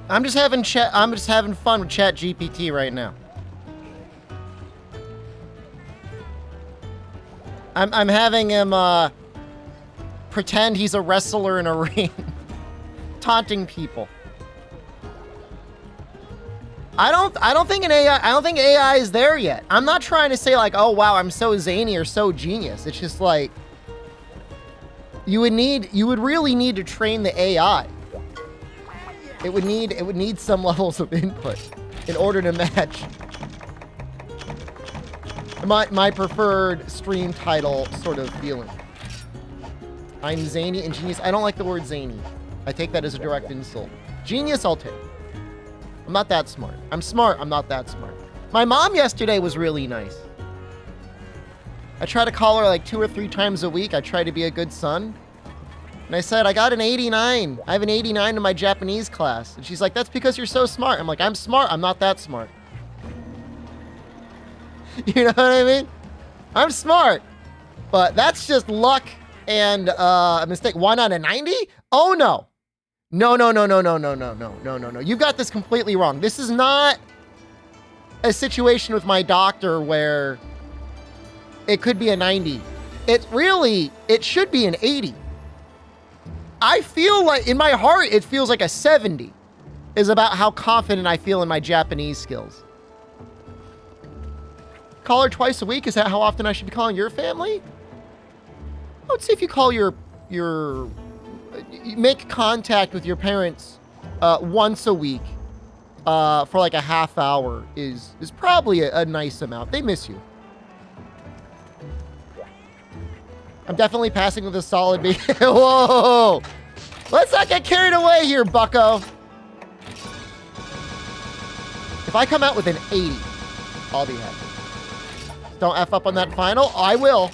I'm just having fun with Chat GPT right now. I'm having him pretend he's a wrestler in a ring, taunting people. I don't think AI is there yet. I'm not trying to say like, oh wow, I'm so zany or so genius. It's just like you would really need to train the AI. It would need some levels of input in order to match my preferred stream title sort of feeling. I'm zany and genius. I don't like the word zany. I take that as a direct insult. Genius, I'll take. I'm not that smart. I'm smart. I'm not that smart. My mom yesterday was really nice. I try to call her like 2 or 3 times a week. I try to be a good son. And I said, I got an 89. I have an 89 in my Japanese class. And she's like, that's because you're so smart. I'm like, I'm smart. I'm not that smart. You know what I mean? I'm smart. But that's just luck and a mistake. Why not a 90? Oh, no. No. You got this completely wrong. This is not a situation with my doctor where it could be a 90. It should be an 80. I feel like, in my heart, it feels like a 70 is about how confident I feel in my Japanese skills. Call her twice a week? Is that how often I should be calling your family? I would say if you call you make contact with your parents once a week for like a half hour is probably a nice amount. They miss you. I'm definitely passing with a solid B. Whoa! Let's not get carried away here, bucko. If I come out with an 80, I'll be happy. Don't F up on that final. I will.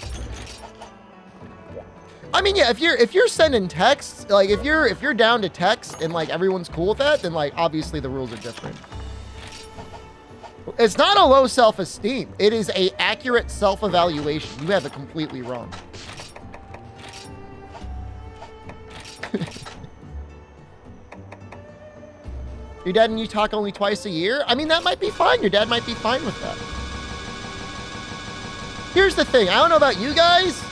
I mean, yeah, if you're sending texts, like if you're down to text and like everyone's cool with that, then like obviously the rules are different. It's not a low self-esteem. It is a accurate self-evaluation. You have it completely wrong. Your dad and you talk only twice a year? I mean, that might be fine. Your dad might be fine with that. Here's the thing. I don't know about you guys.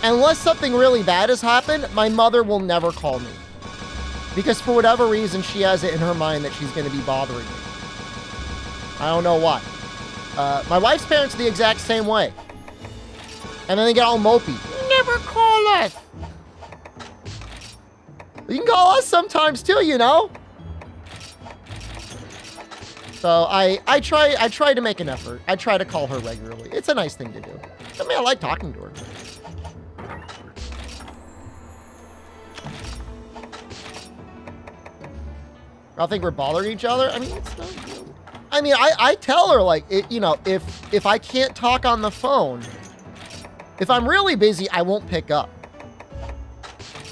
Unless something really bad has happened, my mother will never call me. Because for whatever reason, she has it in her mind that she's going to be bothering me. I don't know why. My wife's parents are the exact same way. And then they get all mopey. Never call us. You can call us sometimes too, you know? So I try to make an effort. I try to call her regularly. It's a nice thing to do. I mean, I like talking to her. I think we're bothering each other. I mean, it's not good. I mean, I tell her like, you know, if I can't talk on the phone, if I'm really busy, I won't pick up.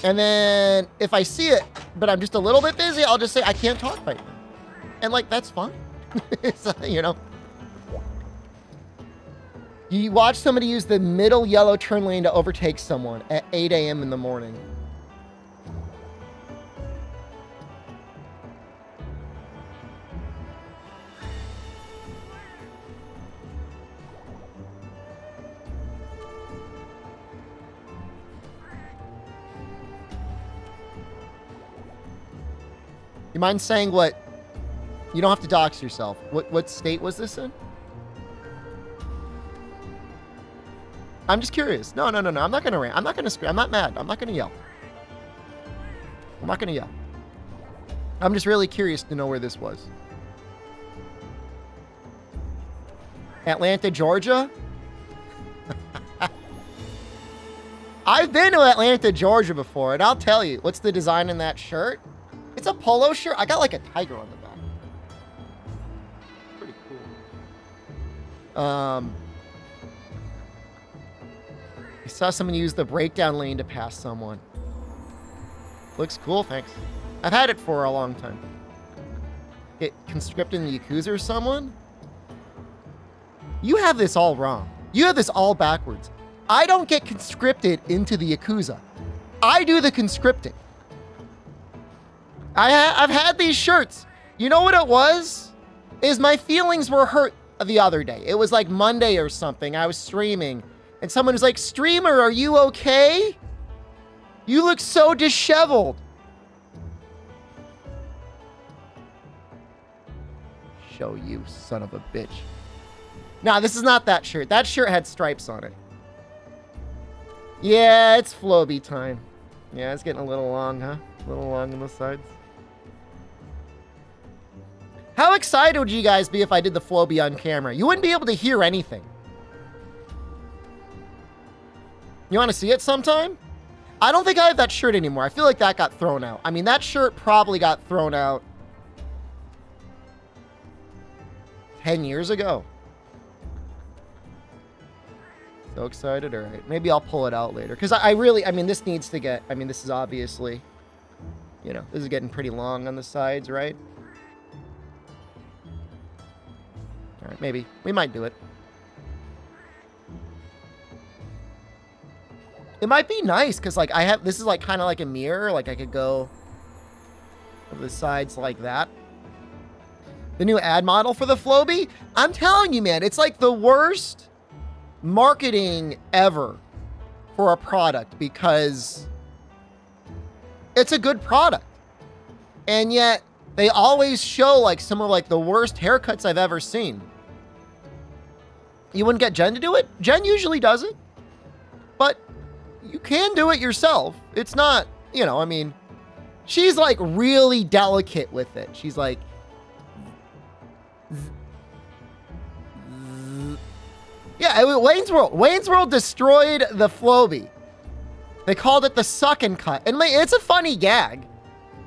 And then if I see it, but I'm just a little bit busy, I'll just say I can't talk right now. And like, that's fine. So, you know. You watch somebody use the middle yellow turn lane to overtake someone at 8 a.m. in the morning. You mind saying what? You don't have to dox yourself. What state was this in? I'm just curious. No. I'm not gonna rant. I'm not gonna scream. I'm not mad. I'm not gonna yell. I'm not gonna yell. I'm just really curious to know where this was. Atlanta, Georgia? I've been to Atlanta, Georgia before, and I'll tell you, what's the design in that shirt? It's a polo shirt. I got like a tiger on the back. Pretty cool. I saw someone use the breakdown lane to pass someone. Looks cool, thanks. I've had it for a long time. Get conscripted in the Yakuza or someone? You have this all wrong. You have this all backwards. I don't get conscripted into the Yakuza. I do the conscripting. I've had these shirts. You know what it was? Is my feelings were hurt the other day. It was like Monday or something. I was streaming and someone was like, "Streamer, are you okay? You look so disheveled." Show you, son of a bitch. Nah, this is not that shirt. That shirt had stripes on it. Yeah, it's Floby time. Yeah, it's getting a little long, huh? A little long on the sides. How excited would you guys be if I did the Floby on camera? You wouldn't be able to hear anything. You want to see it sometime? I don't think I have that shirt anymore. I feel like that got thrown out. I mean, that shirt probably got thrown out 10 years ago. So excited. All right. Maybe I'll pull it out later. Because I mean, this needs to get, I mean, this is obviously, you know, this is getting pretty long on the sides, right? All right. Maybe. We might do it. It might be nice because, like, I have, this is like kind of like a mirror. Like, I could go over the sides like that. The new ad model for the Floby? I'm telling you, man, it's like the worst marketing ever for a product because it's a good product. And yet they always show like some of like the worst haircuts I've ever seen. You wouldn't get Jen to do it? Jen usually does it. But you can do it yourself. It's not, you know, I mean, she's like really delicate with it. She's like, yeah, Wayne's World destroyed the Floby. They called it the suck and cut. And it's a funny gag.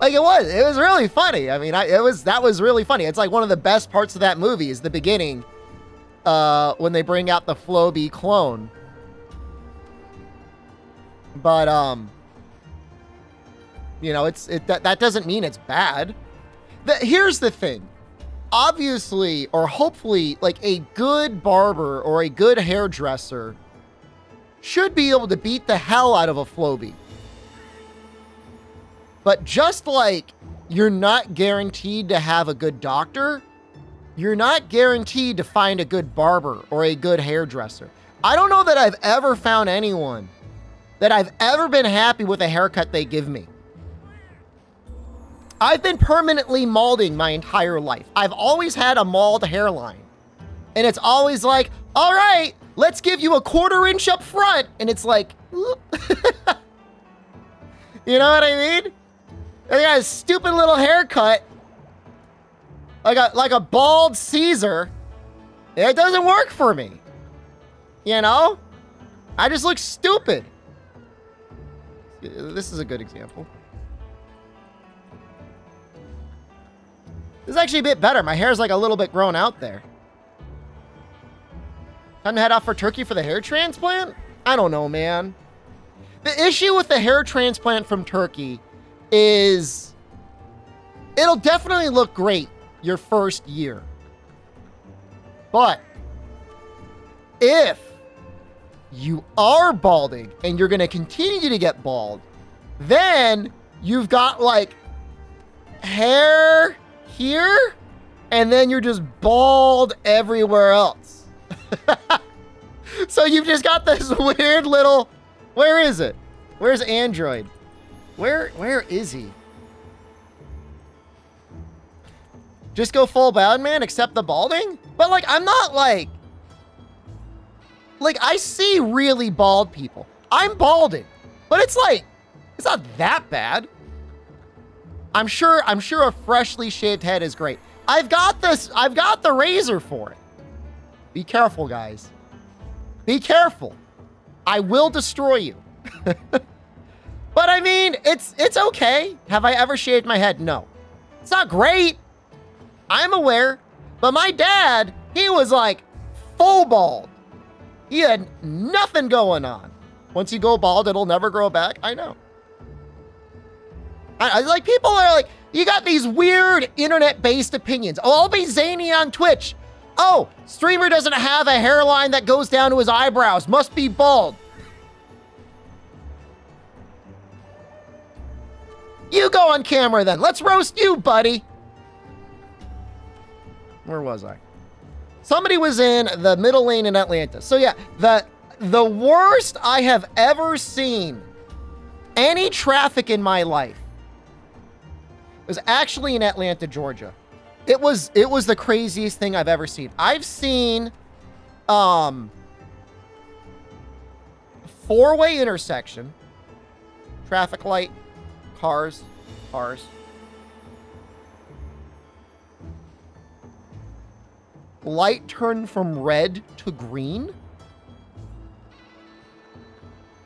Like it was really funny. I mean, that was really funny. It's like one of the best parts of that movie is the beginning when they bring out the Floby clone. But you know, that doesn't mean it's bad. Here's the thing. Obviously, or hopefully, like a good barber or a good hairdresser should be able to beat the hell out of a Floby. But just like you're not guaranteed to have a good doctor, you're not guaranteed to find a good barber or a good hairdresser. I don't know that I've ever found anyone that I've ever been happy with a haircut they give me. I've been permanently balding my entire life. I've always had a mauled hairline. And it's always like, all right, let's give you a 1/4 inch up front. And it's like, you know what I mean? I got a stupid little haircut. Like a bald Caesar. It doesn't work for me. You know? I just look stupid. This is a good example. This is actually a bit better. My hair's like a little bit grown out there. Time to head out for Turkey for the hair transplant? I don't know, man. The issue with the hair transplant from Turkey is it'll definitely look great your first year. But if you are balding and you're going to continue to get bald, then you've got like hair here, and then you're just bald everywhere else. So you've just got this weird little, where is it? Where's Android? Where is he? Just go full bald, man, except the balding? But like, I'm not like I see really bald people. I'm balding, but it's like, it's not that bad. I'm sure a freshly shaved head is great. I've got the razor for it. Be careful, guys. Be careful. I will destroy you. But I mean, it's okay. Have I ever shaved my head? No. It's not great. I'm aware. But my dad, he was like full bald. He had nothing going on. Once you go bald, it'll never grow back. I know. I like, people are like, you got these weird internet-based opinions. Oh, I'll be zany on Twitch. Oh, streamer doesn't have a hairline that goes down to his eyebrows. Must be bald. You go on camera then. Let's roast you, buddy. Where was I? Somebody was in the middle lane in Atlanta. So yeah, the worst I have ever seen any traffic in my life was actually in Atlanta, Georgia. It was the craziest thing I've ever seen. I've seen four-way intersection, traffic light, cars. Light turned from red to green.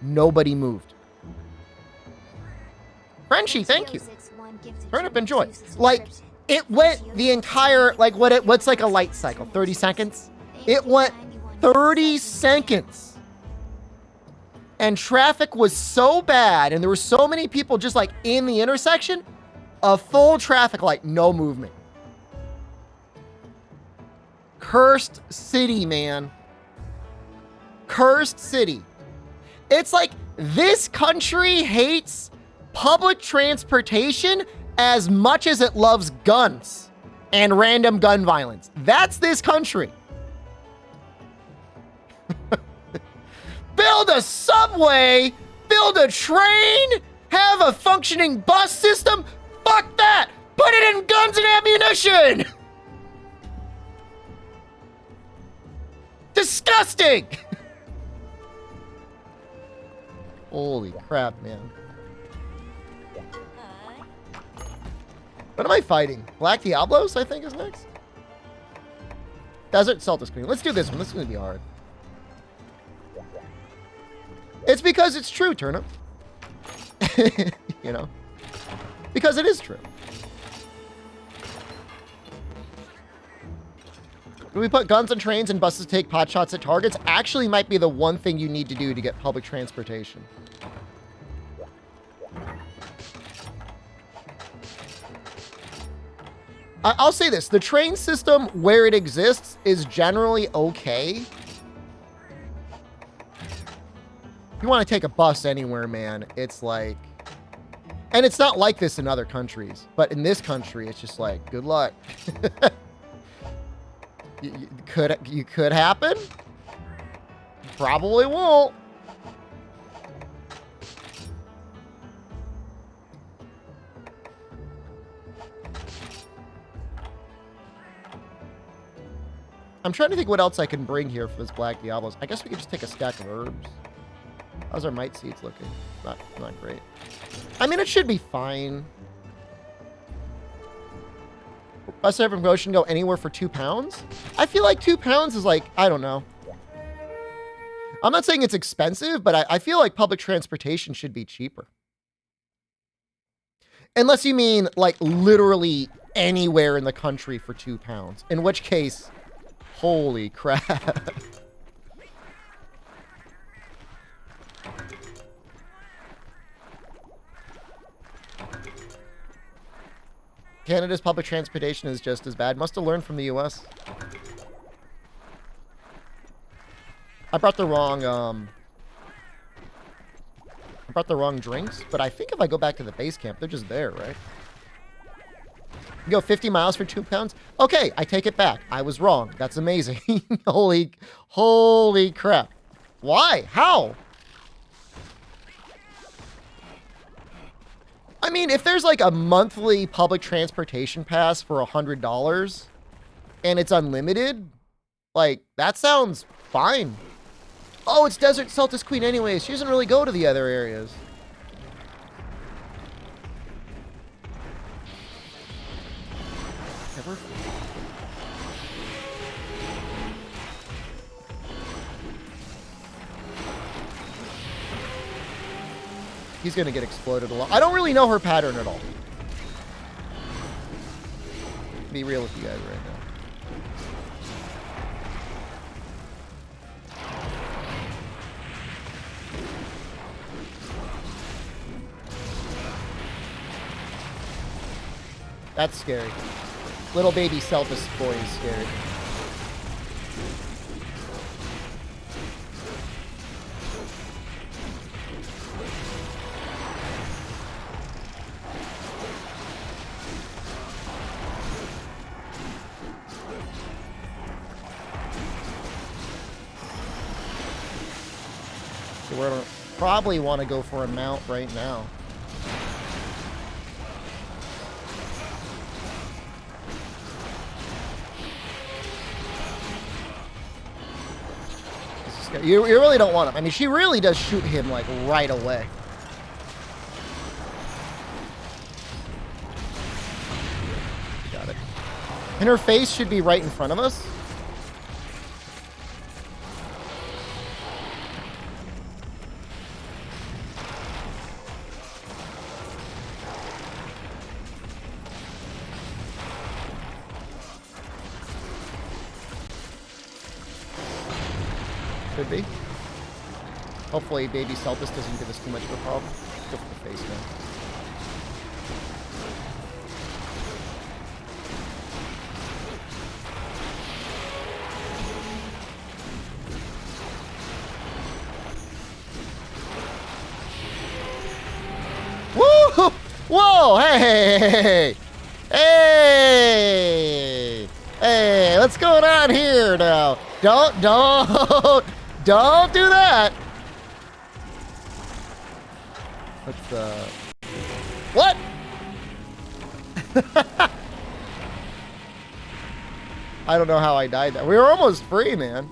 Nobody moved. Frenchie, thank you. Turn up, enjoy. Like, it went the entire, like, what's like a light cycle? 30 seconds? It went 30 seconds. And traffic was so bad, and there were so many people just like in the intersection, a full traffic light, no movement. Cursed city, man. Cursed city. It's like this country hates public transportation as much as it loves guns and random gun violence. That's this country. Build a subway, build a train, have a functioning bus system. Fuck that. Put it in guns and ammunition. Disgusting. Holy crap, man. What am I fighting? Black Diablos, I think, is next. Desert Celtic Queen. Let's do this one. This is going to be hard. It's because it's true, Turnip. You know? Because it is true. Do we put guns on trains and buses to take pot shots at targets? Actually might be the one thing you need to do to get public transportation. I'll say this. The train system, where it exists, is generally okay. If you want to take a bus anywhere, man, it's like... And it's not like this in other countries. But in this country, it's just like, good luck. You could happen. Probably won't. I'm trying to think what else I can bring here for this Black Diablos. I guess we could just take a stack of herbs. How's our might seeds looking? Not great. I mean, it should be fine. Bus driver promotion go anywhere for £2? I feel like £2 is like, I don't know. I'm not saying it's expensive, but I feel like public transportation should be cheaper. Unless you mean like literally anywhere in the country for £2. In which case, holy crap. Canada's public transportation is just as bad. Must have learned from the US. I brought the wrong drinks, but I think if I go back to the base camp, they're just there, right? You go 50 miles for £2? Okay, I take it back. I was wrong. That's amazing. Holy crap. Why? How? I mean, if there's like a monthly public transportation pass for $100 and it's unlimited, like, that sounds fine. Oh, it's Desert Celtis Queen anyways. She doesn't really go to the other areas. Ever? He's going to get exploded a lot. I don't really know her pattern at all. Be real with you guys right now. That's scary. Little baby Celtis boy is scary. So we're gonna probably want to go for a mount right now. You really don't want him. I mean, she really does shoot him, like, right away. Got it. And her face should be right in front of us. Could be. Hopefully baby Celtis doesn't give us too much of a problem. Go for the face now. Woo! Whoa! Hey! Hey! Hey! What's going on here now? Don't do that! Let's, what? I don't know how I died that. We were almost free, man.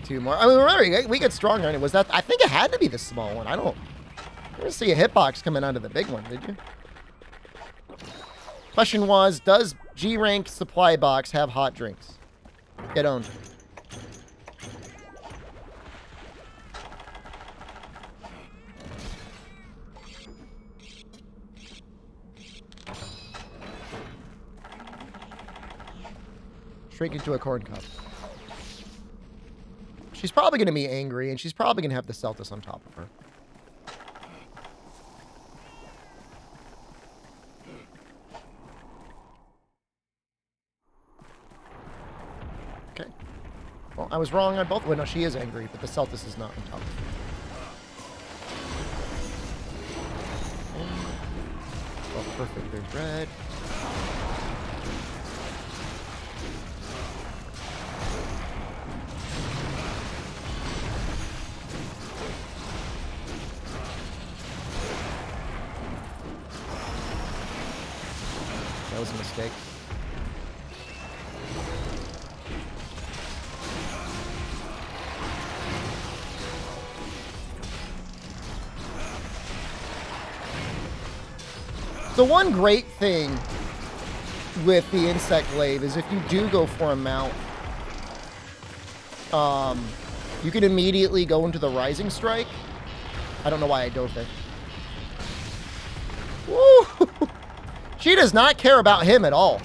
Two more. I mean, remember, we get stronger. And was that? I think it had to be the small one. I didn't see a hitbox coming out of the big one, did you? Question was, does G-Rank supply box have hot drinks? Get owned. Shrink into a corn cup. She's probably going to be angry, and she's probably going to have the Celtis on top of her. Okay. Well, I was wrong on both. Well, no, she is angry, but the Celtis is not on top of her. Oh, perfect. There's red. That was a mistake. The one great thing with the insect glaive is if you do go for a mount, you can immediately go into the rising strike. I don't know why I dove there. Woo! She does not care about him at all.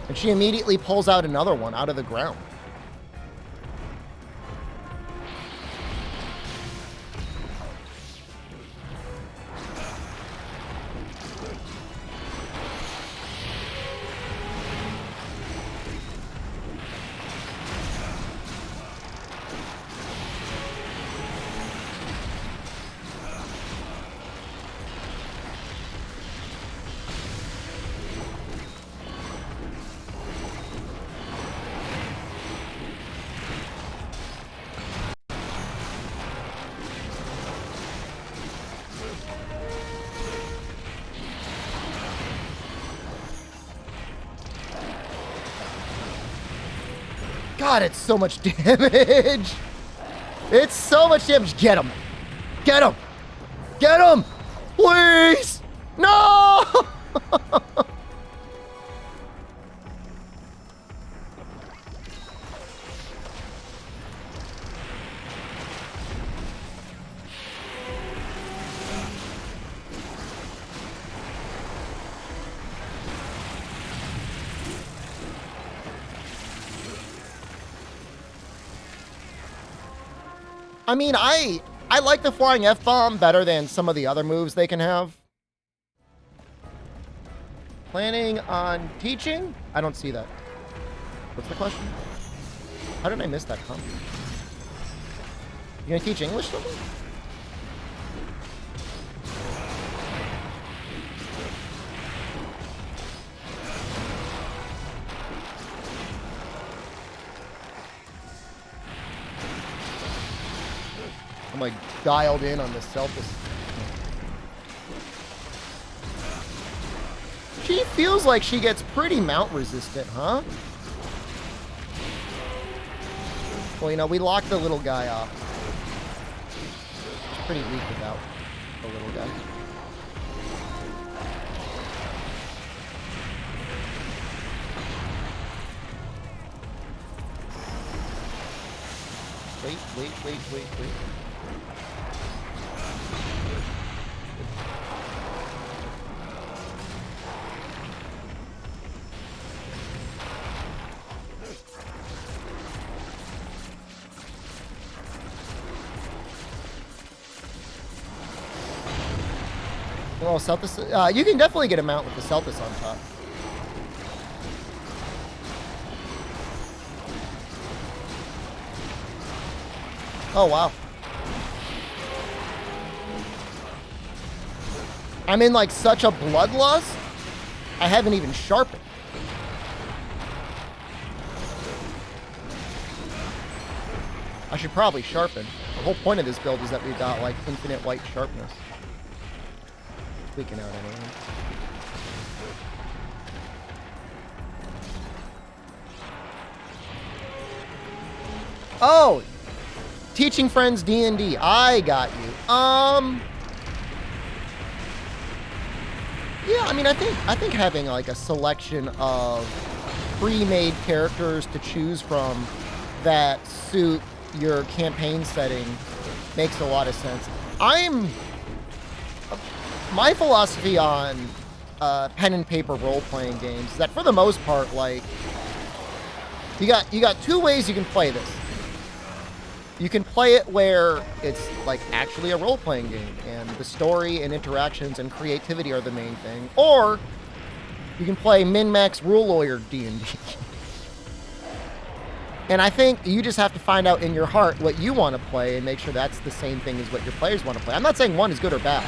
And she immediately pulls out another one out of the ground. God, it's so much damage. It's so much damage. Get him. Get him. Get him. Please. No. I mean, I like the flying F-bomb better than some of the other moves they can have. Planning on teaching? I don't see that. What's the question? How did I miss that comment? You gonna teach English to them? I'm like dialed in on this selfish. She feels like she gets pretty mount resistant, huh? Well, you know, we locked the little guy off. She's pretty weak without the little guy. Wait. Oh, Celtis. You can definitely get a mount with the Celtis on top. Oh, wow. I'm in like such a bloodlust, I haven't even sharpened. I should probably sharpen. The whole point of this build is that we've got like infinite white sharpness. Tweaking out anyway. Oh! Teaching friends D&D. I got you. Yeah, I mean, I think having like a selection of pre-made characters to choose from that suit your campaign setting makes a lot of sense. My philosophy on pen and paper role-playing games is that for the most part, like, you got two ways you can play this. You can play it where it's like actually a role-playing game and the story and interactions and creativity are the main thing, or you can play min-max rule lawyer D&D. And I think you just have to find out in your heart what you want to play and make sure that's the same thing as what your players want to play. I'm not saying one is good or bad,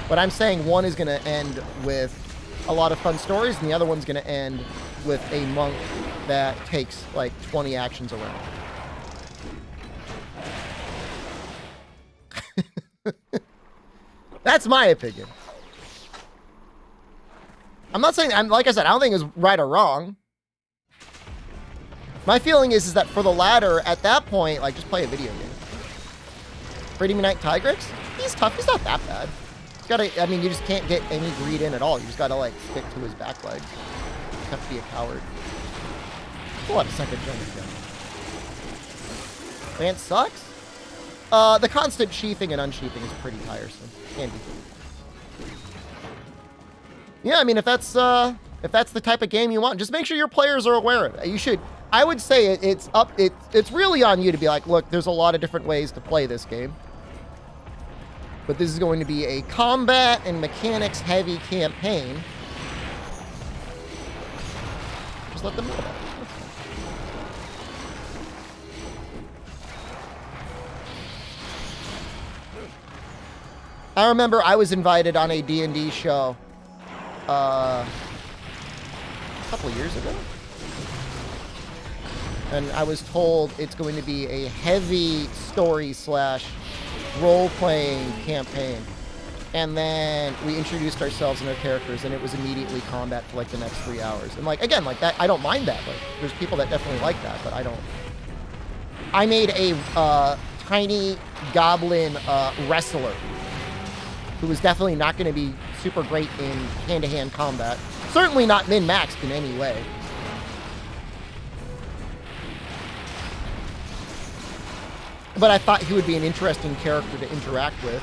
but I'm saying one is going to end with a lot of fun stories and the other one's going to end with a monk that takes like 20 actions around. That's my opinion. I'm not saying, like I said, I don't think it's right or wrong. My feeling is that for the latter, at that point, like, just play a video game. Pretty Knight Tigrex? He's tough. He's not that bad. He's gotta, I mean, you just can't get any greed in at all. You just gotta, like, stick to his back leg. You have to be a coward. A lot of second gen again. Lance sucks? The constant sheathing and unsheathing is pretty tiresome. Can be. Yeah, I mean, if that's the type of game you want, just make sure your players are aware of it. You should, I would say it's really on you to be like, look, there's a lot of different ways to play this game. But this is going to be a combat and mechanics heavy campaign. Just let them know about it. I remember I was invited on a D&D show a couple years ago. And I was told it's going to be a heavy story / role-playing campaign. And then we introduced ourselves and our characters, and it was immediately combat for like the next 3 hours. And like, again, like that, I don't mind that. Like, there's people that definitely like that, but I don't. I made a tiny goblin wrestler who was definitely not going to be super great in hand-to-hand combat. Certainly not min-maxed in any way. But I thought he would be an interesting character to interact with.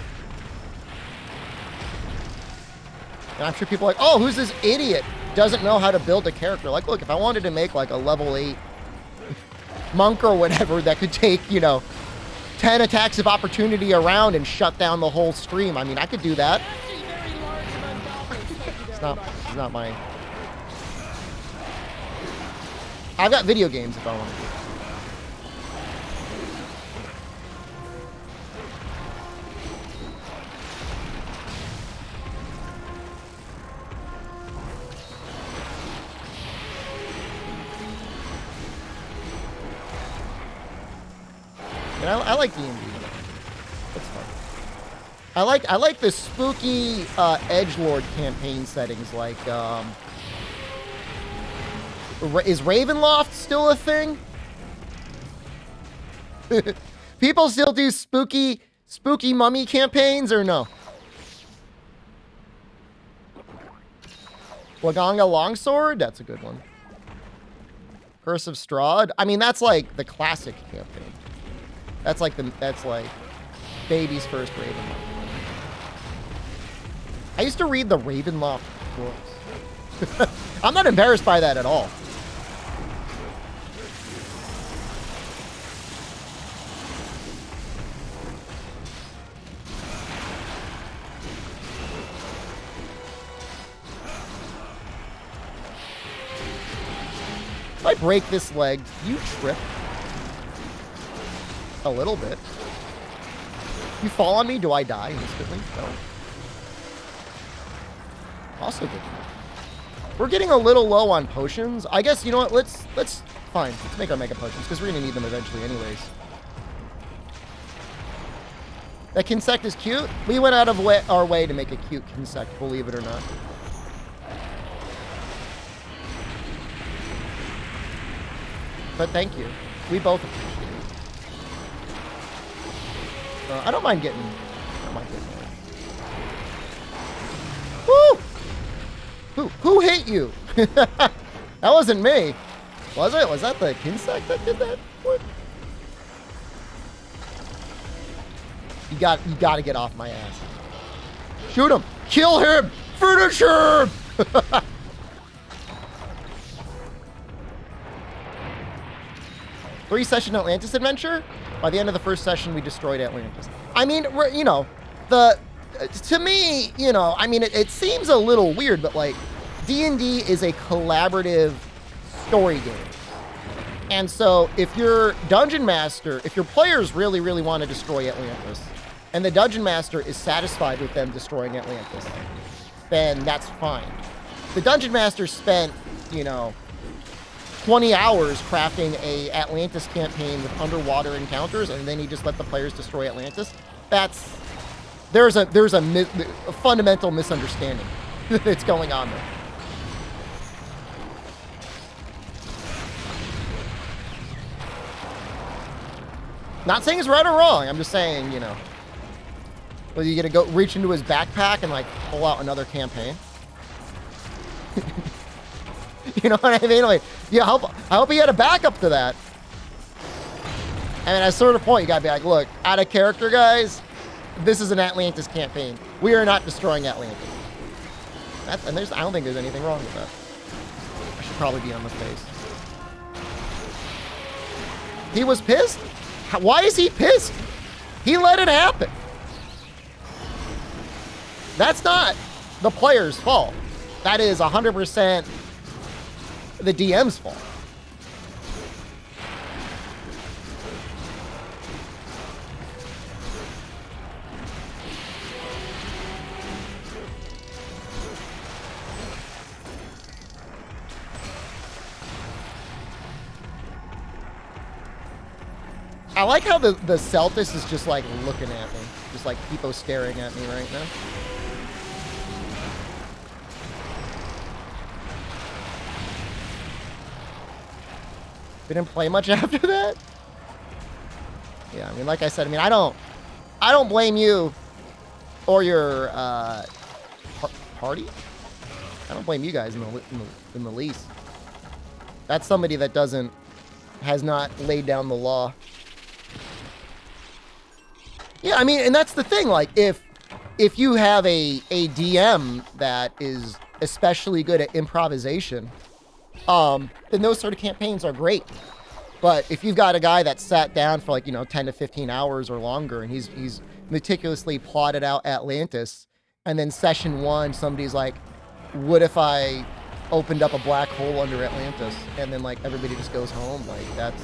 And I'm sure people are like, oh, who's this idiot? Doesn't know how to build a character. Like, look, if I wanted to make like a level 8 monk or whatever that could take, you know, 10 attacks of opportunity around and shut down the whole stream. I mean, I could do that. It's not my... I've got video games if I want to do it. And I like D&D. That's fun. I like the spooky edgelord campaign settings. Like, is Ravenloft still a thing? People still do spooky mummy campaigns or no? Laganga Longsword, that's a good one. Curse of Strahd. I mean, that's like the classic campaign. That's like baby's first Ravenloft. I used to read the Ravenloft books. I'm not embarrassed by that at all. If I break this leg, you trip. A little bit. You fall on me, do I die instantly? No. Also good. We're getting a little low on potions. I guess, you know what, let's fine. Let's make our mega potions, because we're gonna need them eventually anyways. That Kinsect is cute. We went out of our way to make a cute Kinsect, believe it or not. But thank you. We both appreciate it. I don't mind getting... Woo! Who hit you? That wasn't me. Was it? Was that the Kinsect that did that? What? You got to get off my ass. Shoot him! Kill him! Finish him! 3-session Atlantis adventure. By the end of the first session, we destroyed Atlantis. I mean, you know, to me, you know, I mean, it seems a little weird, but like, D&D is a collaborative story game. And so if your dungeon master, if your players really, really want to destroy Atlantis, and the dungeon master is satisfied with them destroying Atlantis, then that's fine. The dungeon master spent, you know, 20 hours crafting a Atlantis campaign with underwater encounters, and then he just let the players destroy Atlantis. There's a fundamental misunderstanding that's going on there. Not saying it's right or wrong. I'm just saying, you know, well, you gonna go reach into his backpack and like pull out another campaign. You know what I mean? Like, yeah, I hope he had a backup to that. I mean, at a certain point, you gotta be like, look, out of character, guys, this is an Atlantis campaign. We are not destroying Atlantis. I don't think there's anything wrong with that. I should probably be on the face. He was pissed? Why is he pissed? He let it happen. That's not the player's fault. That is 100% the DM's fault. I like how the Celtis is just like looking at me. Just like people staring at me right now. We didn't play much after that? Yeah, I mean, like I said, I mean, I don't blame you or your party. I don't blame you guys in the least. That's somebody that has not laid down the law. Yeah, I mean, and that's the thing. Like, if you have a DM that is especially good at improvisation, then those sort of campaigns are great. But if you've got a guy that sat down for like, you know, 10 to 15 hours or longer, and he's meticulously plotted out Atlantis, and then session 1, somebody's like, what if I opened up a black hole under Atlantis? And then like everybody just goes home. Like, that's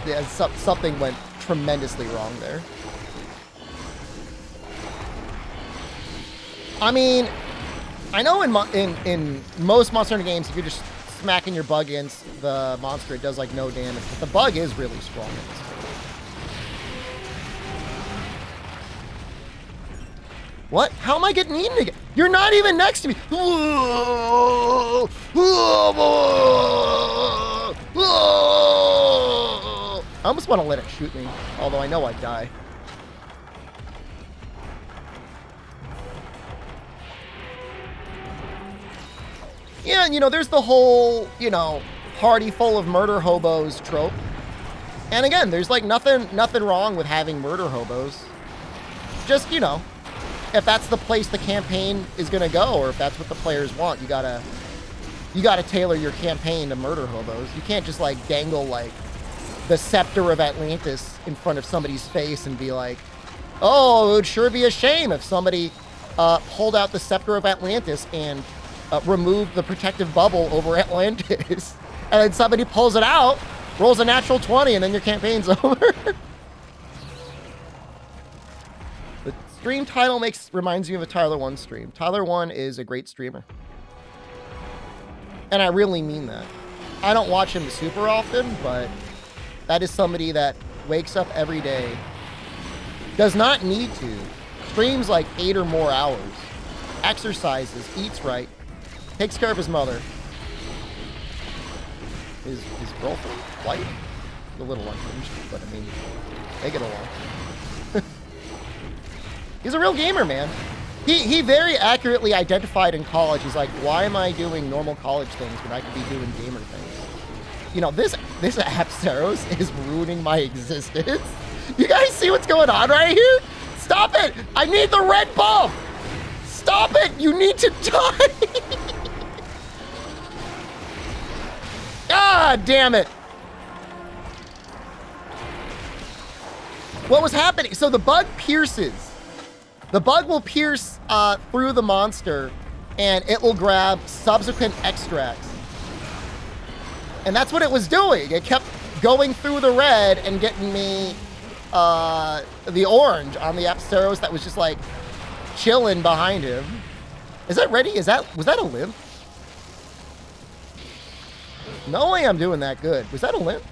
yeah, something went tremendously wrong there. I mean, I know in most Monster Hunter games, if you're just smacking your bug against the monster, it does like no damage. But the bug is really strong in this. What? How am I getting eaten again? You're not even next to me. I almost want to let it shoot me, although I know I'd die. Yeah, and you know, there's the whole, you know, party full of murder hobos trope. And again, there's like nothing wrong with having murder hobos. Just, you know, if that's the place the campaign is gonna go, or if that's what the players want, you gotta tailor your campaign to murder hobos. You can't just like dangle like the scepter of Atlantis in front of somebody's face and be like, oh, it would sure be a shame if somebody pulled out the scepter of Atlantis and removed the protective bubble over Atlantis. And then somebody pulls it out, rolls a natural 20, and then your campaign's over. The stream title reminds me of a Tyler 1 stream. Tyler 1 is a great streamer. And I really mean that. I don't watch him super often, but that is somebody that wakes up every day, does not need to, streams like 8 or more hours, exercises, eats right, takes care of his mother, his girlfriend, wife, a little unhinged, but I mean, they get along. He's a real gamer, man. He very accurately identified in college. He's like, why am I doing normal college things when I could be doing gamer things? You know, this Apsaros is ruining my existence. You guys see what's going on right here? Stop it! I need the red buff! Stop it! You need to die! God damn it! What was happening? So the bug pierces. The bug will pierce through the monster, and it will grab subsequent extracts. And that's what it was doing. It kept going through the red and getting me the orange on the Apsaros that was just like chilling behind him. Is that ready? Was that a limp? No way I'm doing that good. Was that a limp?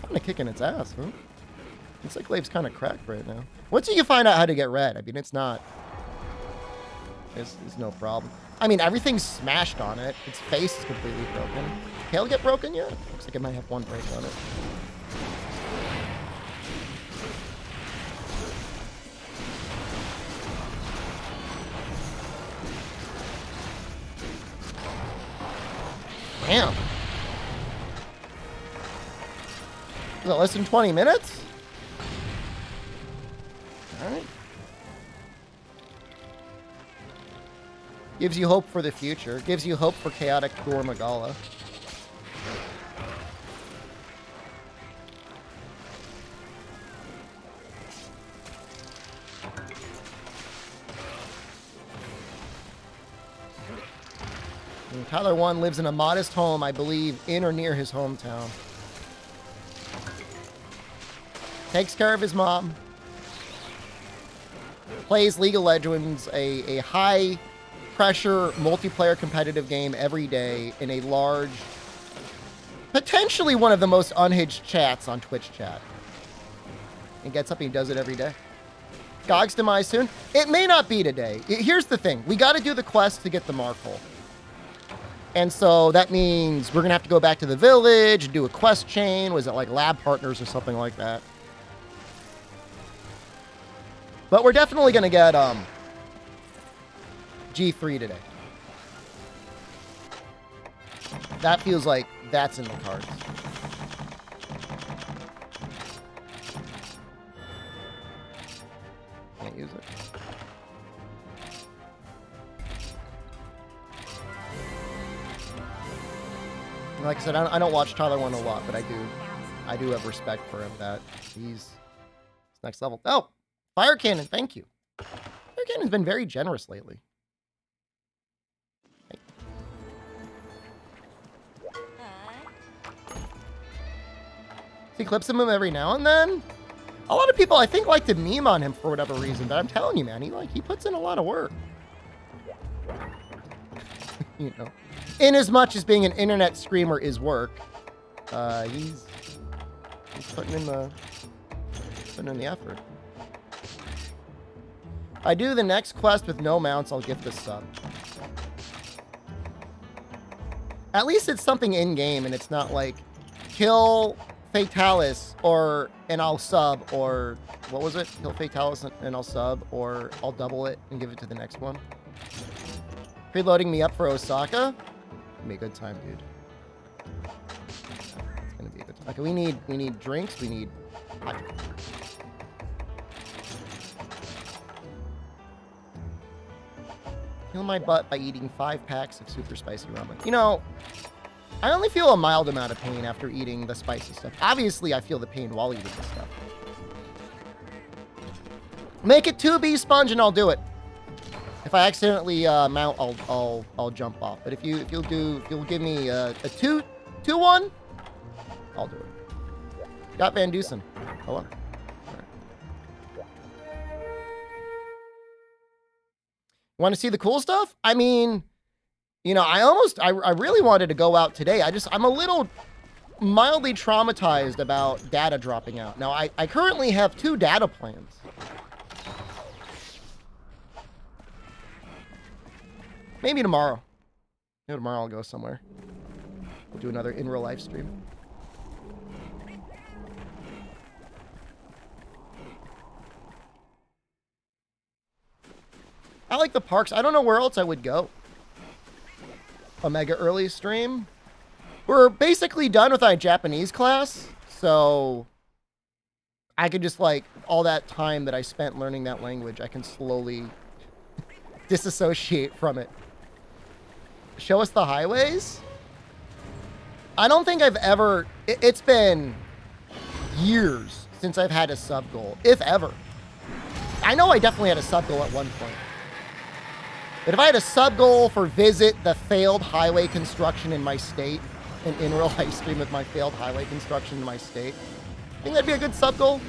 I'm gonna kick in its ass, huh? Looks like Lave's kind of cracked right now. Once you find out how to get red, I mean, it's no problem. I mean, everything's smashed on it. Its face is completely broken. Tail get broken yet? Looks like it might have one break on it. Damn. Is it less than 20 minutes? All right. Gives you hope for the future. Gives you hope for chaotic Dor Magala. And Tyler 1 lives in a modest home, I believe, in or near his hometown. Takes care of his mom. Plays League of Legends, a high-pressure multiplayer competitive game every day in a large, potentially one of the most unhinged chats on Twitch chat. And gets up and he does it every day. Gog's demise soon? It may not be today. Here's the thing. We got to do the quest to get the Markle. And so that means we're going to have to go back to the village and do a quest chain. Was it like lab partners or something like that? But we're definitely going to get G3 today. That feels like that's in the cards. Can't use it. Like I said, I don't watch Tyler 1 a lot, but I do have respect for him that he's next level. Oh, Fire Cannon, thank you. Fire Cannon's been very generous lately. See clips of him every now and then. A lot of people, I think, like to meme on him for whatever reason, but I'm telling you, man, he puts in a lot of work. you know, in as much as being an internet streamer is work, he's putting in the effort. I do the next quest with no mounts, I'll gift a sub. At least it's something in-game, and it's not like, kill Fatalis, and I'll sub, or, what was it? Kill Fatalis and I'll sub, or I'll double it and give it to the next one. Preloading me up for Osaka? It'll be a good time, dude. It's gonna be a good time. Okay, we need drinks, we need hot drinks. Heal my butt by eating 5 packs of super spicy ramen. You know, I only feel a mild amount of pain after eating the spicy stuff. Obviously, I feel the pain while eating the stuff. Make it 2B sponge and I'll do it. If I accidentally mount, I'll jump off. But if you'll give me a 2-1, I'll do it. Got Van Dusen. Hello. Want to see the cool stuff? I mean, you know, I really wanted to go out today. I'm a little mildly traumatized about data dropping out. Now, I currently have 2 data plans. Maybe tomorrow. Maybe tomorrow I'll go somewhere. We'll do another in real life stream. I like the parks. I don't know where else I would go. Omega early stream. We're basically done with our Japanese class, so I could just, like, all that time that I spent learning that language, I can slowly disassociate from it. Show us the highways? I don't think I've ever... It's been years since I've had a sub goal, if ever. I know I definitely had a sub goal at one point. But if I had a sub goal for visit the failed highway construction in my state, an in real life stream of my failed highway construction in my state, I think that'd be a good sub goal.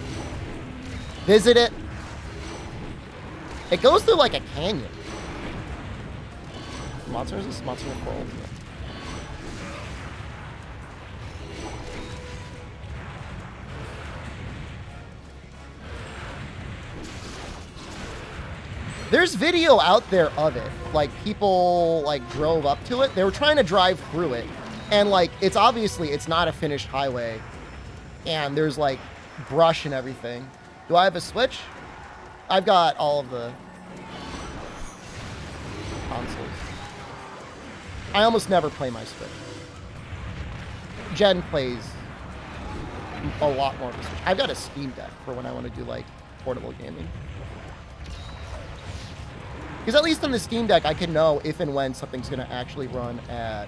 Visit it. It goes through like a canyon. Monsters is Monster of Coral. There's video out there of it. Like, people, like, drove up to it. They were trying to drive through it. And, like, it's obviously, it's not a finished highway. And there's, like, brush and everything. Do I have a Switch? I've got all of the consoles. I almost never play my Switch. Jen plays a lot more of the Switch. I've got a Steam Deck for when I want to do, like, portable gaming. Because at least on the Steam Deck, I can know if and when something's going to actually run at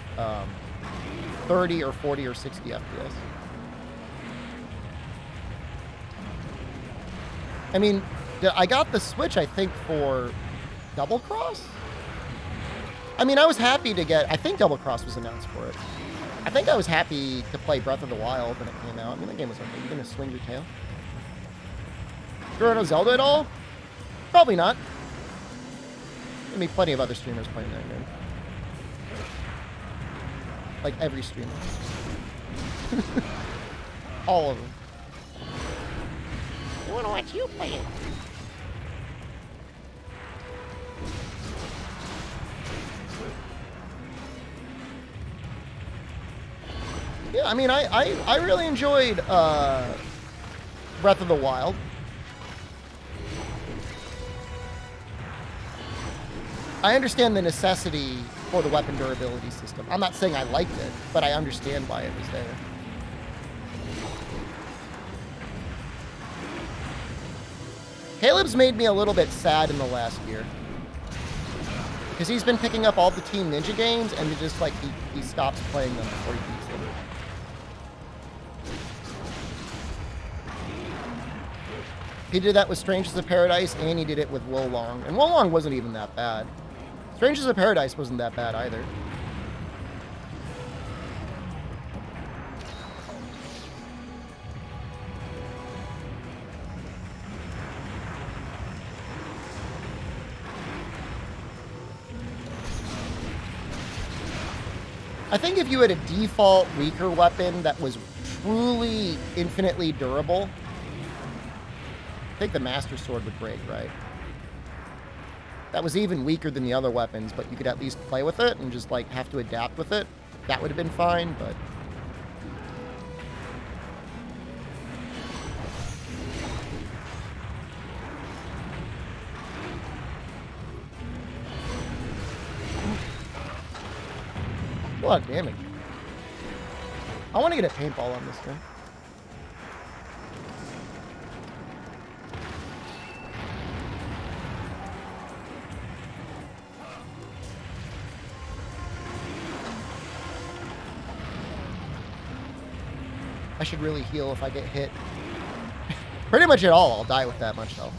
30 or 40 or 60 FPS. I mean, I got the Switch, I think, for Double Cross? I mean, I was happy to get... I think Double Cross was announced for it. I think I was happy to play Breath of the Wild when it came out. I mean, the game was okay. You going to swing your tail? Girl, Zelda at all? Probably not. I mean, plenty of other streamers playing that game. Like every streamer. All of them. I want to watch you play it. Yeah, I mean, I really enjoyed Breath of the Wild. I understand the necessity for the weapon durability system. I'm not saying I liked it, but I understand why it was there. Caleb's made me a little bit sad in the last year. Because he's been picking up all the Team Ninja games, and just like he stops playing them before he beats them. He did that with Strangers of Paradise, and he did it with Wo Long. And Wo Long wasn't even that bad. Strangers of Paradise wasn't that bad either. I think if you had a default weaker weapon that was truly infinitely durable, I think the Master Sword would break, right? That was even weaker than the other weapons, but you could at least play with it and just, like, have to adapt with it. That would have been fine, but... a lot of damage. I want to get a paintball on this thing. I should really heal if I get hit. Pretty much at all, I'll die with that much health.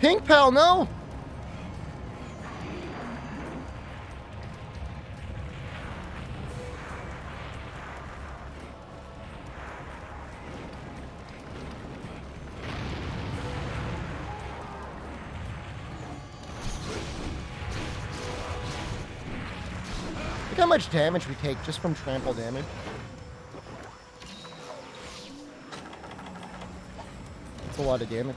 Pink Pal, no! Look how much damage we take just from trample damage. That's a lot of damage.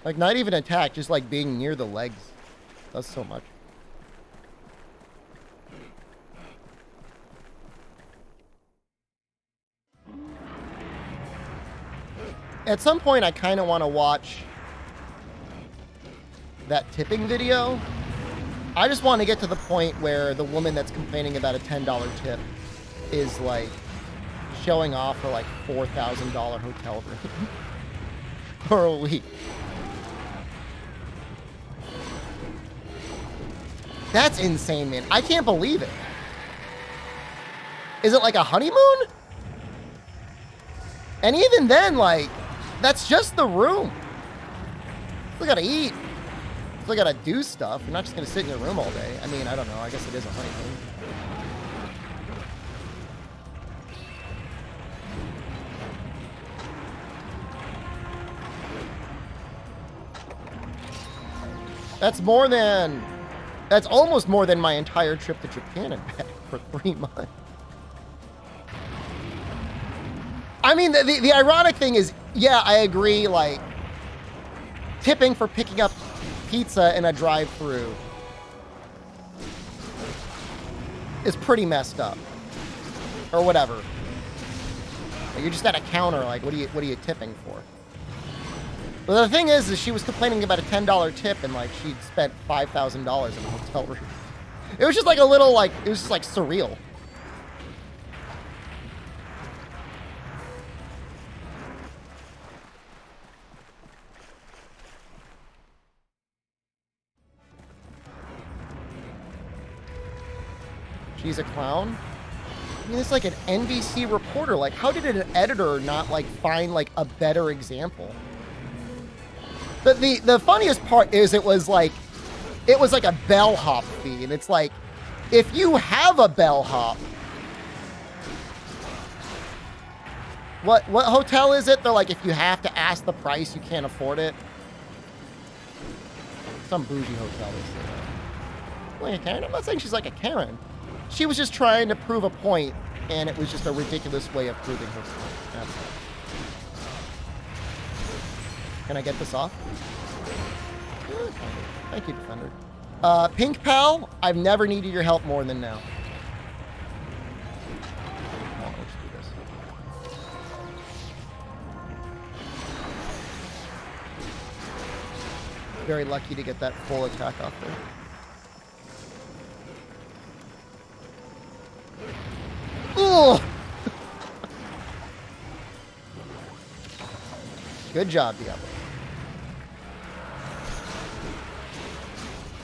Like, not even attack, just like being near the legs. Does so much. At some point, I kind of want to watch that tipping video. I just want to get to the point where the woman that's complaining about a $10 tip is, like, showing off her, like, $4,000 hotel room for a week. That's insane, man. I can't believe it. Is it like a honeymoon? And even then, like, that's just the room. Still gotta eat. Still gotta do stuff. You're not just gonna sit in your room all day. I mean, I don't know. I guess it is a honeymoon. That's almost more than my entire trip to Japan and back for 3 months. I mean, the ironic thing is, yeah, I agree, like, tipping for picking up pizza in a drive-thru is pretty messed up. Or whatever. Like, you're just at a counter, like, what are you tipping for? But the thing is she was complaining about a $10 tip and, like, she'd spent $5,000 in a hotel room. It was just like a little, like, it was just, like, surreal. She's a clown? I mean, it's like an NBC reporter. Like, how did an editor not, like, find, like, a better example? But the funniest part is it was like a bellhop fee, and it's like, if you have a bellhop, what hotel is it? They're like, if you have to ask the price, you can't afford it. Some bougie hotel is like a Karen. I'm not saying she's like a Karen. She was just trying to prove a point, and it was just a ridiculous way of proving her point. That's it. Can I get this off? Okay. Thank you, Defender. Pink Pal, I've never needed your help more than now. Oh, let's do this. Very lucky to get that full attack off there. Ugh! Good job, Diablo.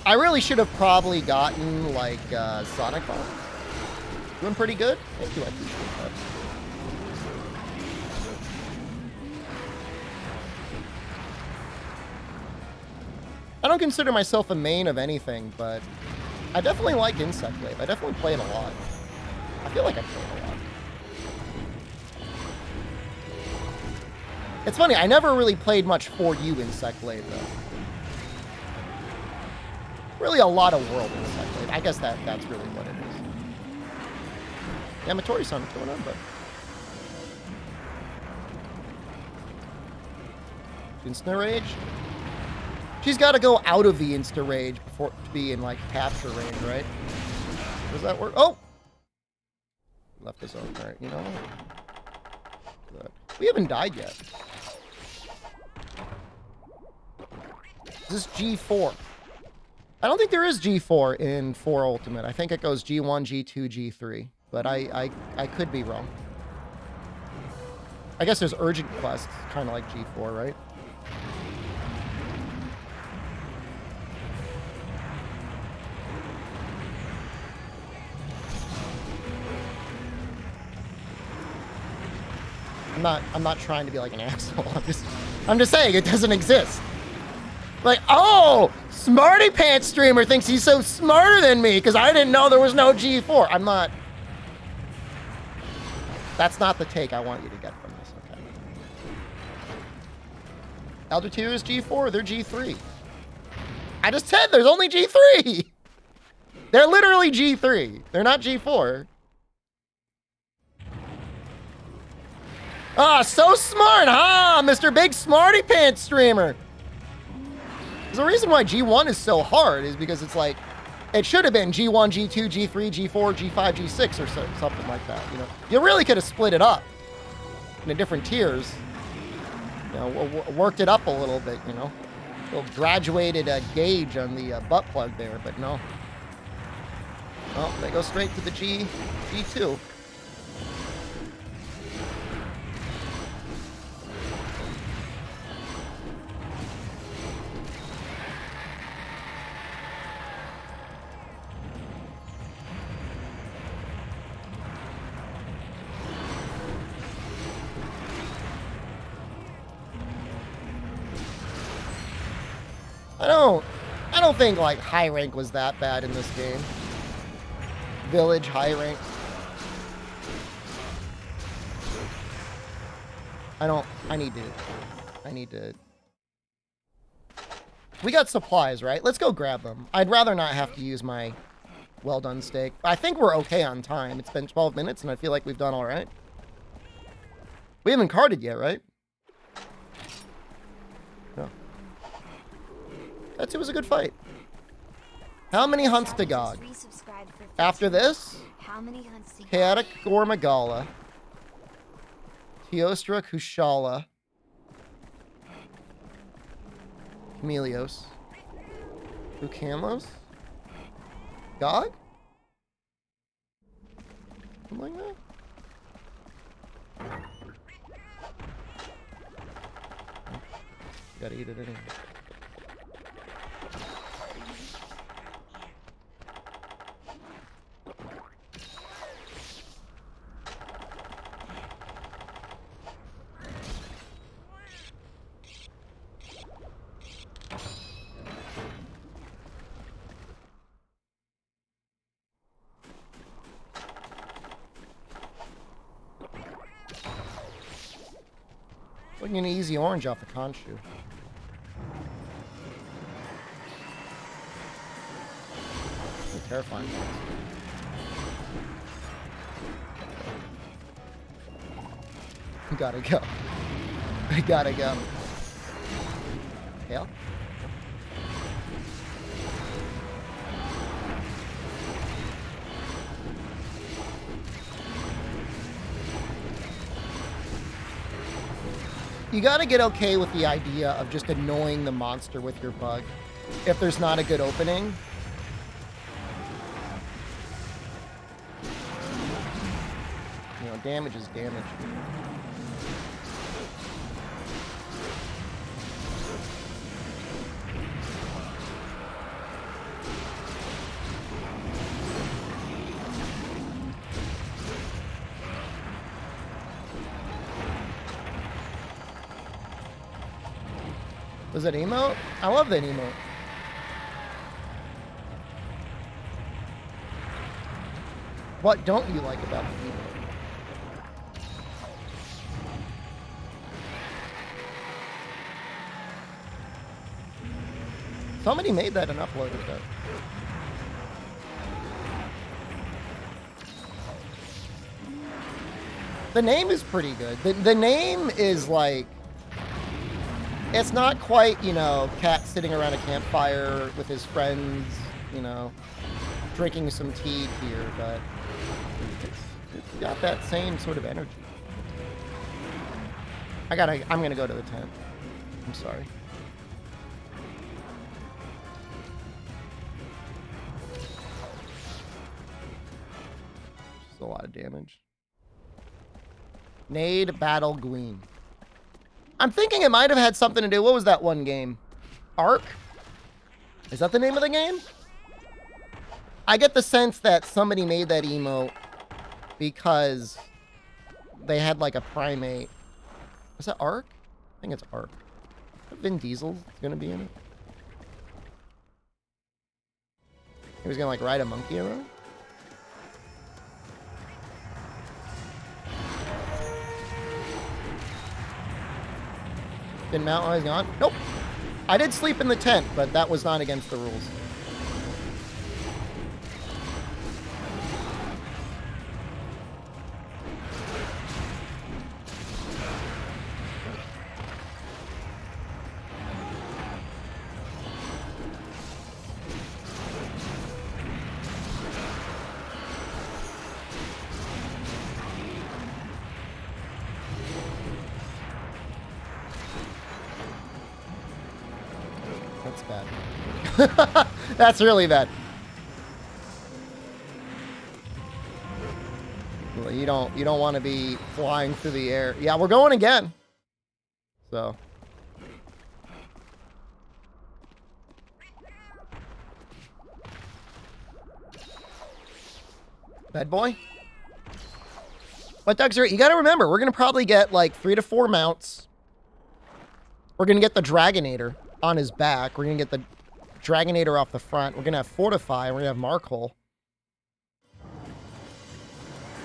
I really should have probably gotten, like, Sonic Bomb. Doing pretty good. Thank you, I appreciate that. I don't consider myself a main of anything, but I definitely like Insect Wave. I definitely play it a lot. I feel like I play it a lot. It's funny, I never really played much for you in Secblade, though. Really a lot of world in Secblade. I guess that's really what it is. Yeah, Matori-san, what's going on, bud? Insta Rage? She's got to go out of the Insta Rage before to be in, like, capture range, right? Does that work? Oh! Left the zone. Alright, you know what? We haven't died yet. This is G4. I don't think there is G4 in 4 Ultimate. I think it goes G1, G2, G3. But I could be wrong. I guess there's urgent quests, kind of like G4, right? I'm not trying to be like an asshole. I'm just saying it doesn't exist. Like, oh, Smarty Pants streamer thinks he's so smarter than me because I didn't know there was no G4. I'm not. That's not the take I want you to get from this, okay? Elder 2 is G4, they're G3. I just said there's only G3. They're literally G3. They're not G4. Ah, so smart, huh, Mr. Big Smarty Pants streamer? There's a reason why G1 is so hard is because it's like, it should have been G1, G2, G3, G4, G5, G6 or something like that, you know? You really could have split it up into different tiers. You know, worked it up a little bit, you know? A little graduated gauge on the butt plug there, but no. Well, they go straight to the G2. I don't think like high rank was that bad in this game. Village high rank. I need to. We got supplies, right? Let's go grab them. I'd rather not have to use my well done steak. I think we're okay on time. It's been 12 minutes and I feel like we've done all right. We haven't carded yet, right? No. It was a good fight. How many hunts to Gog? After this, Chaotic Gormagala, Teostra Kushala, Chameleos, Lucamos, Gog? Something like that? Gotta eat it anyway. Looking an easy orange off the Khonshu. Terrifying. We gotta go. We gotta go. Hell. You gotta get okay with the idea of just annoying the monster with your bug if there's not a good opening. You know, damage is damage. Was that emote? I love that emote. What don't you like about the emote? Somebody made that and uploaded it. The name is pretty good. The name is like, it's not quite, you know, cat sitting around a campfire with his friends, you know, drinking some tea here, but it's got that same sort of energy. I'm gonna go to the tent. I'm sorry. Just a lot of damage. Nade Battle Gleam. I'm thinking it might have had something to do. What was that one game? Ark? Is that the name of the game? I get the sense that somebody made that emote because they had like a primate. Is that Ark? I think it's Ark. Vin Diesel's gonna be in it. He was gonna like ride a monkey around. Didn't mount while he's gone? Nope. I did sleep in the tent, but that was not against the rules. That's really bad. Well, you don't want to be flying through the air. Yeah, we're going again. So. Bad boy. But Doug's right. You got to remember, we're going to probably get like 3 to 4 mounts. We're going to get the Dragonator on his back. We're going to get the Dragonator off the front. We're going to have Fortify. We're going to have Markhole.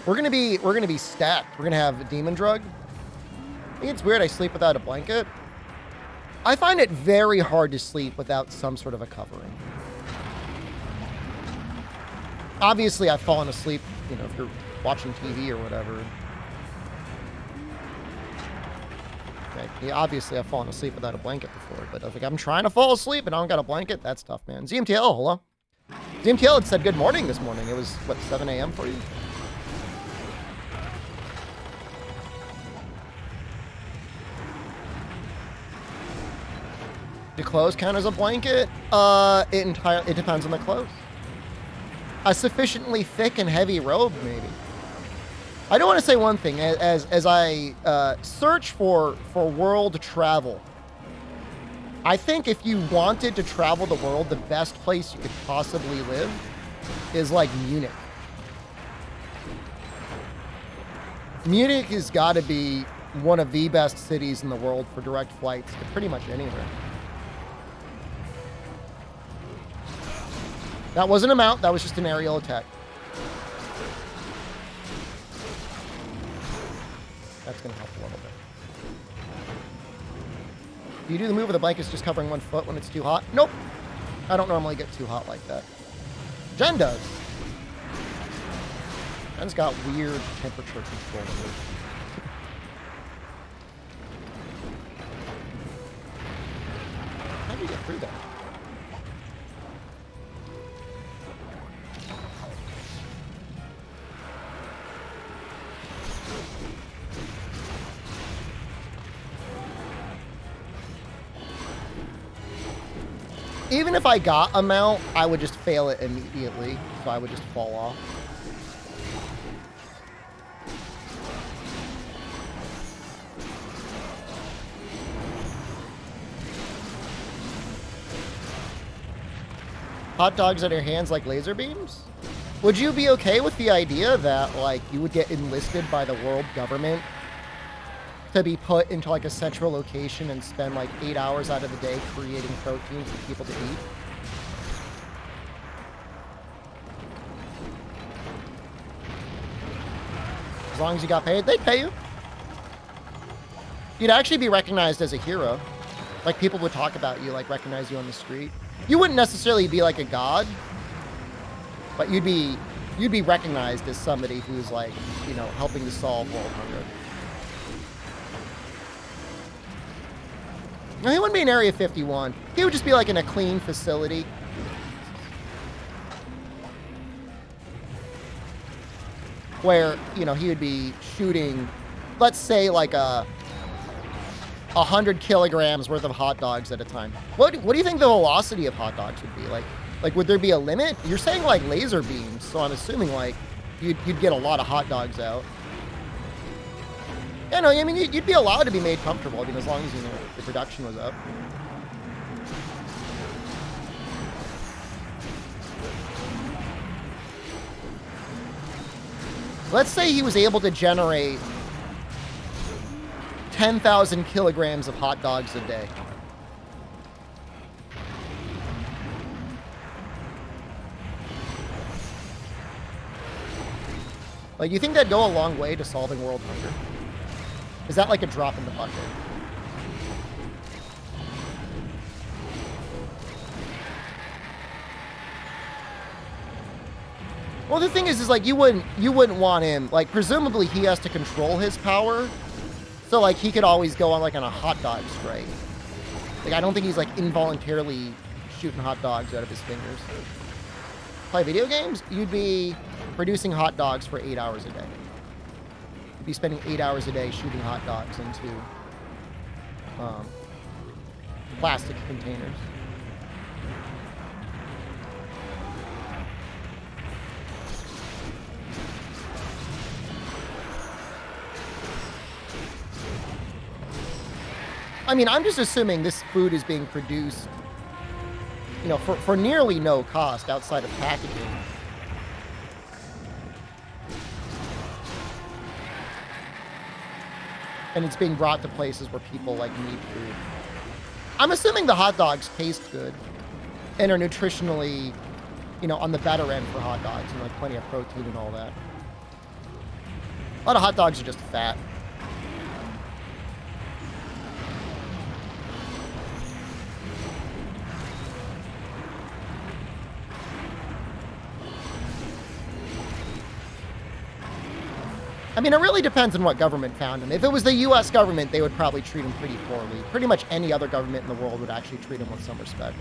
We're going to be stacked. We're going to have Demon Drug. I think it's weird I sleep without a blanket. I find it very hard to sleep without some sort of a covering. Obviously, I've fallen asleep, you know, if you're watching TV or whatever. Okay. Yeah, obviously, I've fallen asleep without a blanket before, but if I'm trying to fall asleep and I don't got a blanket, that's tough, man. ZMTL, hello. ZMTL had said good morning this morning. It was, what, 7 a.m. for you? Do clothes count as a blanket? It depends on the clothes. A sufficiently thick and heavy robe, maybe. I do want to say one thing. As I search for world travel, I think if you wanted to travel the world, the best place you could possibly live is like Munich. Munich has got to be one of the best cities in the world for direct flights to pretty much anywhere. That wasn't a mount, that was just an aerial attack. That's going to help a little bit. Do you do the move with the blankets just covering 1 foot when it's too hot? Nope. I don't normally get too hot like that. Jen does. Jen's got weird temperature control. How do you get through that? Even if I got a mount, I would just fail it immediately, so I would just fall off. Hot dogs on your hands like laser beams? Would you be okay with the idea that, like, you would get enlisted by the world government to be put into like a central location and spend like 8 hours out of the day creating protein for people to eat? As long as you got paid, they'd pay you. You'd actually be recognized as a hero. Like, people would talk about you, like recognize you on the street. You wouldn't necessarily be like a god, but you'd be recognized as somebody who's like, you know, helping to solve world hunger. No, he wouldn't be in Area 51. He would just be like in a clean facility. Where, you know, he would be shooting, let's say, like 100 kilograms worth of hot dogs at a time. What do you think the velocity of hot dogs would be? Like would there be a limit? You're saying like laser beams, so I'm assuming like you'd get a lot of hot dogs out. Yeah, no, I mean, you'd be allowed to be made comfortable. I mean, as long as, you know, the production was up. Let's say he was able to generate 10,000 kilograms of hot dogs a day. Like, you think that'd go a long way to solving world hunger? Is that like a drop in the bucket? Well, the thing is like you wouldn't want him, like, presumably he has to control his power, so like he could always go on like on a hot dog strike. Like, I don't think he's like involuntarily shooting hot dogs out of his fingers. Play video games? You'd be producing hot dogs for 8 hours a day. You'd be spending 8 hours a day shooting hot dogs into plastic containers. I mean, I'm just assuming this food is being produced, you know, for nearly no cost outside of packaging. And it's being brought to places where people, like, need food. I'm assuming the hot dogs taste good and are nutritionally, you know, on the better end for hot dogs and, like, plenty of protein and all that. A lot of hot dogs are just fat. I mean, it really depends on what government found him. If it was the U.S. government, they would probably treat him pretty poorly. Pretty much any other government in the world would actually treat him with some respect.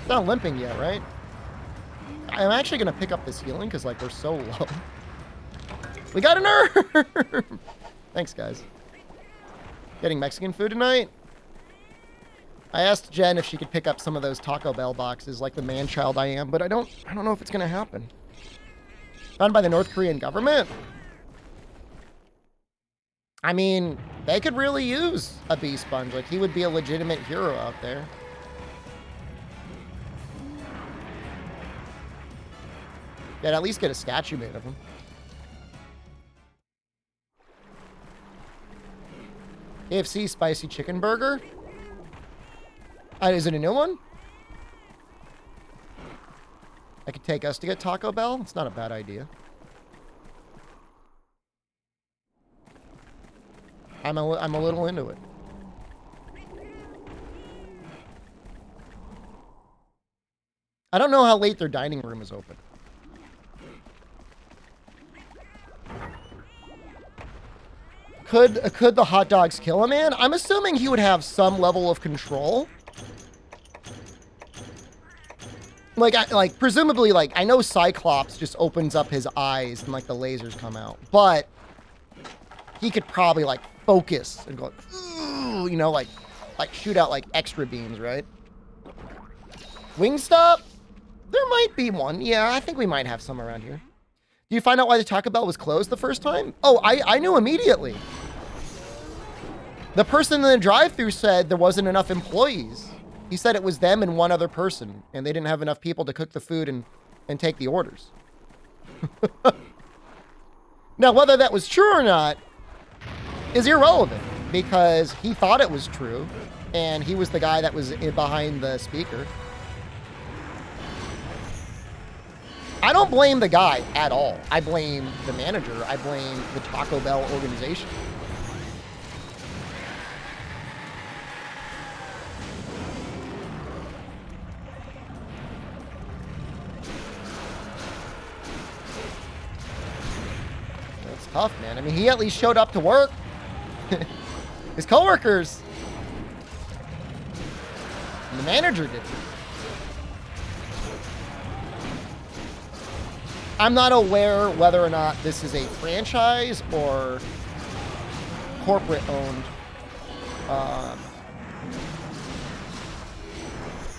It's not limping yet, right? I'm actually going to pick up this healing because, like, we're so low. We got a nerve! Thanks, guys. Getting Mexican food tonight? I asked Jen if she could pick up some of those Taco Bell boxes like the man-child I am, but I don't know if it's going to happen. Found by the North Korean government? I mean, they could really use a bee sponge. Like, he would be a legitimate hero out there. They'd at least get a statue made of him. KFC spicy chicken burger? Is it a new one? I could take us to get Taco Bell? It's not a bad idea. I'm a little into it. I don't know how late their dining room is open. Could the hot dogs kill a man? I'm assuming he would have some level of control. Like, presumably, like, I know Cyclops just opens up his eyes and, like, the lasers come out. But he could probably, like, focus and go, ooh, you know, like shoot out, like, extra beams, right? Wingstop? There might be one. Yeah, I think we might have some around here. Do you find out why the Taco Bell was closed the first time? Oh, I knew immediately. The person in the drive-thru said there wasn't enough employees. He said it was them and one other person, and they didn't have enough people to cook the food and take the orders. Now, whether that was true or not is irrelevant, because he thought it was true, and he was the guy that was behind the speaker. don't blame the guy at all. I blame the manager. I blame the Taco Bell organization. That's tough, man. I mean, he at least showed up to work. His coworkers. And the manager did. I'm not aware whether or not this is a franchise or corporate-owned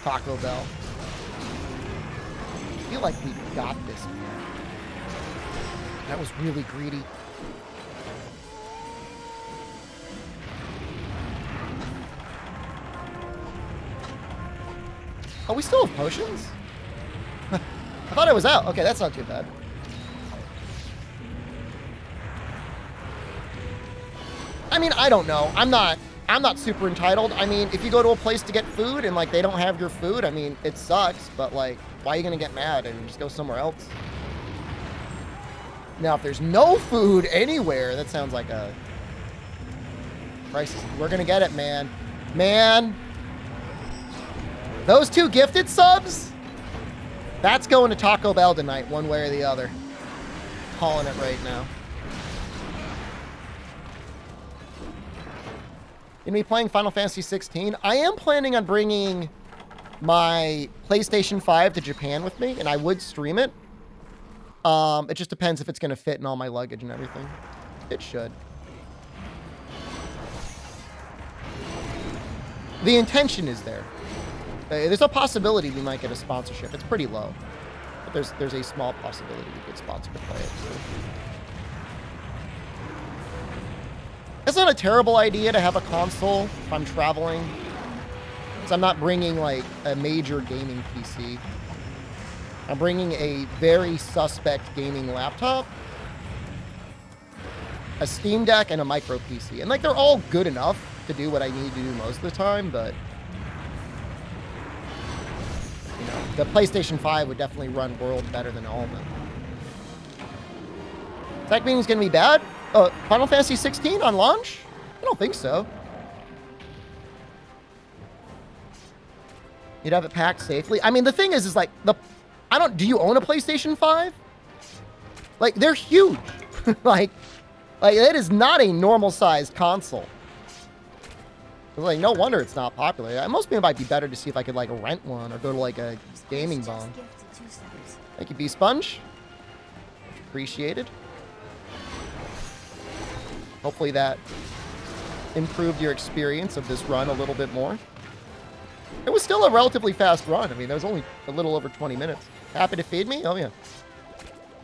Taco Bell. I feel like we got this, man. That was really greedy. Oh, we still have potions? I thought I was out. Okay, that's not too bad. I mean, I don't know. I'm not super entitled. I mean, if you go to a place to get food and like they don't have your food, I mean, it sucks, but like, why are you gonna get mad and just go somewhere else? Now, if there's no food anywhere, that sounds like a crisis. We're gonna get it, man. Man. Those 2 gifted subs? That's going to Taco Bell tonight, one way or the other. Calling it right now. Gonna be playing Final Fantasy 16. I am planning on bringing my PlayStation 5 to Japan with me, and I would stream it. It just depends if it's gonna fit in all my luggage and everything. It should. The intention is there. There's a possibility we might get a sponsorship. It's pretty low, but there's a small possibility we could sponsor to play it. So. It's not a terrible idea to have a console if I'm traveling, because I'm not bringing like a major gaming PC. I'm bringing a very suspect gaming laptop, a Steam Deck, and a micro PC, and like they're all good enough to do what I need to do most of the time, but. You know, the PlayStation 5 would definitely run World better than all of them. Tech meeting's gonna be bad? Final Fantasy 16 on launch? I don't think so. You'd have it packed safely. I mean, the thing is like, do you own a PlayStation 5? Like, they're huge. like, it is not a normal-sized console. Like, no wonder it's not popular. Most people might be better to see if I could, like, rent one or go to, like, a gaming bong. Thank you, B-Sponge. Appreciated. Hopefully that improved your experience of this run a little bit more. It was still a relatively fast run. I mean, that was only a little over 20 minutes. Happy to feed me? Oh, yeah.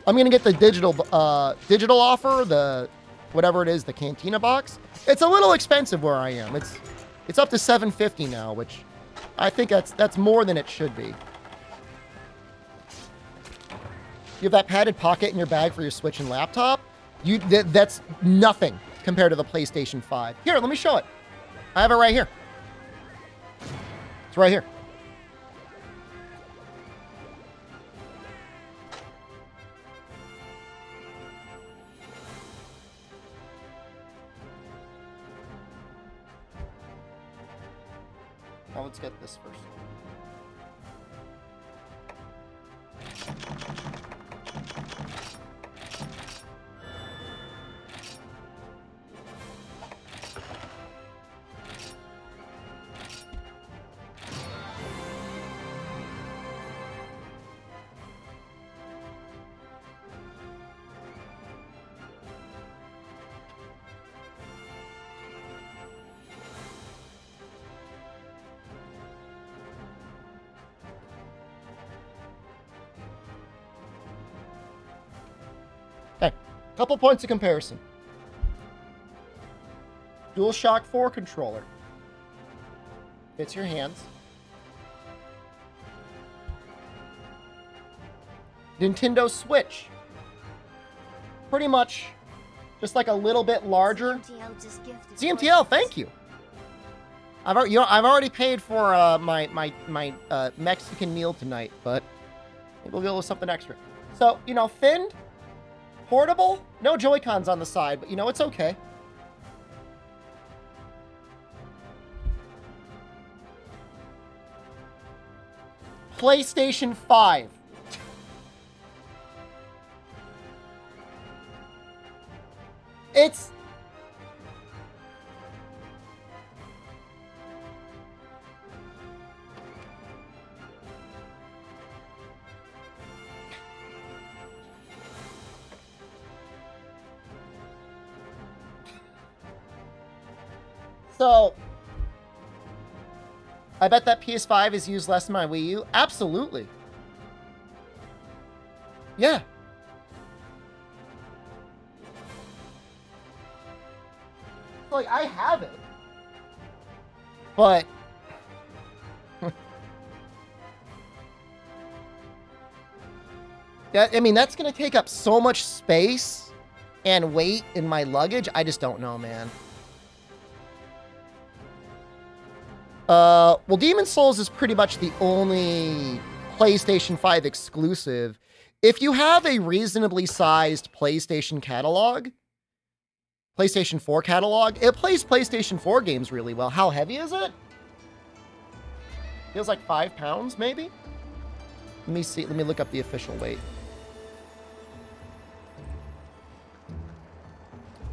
I'm going to get the digital offer, the whatever it is, the Cantina box. It's a little expensive where I am. It's up to $7.50 now, which I think that's more than it should be. You have that padded pocket in your bag for your Switch and laptop. That's nothing compared to the PlayStation 5. Here, let me show it. I have it right here. It's right here. Now let's get this first. Couple points of comparison. DualShock 4 controller. Fits your hands. Nintendo Switch. Pretty much just like a little bit larger. CMTL, thank you. I've already paid for my Mexican meal tonight, but maybe we'll go with something extra. So, you know, thinned, portable, no Joy-Cons on the side, but you know, it's okay. PlayStation 5. It's... So, I bet that PS5 is used less than my Wii U. Absolutely. Yeah. Like, I have it. But... I mean, that's going to take up so much space and weight in my luggage. I just don't know, man. Well, Demon's Souls is pretty much the only PlayStation 5 exclusive. If you have a reasonably sized PlayStation catalog, PlayStation 4 catalog, it plays PlayStation 4 games really well. How heavy is it? Feels like 5 pounds, maybe? Let me see. Let me look up the official weight.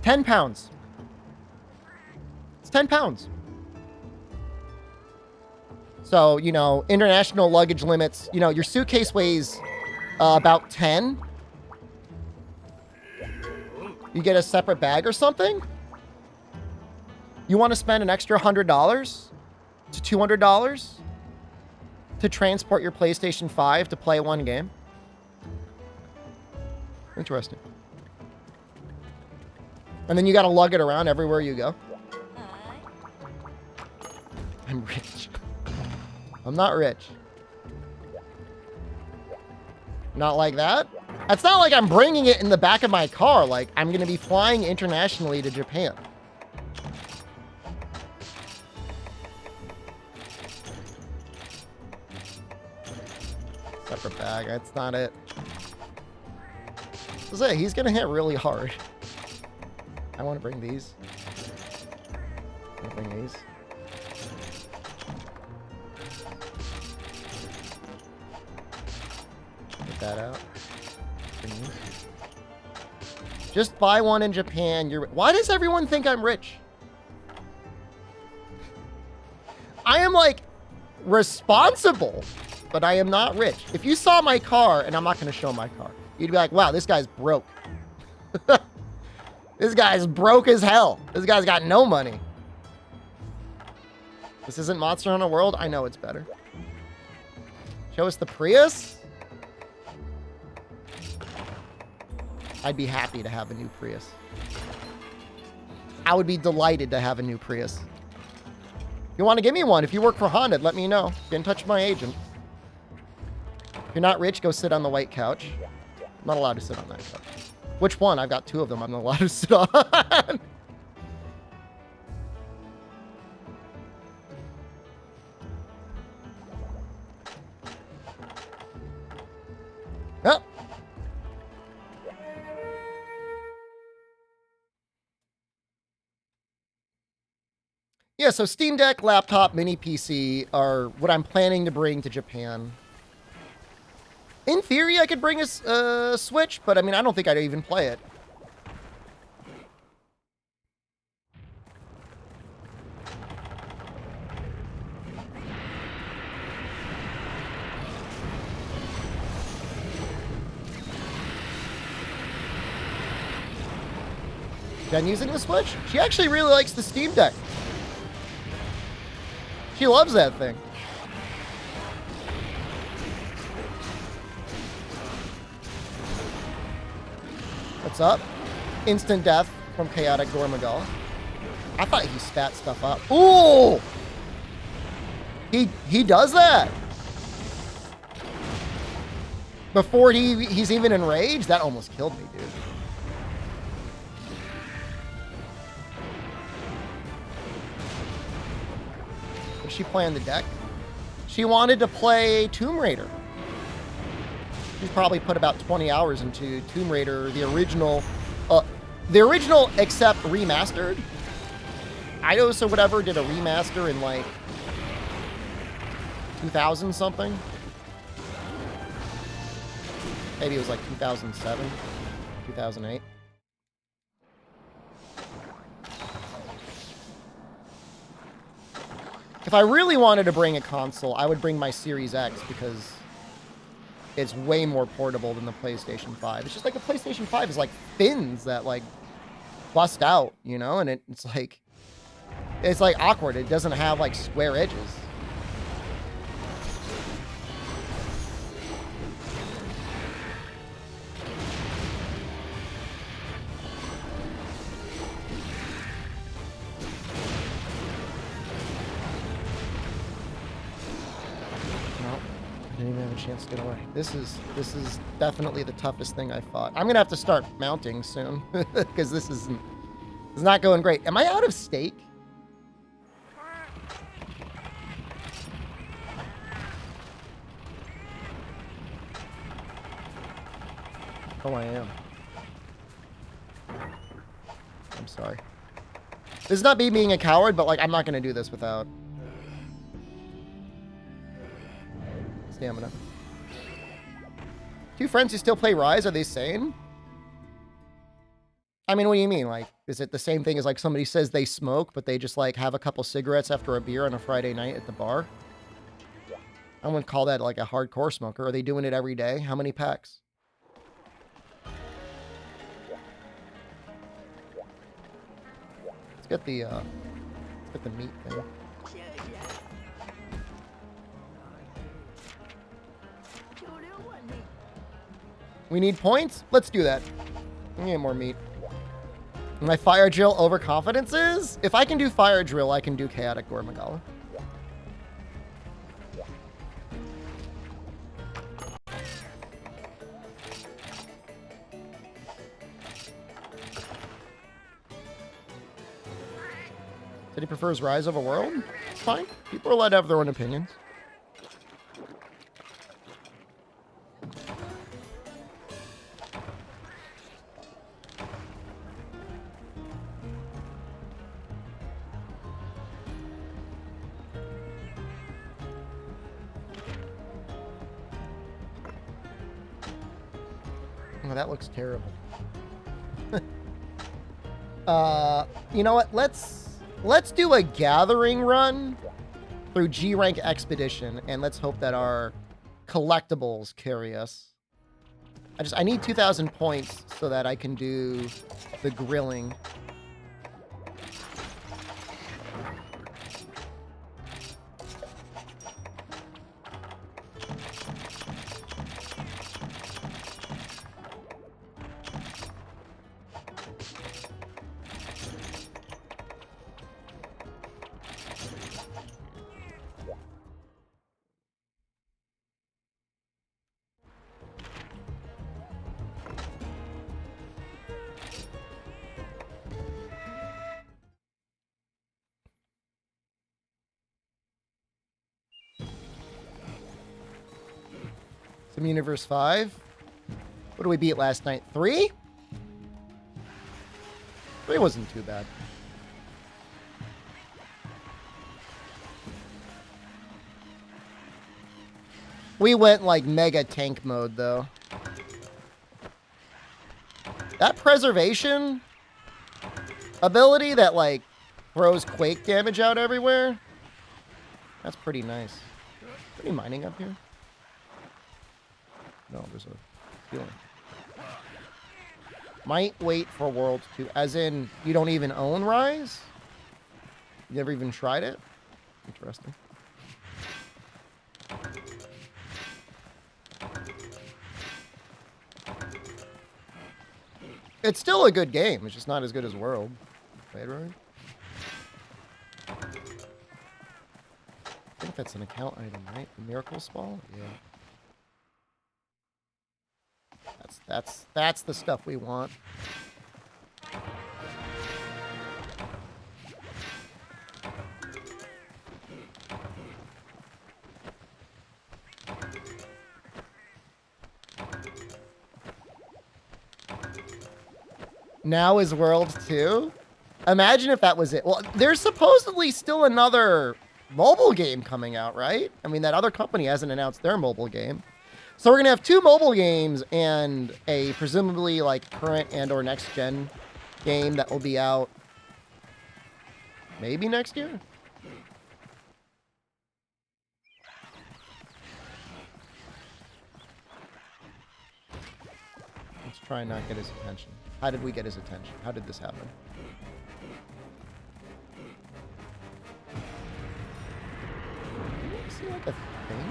10 pounds. It's 10 pounds. So, you know, international luggage limits, you know, your suitcase weighs about 10. You get a separate bag or something? You want to spend an extra $100 to $200 to transport your PlayStation 5 to play one game? Interesting. And then you got to lug it around everywhere you go? I'm rich. I'm not rich. Not like that. It's not like I'm bringing it in the back of my car. Like, I'm going to be flying internationally to Japan. Separate bag. That's not it. This is it. He's going to hit really hard. I want to bring these. I want to bring these. That out. Just buy one in Japan. Why does everyone think I'm rich? I am like responsible, but I am not rich. If you saw my car, and I'm not going to show my car, you'd be like, wow, this guy's broke. This guy's broke as hell. This guy's got no money. This isn't Monster Hunter World. I know it's better. Show us the Prius. I'd be happy to have a new Prius. I would be delighted to have a new Prius. If you want to give me one, if you work for Honda, let me know. Get in touch with my agent. If you're not rich, go sit on the white couch. I'm not allowed to sit on that couch. Which one? I've got 2 of them I'm not allowed to sit on. Yep. Yeah, so Steam Deck, laptop, mini PC are what I'm planning to bring to Japan. In theory, I could bring a Switch, but I mean, I don't think I'd even play it. Jen using the Switch? She actually really likes the Steam Deck. She loves that thing. What's up? Instant death from Chaotic Gormagal. I thought he spat stuff up. Ooh! He does that? Before he's even enraged? That almost killed me, dude. She play on the deck? She wanted to play Tomb Raider. She's probably put about 20 hours into Tomb Raider, the original except remastered. Eidos or whatever did a remaster in like 2000 something. Maybe it was like 2007, 2008. If I really wanted to bring a console, I would bring my Series X because it's way more portable than the PlayStation 5. It's just like the PlayStation 5 is like fins that like bust out, you know? And it's like awkward. It doesn't have like square edges. Didn't even have a chance to get away. This is definitely the toughest thing I fought. I'm gonna have to start mounting soon because this is not going great. Am I out of steak? Oh, I am. I'm sorry. This is not me being a coward, but like I'm not gonna do this without stamina. Two friends who still play Rise, are they sane? I mean, what do you mean? Like, is it the same thing as like somebody says they smoke, but they just like have a couple cigarettes after a beer on a Friday night at the bar? I wouldn't call that like a hardcore smoker. Are they doing it every day? How many packs? Let's get the meat thing. We need points? Let's do that. We need more meat. My fire drill overconfidence is? If I can do fire drill, I can do chaotic Gormagala. Said he prefers Rise over World? It's fine. People are allowed to have their own opinions. Oh, that looks terrible. You know what? Let's do a gathering run through G rank expedition, and let's hope that our collectibles carry us. I need 2,000 points so that I can do the grilling. Some Universe 5. What did we beat last night? 3? 3 wasn't too bad. We went like mega tank mode though. That preservation ability that like throws quake damage out everywhere. That's pretty nice. Any mining up here? No, there's a ceiling. Might wait for World 2. As in, you don't even own Rise? You never even tried it? Interesting. It's still a good game. It's just not as good as World. Right, right? I think that's an account item, right? The Miracle Spall? Yeah. That's the stuff we want. Now is World 2? Imagine if that was it. Well, there's supposedly still another mobile game coming out, right? I mean, that other company hasn't announced their mobile game. So we're going to have 2 mobile games and a presumably like current and or next gen game that will be out maybe next year. Let's try and not get his attention. How did we get his attention? How did this happen? Is he like a thing?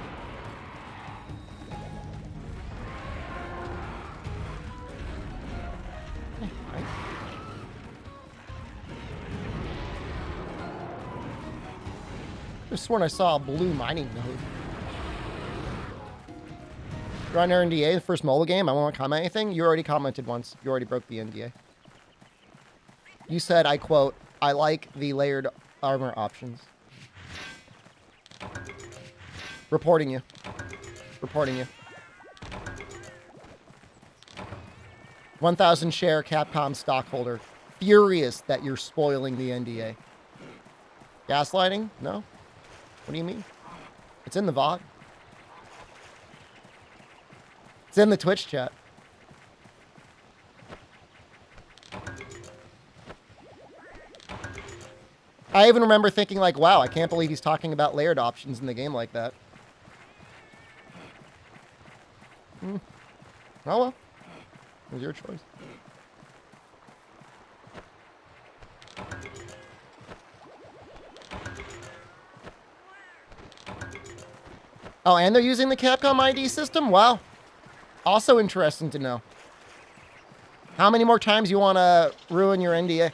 Right. I sworn I saw a blue mining node. You're on your NDA, the first mobile game. I won't comment anything. You already commented once. You already broke the NDA. You said, I quote, I like the layered armor options. Reporting you. Reporting you. 1,000 share Capcom stockholder. Furious that you're spoiling the NDA. Gaslighting? No? What do you mean? It's in the VOD. It's in the Twitch chat. I even remember thinking like, wow, I can't believe he's talking about layered options in the game like that. Oh well. It was your choice. Oh, and they're using the Capcom ID system? Wow. Also interesting to know. How many more times you want to ruin your NDA?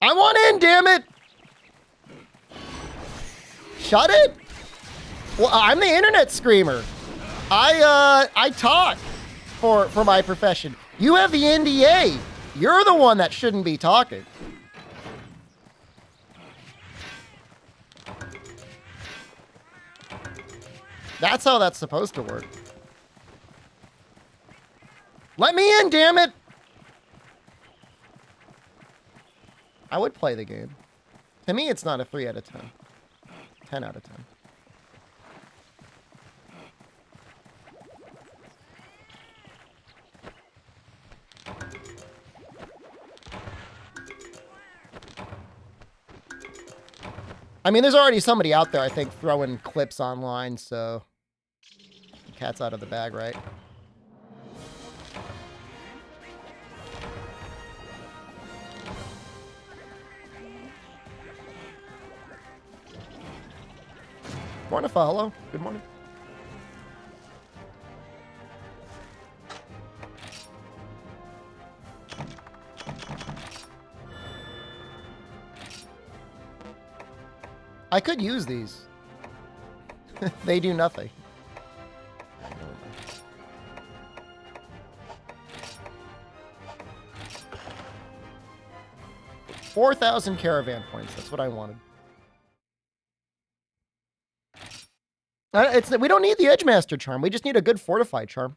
I want in, damn it! Shut it! Well, I'm the internet screamer. I talk for my profession. You have the NDA. You're the one that shouldn't be talking. That's how that's supposed to work. Let me in, damn it! I would play the game. To me, it's not a 3 out of 10. 10 out of 10. I mean, there's already somebody out there, I think, throwing clips online, so the cat's out of the bag, right? Morning, follow. Good morning. I could use these. They do nothing. 4,000 caravan points. That's what I wanted. We don't need the Edgemaster charm. We just need a good fortified charm.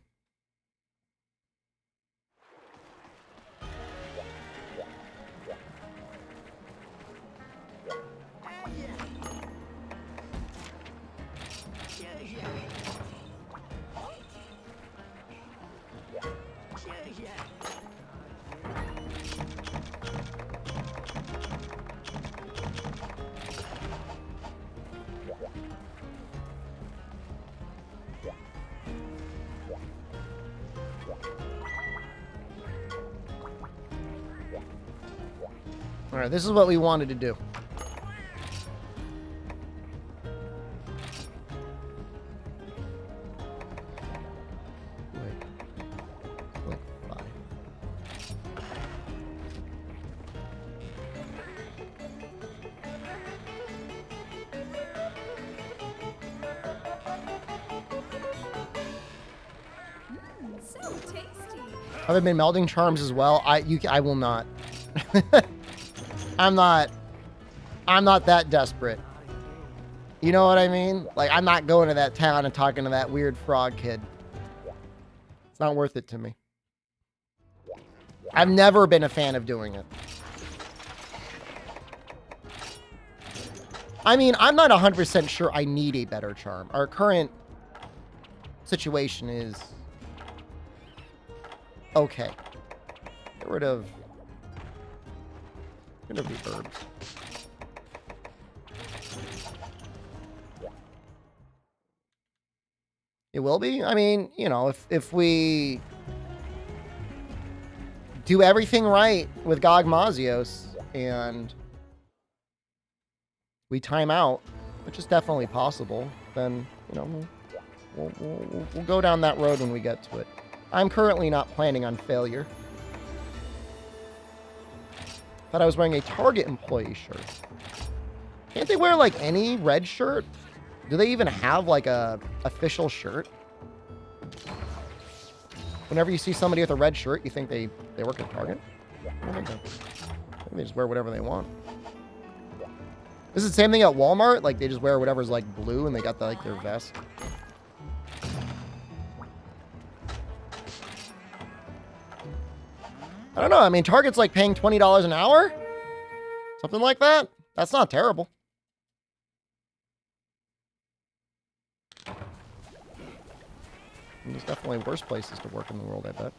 All right, this is what we wanted to do. Wait, 5. So tasty. Have I been melding charms as well? I will not. I'm not that desperate. You know what I mean? Like, I'm not going to that town and talking to that weird frog kid. It's not worth it to me. I've never been a fan of doing it. I mean, I'm not 100% sure I need a better charm. Our current situation is okay. Get rid of the herbs. It will be? I mean, you know, if we do everything right with Gog Mazios and we time out, which is definitely possible, then, you know, we'll go down that road when we get to it. I'm currently not planning on failure. Thought I was wearing a Target employee shirt. Can't they wear, like, any red shirt? Do they even have, like, a official shirt? Whenever you see somebody with a red shirt, you think they work at Target? I don't think so. I think they just wear whatever they want. This is the same thing at Walmart. Like, they just wear whatever's, like, blue, and they got, like, their vest. I don't know. I mean, Target's, like, paying $20 an hour? Something like that? That's not terrible. And there's definitely worse places to work in the world, I bet.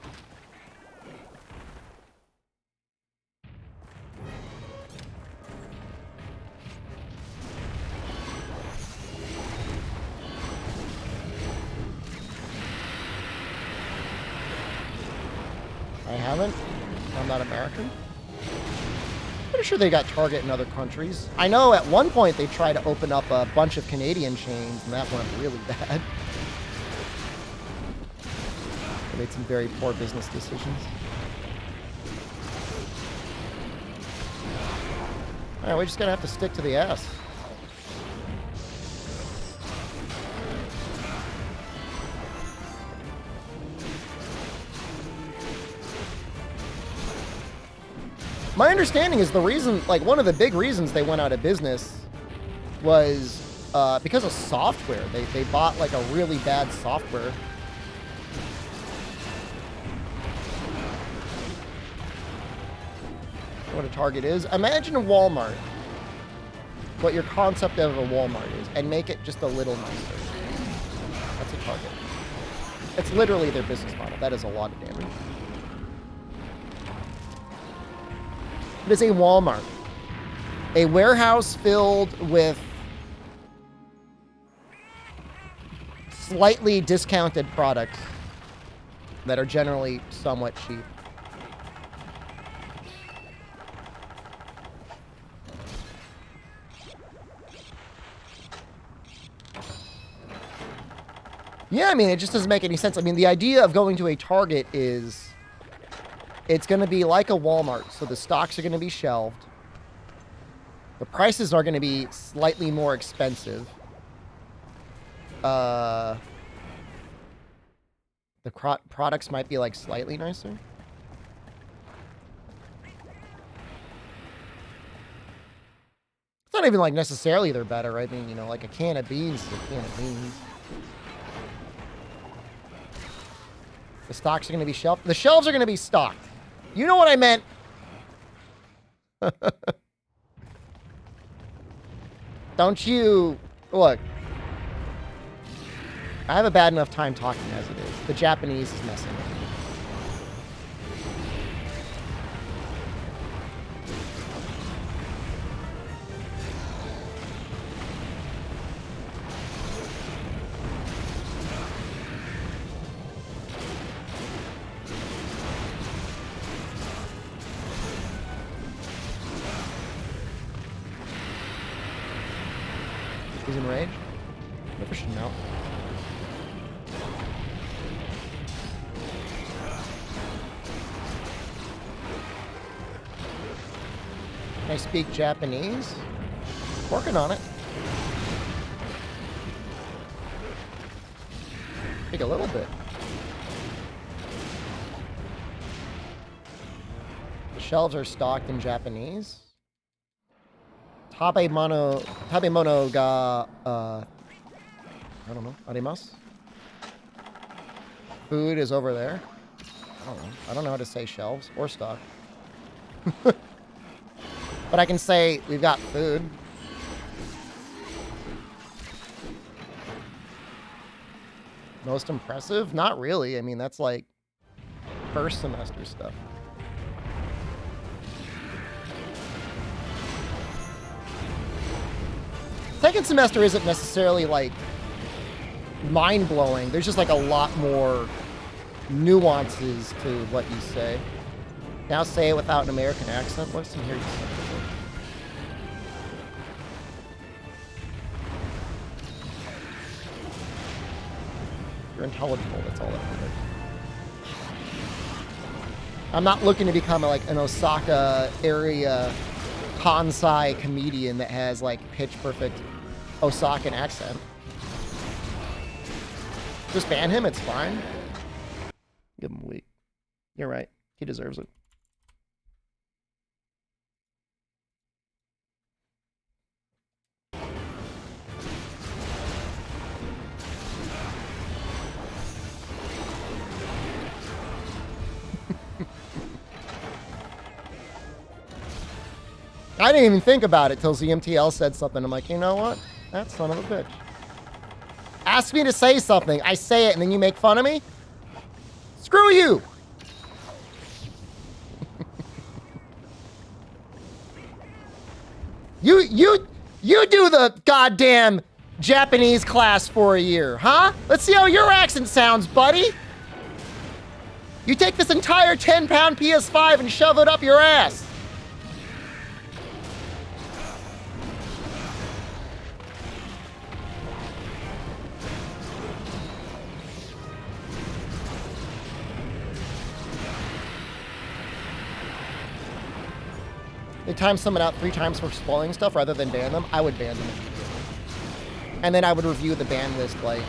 I haven't. I'm not American. Pretty sure they got Target in other countries. I know at one point they tried to open up a bunch of Canadian chains, and that went really bad. They made some very poor business decisions. Alright, we're just gonna have to stick to the ass. My understanding is the reason, like, one of the big reasons they went out of business was because of software. They bought, like, a really bad software. What a Target is. Imagine a Walmart. What your concept of a Walmart is, and make it just a little nicer. That's a Target. It's literally their business model. That is a lot of damage. It is a Walmart. A warehouse filled with slightly discounted products that are generally somewhat cheap. Yeah, I mean, it just doesn't make any sense. I mean, the idea of going to a Target is it's going to be like a Walmart. So the stocks are going to be shelved. The prices are going to be slightly more expensive. The products might be, like, slightly nicer. It's not even, like, necessarily they're better. I mean, you know, like a can of beans is a can of beans. The stocks are going to be shelved. The shelves are going to be stocked. You know what I meant. Don't you... Look. I have a bad enough time talking as it is. The Japanese is messing with me. He's enraged? Never should know. Can I speak Japanese? Working on it. Speak a little bit. The shelves are stocked in Japanese. Tabemono ga, I don't know, arimasu? Food is over there. I don't know. I don't know how to say shelves or stock. But I can say we've got food. Most impressive? Not really. I mean, that's like first semester stuff. Second semester isn't necessarily like mind-blowing. There's just like a lot more nuances to what you say. Now say it without an American accent. What's in here? You're intelligible, that's all that matters. I'm not looking to become like an Osaka area Kansai comedian that has like pitch perfect Osakan accent. Just ban him, it's fine. Give him a week. You're right. He deserves it. I didn't even think about it till ZMTL said something. I'm like, you know what? That son of a bitch. Ask me to say something. I say it and then you make fun of me? Screw you! You do the goddamn Japanese class for a year, huh? Let's see how your accent sounds, buddy. You take this entire 10-pound PS5 and shove it up your ass. They time someone out 3 times for spoiling stuff rather than ban them, I would ban them. And then I would review the ban list like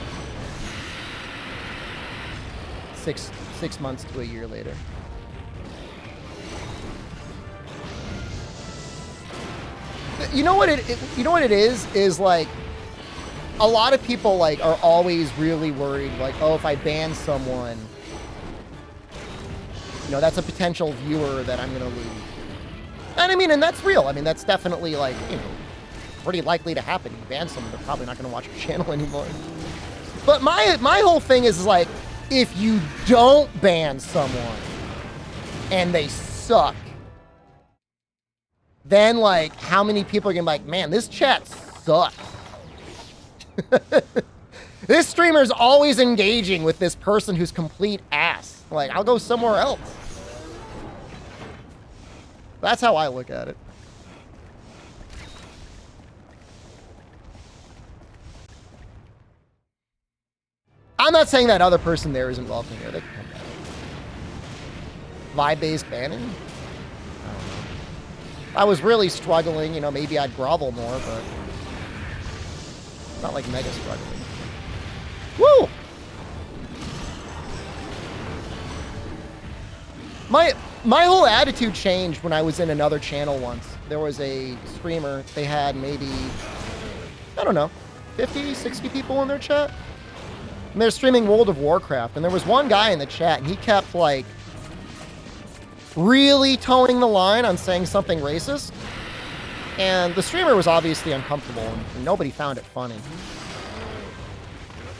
six months to a year later. You know what it is like a lot of people like are always really worried like, oh, if I ban someone, you know, that's a potential viewer that I'm gonna lose. And I mean, and that's real. I mean, that's definitely like, you know, pretty likely to happen. You ban someone, they're probably not going to watch your channel anymore. But my whole thing is like, if you don't ban someone and they suck, then like, how many people are going to be like, man, this chat sucks. This streamer's always engaging with this person who's complete ass. Like, I'll go somewhere else. That's how I look at it. I'm not saying that other person there is involved in here. They can come back. Vibe-based banning? I don't know. If I was really struggling, you know, maybe I'd grovel more, but not like mega struggling. Woo! My whole attitude changed when I was in another channel once. There was a streamer, they had maybe, I don't know, 50, 60 people in their chat. And they're streaming World of Warcraft. And there was one guy in the chat, and he kept, like, really towing the line on saying something racist. And the streamer was obviously uncomfortable, and nobody found it funny.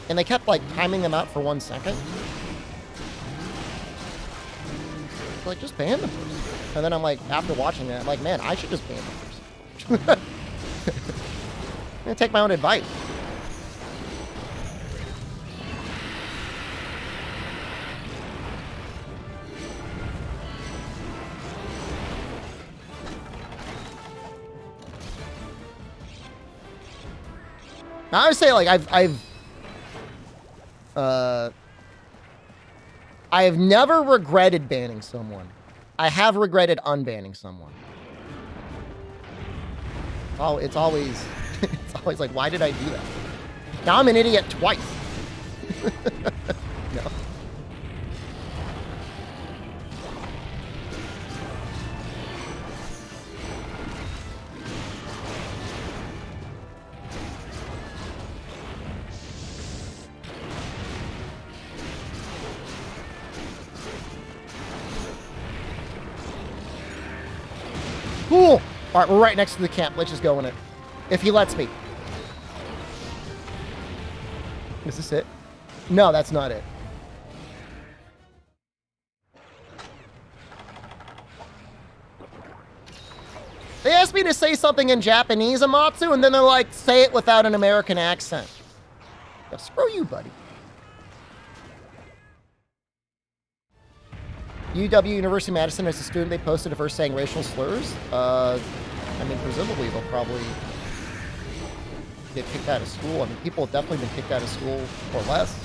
And they kept, like, timing them out for 1 second. Like, just ban the person. And then I'm like, after watching that, I'm like, man, I should just ban the person. I'm gonna take my own advice. I would say, like, I have never regretted banning someone. I have regretted unbanning someone. Oh, it's always like, why did I do that? Now I'm an idiot twice. No. Cool. All right, we're right next to the camp. Let's just go in it. If he lets me. Is this it? No, that's not it. They asked me to say something in Japanese, Amatsu, and then they're like, say it without an American accent. Now, screw you, buddy. UW University Madison, as a student, they posted a verse saying racial slurs. I mean, presumably they'll probably get kicked out of school. I mean, people have definitely been kicked out of school for less.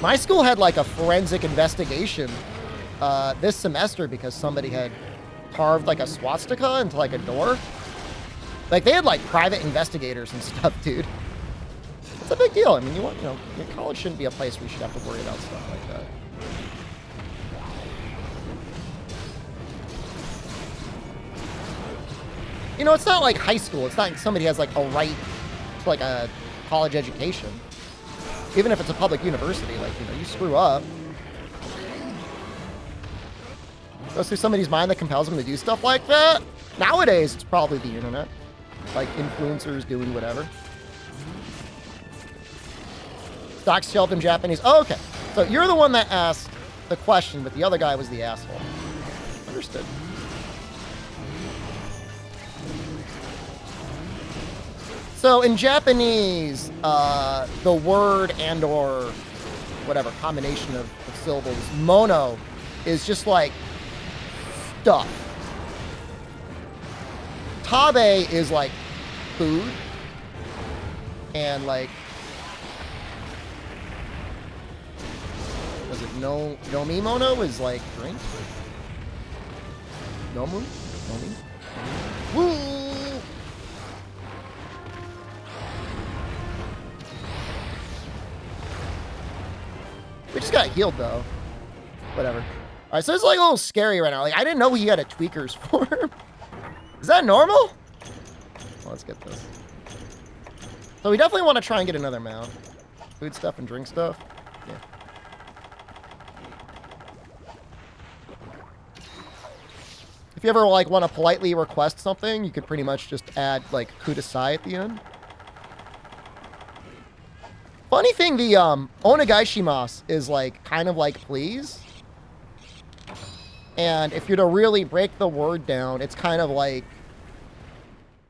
My school had like a forensic investigation this semester because somebody had carved like a swastika into like a door. Like they had like private investigators and stuff, dude. It's a big deal. I mean, college shouldn't be a place where you should have to worry about stuff like that. You know, it's not like high school. It's not like somebody has like a right to like a college education. Even if it's a public university, like, you screw up. Goes through somebody's mind that compels them to do stuff like that. Nowadays, it's probably the internet. Like influencers doing whatever. Stocks shelved in Japanese. Oh, okay. So you're the one that asked the question, but the other guy was the asshole. Understood. So in Japanese, the word and or whatever combination of syllables, mono, is just like stuff. Tabe is like food. And like, was it nomimono is like drink? Nomu? Nomi? Woo! We just got healed, though. Whatever. All right, so it's like a little scary right now. Like, I didn't know he had a tweaker's form. Is that normal? Well, let's get this. So we definitely want to try and get another mount. Food stuff and drink stuff. Yeah. If you ever, like, want to politely request something, you could pretty much just add, like, kudasai at the end. Funny thing, the onegaishimasu is like kind of like please. And if you're to really break the word down, it's kind of like,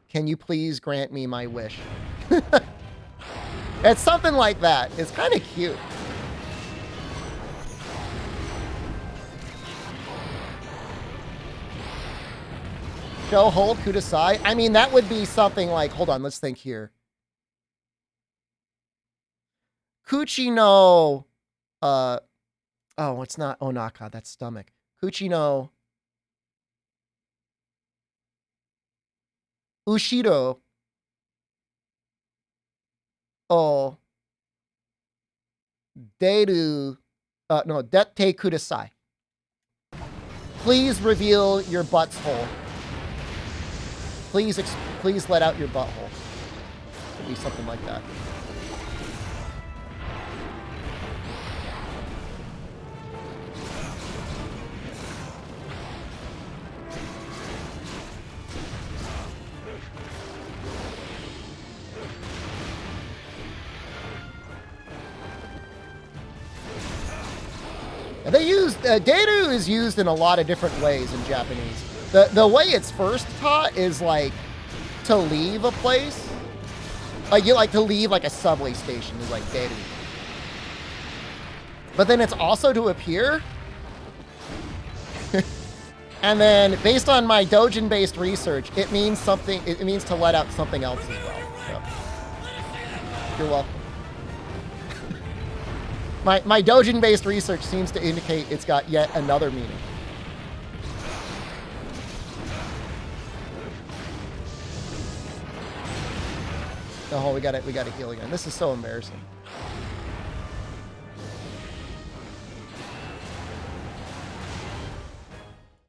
can you please grant me my wish? It's something like that. It's kind of cute. Show, hold, kudasai. I mean, that would be something like, hold on, let's think here. Kuchi no, oh, it's not onaka, that's stomach. Kuchi no ushiro o deru, no, dette kudasai. Please reveal your butt's hole. Please let out your butthole. Could be something like that. They use Deru is used in a lot of different ways in Japanese. The way it's first taught is like to leave a place, like you like to leave like a subway station is like Deru. But then it's also to appear. And then based on my Dojin-based research, it means something. It means to let out something else as well. So, you're welcome. My Dojin-based research seems to indicate it's got yet another meaning. Oh, we gotta heal again. This is so embarrassing.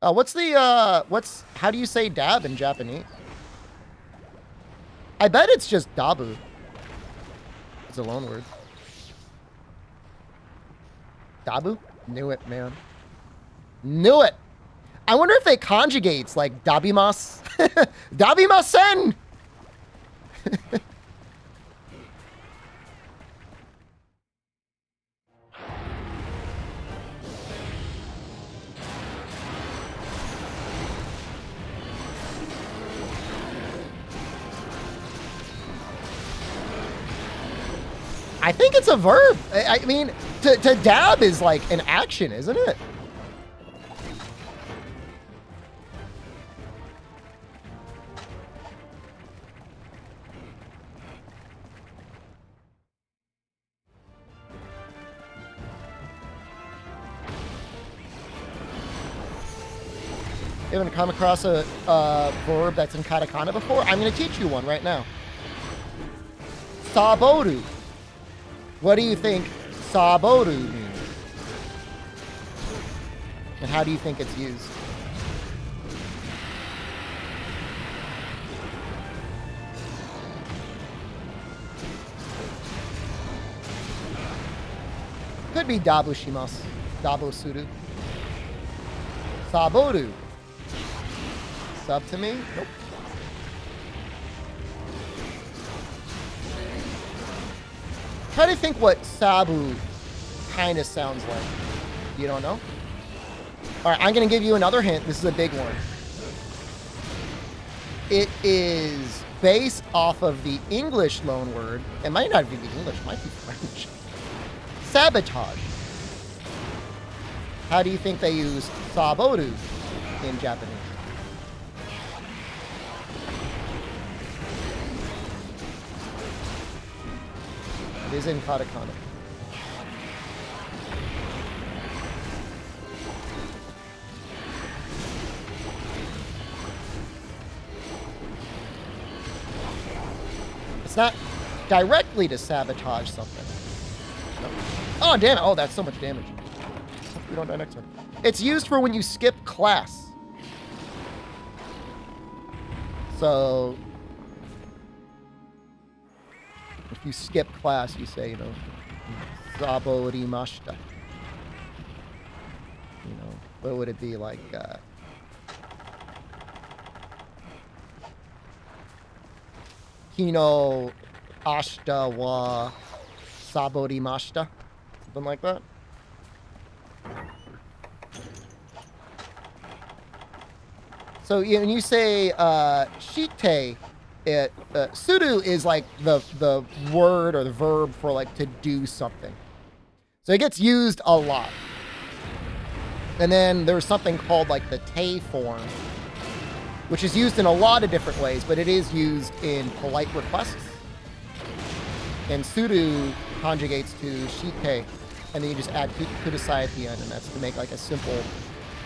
How do you say dab in Japanese? I bet it's just dabu. It's a loan word. Dabu? Knew it, man. Knew it. I wonder if they conjugates like dabimas. Dabimasen! I think it's a verb. I mean, to dab is like an action, isn't it? You haven't come across a verb that's in katakana before? I'm going to teach you one right now. Saboru. What do you think saboru means? And how do you think it's used? Could be dabushimasu, dabosuru. Saboru. Sub to me? Nope. Try to think what sabu kind of sounds like. You don't know? All right, I'm going to give you another hint. This is a big one. It is based off of the English loan word. It might not be English. It might be French. Sabotage. How do you think they use saboru in Japanese? It is in katakana. It's not directly to sabotage something. No. Oh, damn it. Oh, that's so much damage. We don't die next time. It's used for when you skip class. So if you skip class, you say, you know, saborimashita. You know, what would it be like? Kino ashita wa saborimashita. Something like that. So when you say shite, suru is like the word or the verb for like to do something. So it gets used a lot. And then there's something called like the te form, which is used in a lot of different ways, but it is used in polite requests. And suru conjugates to shite, and then you just add kudasai at the end, and that's to make like a simple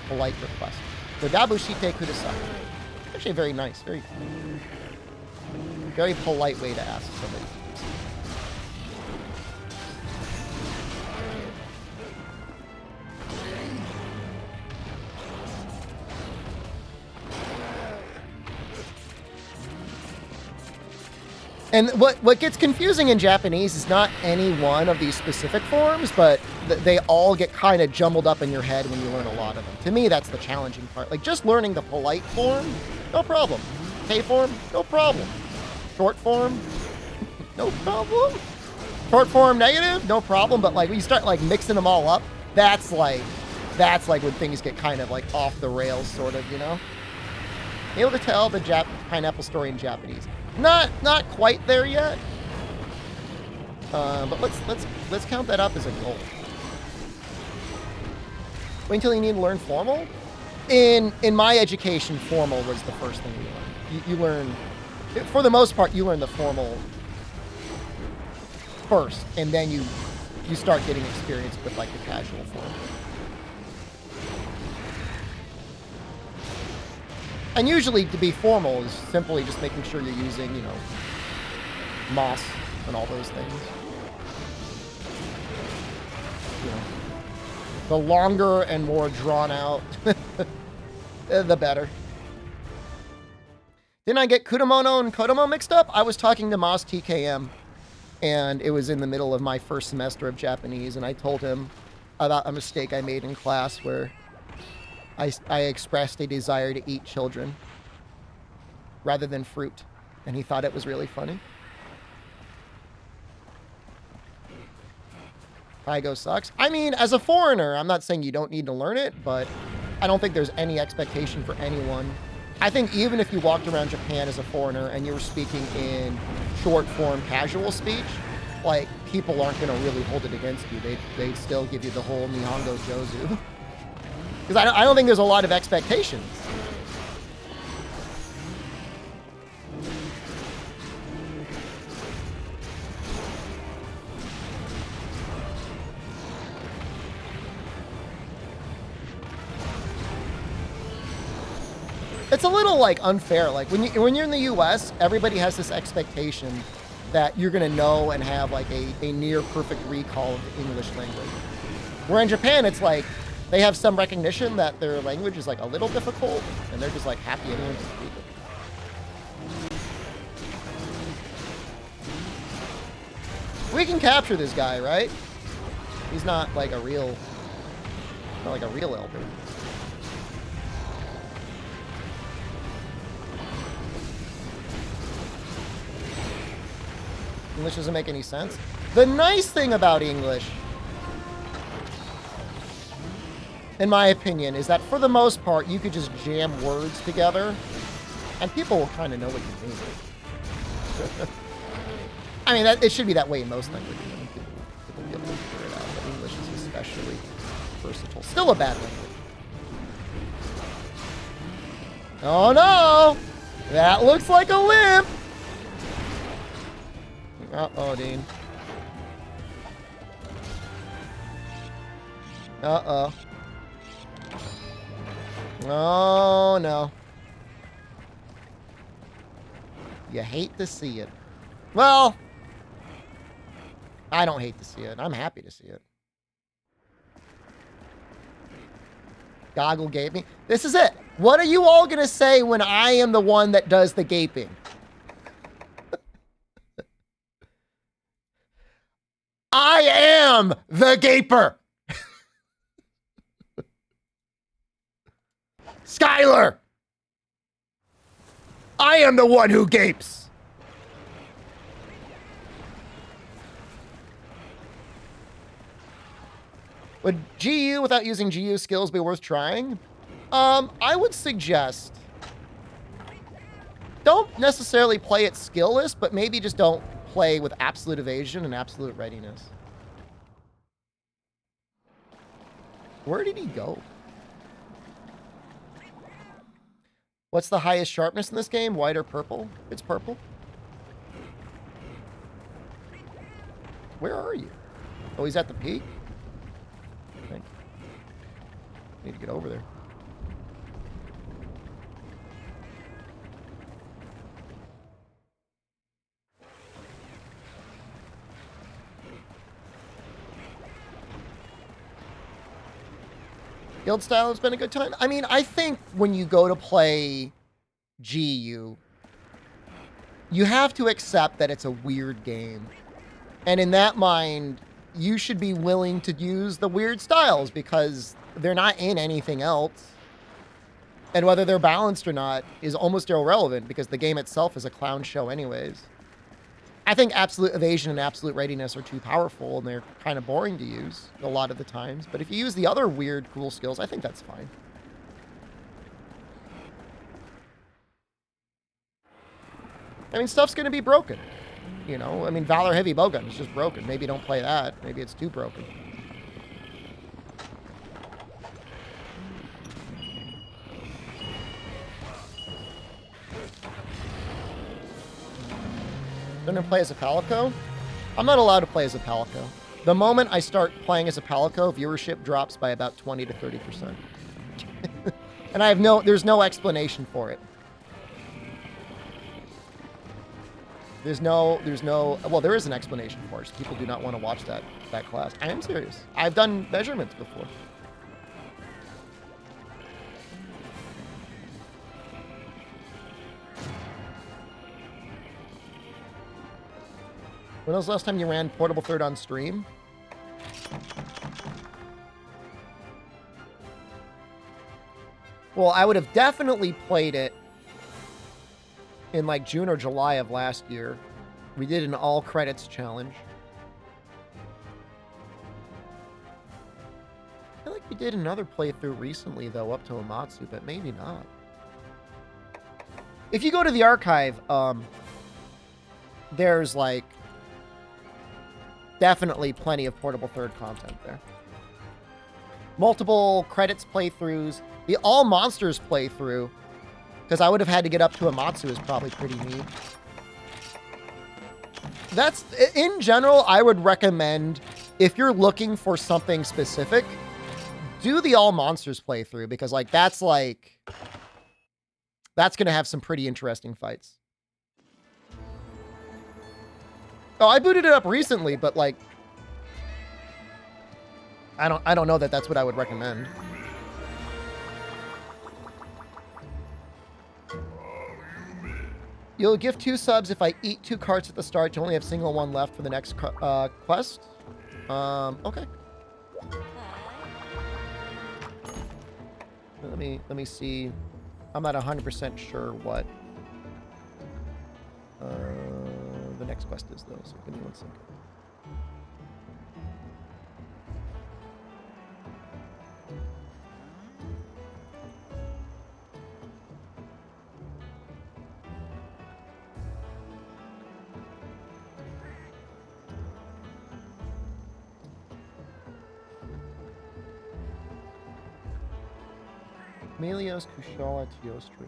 polite request. So dabu shite kudasai. Actually very nice, very polite way to ask somebody to do something. And what gets confusing in Japanese is not any one of these specific forms, but they all get kind of jumbled up in your head when you learn a lot of them. To me, that's the challenging part. Like, just learning the polite form, no problem. K form, no problem. Short form, no problem. Short form negative, no problem. But like when you start like mixing them all up, that's like when things get kind of like off the rails, sort of, you know. Able to tell the pineapple story in Japanese. Not quite there yet. But let's count that up as a goal. Wait until you need to learn formal. In my education, formal was the first thing you learn. You learn, for the most part, you learn the formal first, and then you start getting experience with like the casual form. And usually to be formal is simply just making sure you're using, you know, moss and all those things. You know, the longer and more drawn out, the better. Didn't I get Kudamono and Kodomo mixed up? I was talking to Moss TKM, and it was in the middle of my first semester of Japanese, and I told him about a mistake I made in class where I expressed a desire to eat children rather than fruit, and he thought it was really funny. Kygo sucks. I mean, as a foreigner, I'm not saying you don't need to learn it, but I don't think there's any expectation for anyone. I think even if you walked around Japan as a foreigner and you were speaking in short form casual speech, like, people aren't going to really hold it against you. They'd still give you the whole Nihongo Jozu. Because I don't think there's a lot of expectations. It's a little, like, unfair. Like, when you're in the US, everybody has this expectation that you're going to know and have, like, a near perfect recall of the English language. Where in Japan, it's like, they have some recognition that their language is, like, a little difficult, and they're just, like, happy anyone can speak it. We can capture this guy, right? He's not, like, a real elder. English doesn't make any sense. The nice thing about English, in my opinion, is that for the most part, you could just jam words together, and people will kind of know what you mean. I mean, it should be that way in most languages. I mean, people be able to figure it out, but English is especially versatile. Still a bad language. Oh no! That looks like a limp! Uh-oh, Dean. Uh-oh. Oh, no. You hate to see it. Well, I don't hate to see it. I'm happy to see it. Goggle gaping. This is it. What are you all going to say when I am the one that does the gaping? I am the gaper. Skylar. I am the one who gapes. Would GU without using GU skills be worth trying? I would suggest don't necessarily play it skillless, but maybe just don't play with absolute evasion and absolute readiness. Where did he go? What's the highest sharpness in this game? White or purple? It's purple. Where are you? Oh, he's at the peak? Okay. Need to get over there. Guild style has been a good time. I mean, I think when you go to play GU, you have to accept that it's a weird game. And in that mind, you should be willing to use the weird styles because they're not in anything else. And whether they're balanced or not is almost irrelevant because the game itself is a clown show anyways. I think absolute evasion and absolute readiness are too powerful and they're kind of boring to use a lot of the times. But if you use the other weird, cool skills, I think that's fine. I mean, stuff's going to be broken. You know, I mean, Valor Heavy Bowgun is just broken. Maybe don't play that. Maybe it's too broken. Gonna play as a Palico? I'm not allowed to play as a Palico. The moment I start playing as a Palico, viewership drops by about 20 to 30%. And there's no explanation for it. Well, there is an explanation for it. People do not want to watch that class. I am serious. I've done measurements before. When was the last time you ran Portable Third on stream? Well, I would have definitely played it in like June or July of last year. We did an all credits challenge. I feel like we did another playthrough recently, though, up to Amatsu, but maybe not. If you go to the archive, there's like definitely plenty of portable third content there. Multiple credits playthroughs. The All Monsters playthrough, because I would have had to get up to Amatsu, is probably pretty neat. That's, in general, I would recommend, if you're looking for something specific, do the All Monsters playthrough, because like that's going to have some pretty interesting fights. Oh, I booted it up recently, but like I don't know that that's what I would recommend. You'll give 2 subs if I eat 2 carts at the start to only have single one left for the next quest. Okay. Let me see. I'm not 100% sure what the next quest is, though, so give me 1 second. Melios, Kushala, Teostri.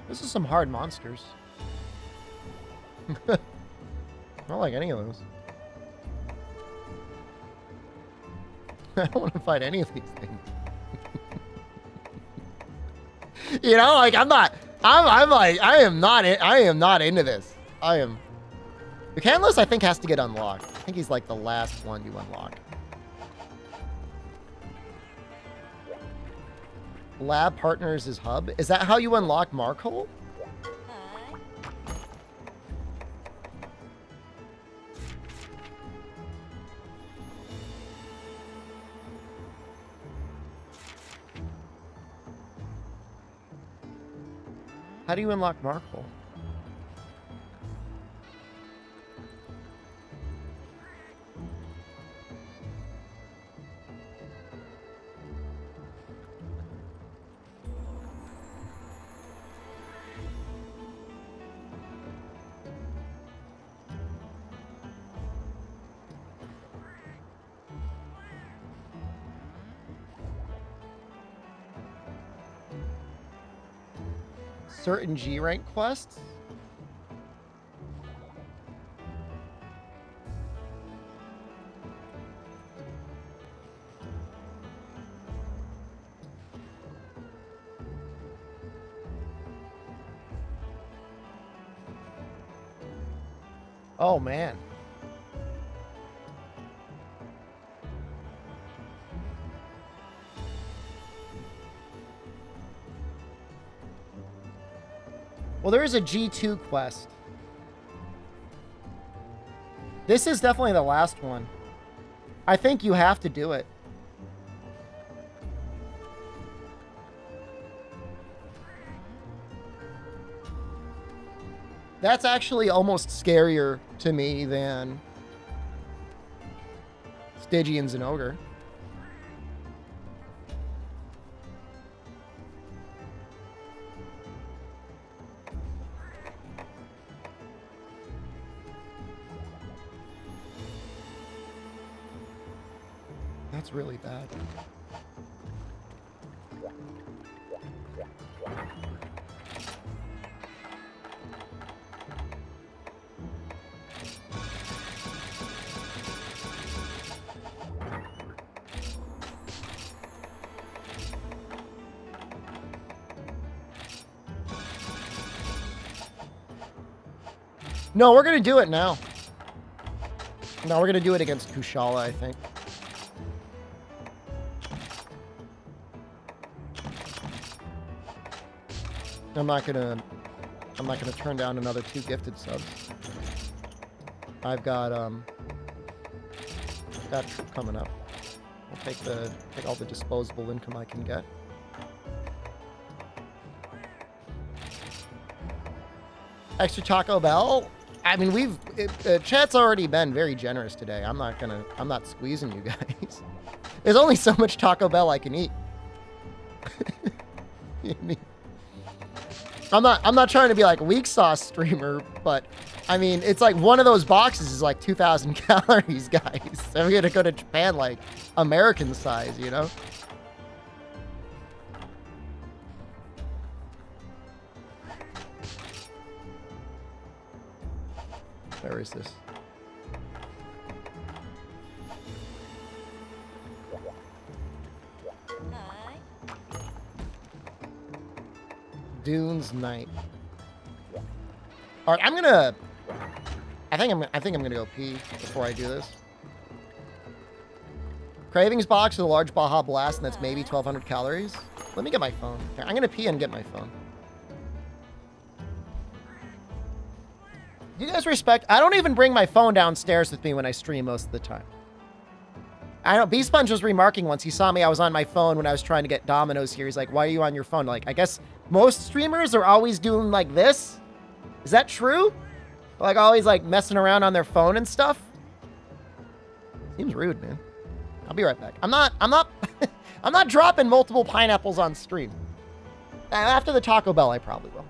This is some hard monsters. I don't like any of those. I don't want to fight any of these things. You know, like I'm like, I am not into this. The Canlis, I think, has to get unlocked. I think he's like the last one you unlock. Lab Partners is hub. Is that how you unlock Markhole? How do you unlock Markhole? Certain G rank quests? Oh man. Well, there is a G2 quest. This is definitely the last one. I think you have to do it. That's actually almost scarier to me than Stygians and Ogre. That's really bad. No, we're gonna do it now. No, we're gonna do it against Kushala, I think. I'm not gonna turn down another 2 gifted subs. I've got a troop coming up. I'll take all the disposable income I can get. Extra Taco Bell? I mean, chat's already been very generous today. I'm not squeezing you guys. There's only so much Taco Bell I can eat. I mean, I'm not trying to be like a weak sauce streamer, but I mean, it's like one of those boxes is like 2,000 calories, guys. I'm gonna go to Japan like American size, you know? Where is this? Dunes Night. All right, I think I'm gonna go pee before I do this. Cravings box with a large Baja Blast, and that's maybe 1,200 calories. Let me get my phone. Here, I'm gonna pee and get my phone. You guys respect? I don't even bring my phone downstairs with me when I stream most of the time. I know B Sponge was remarking once. He saw me. I was on my phone when I was trying to get Domino's here. He's like, "Why are you on your phone?" Like, I guess most streamers are always doing like this. Is that true? Like always like messing around on their phone and stuff. Seems rude, man. I'll be right back. I'm not I'm not dropping multiple pineapples on stream. After the Taco Bell, I probably will.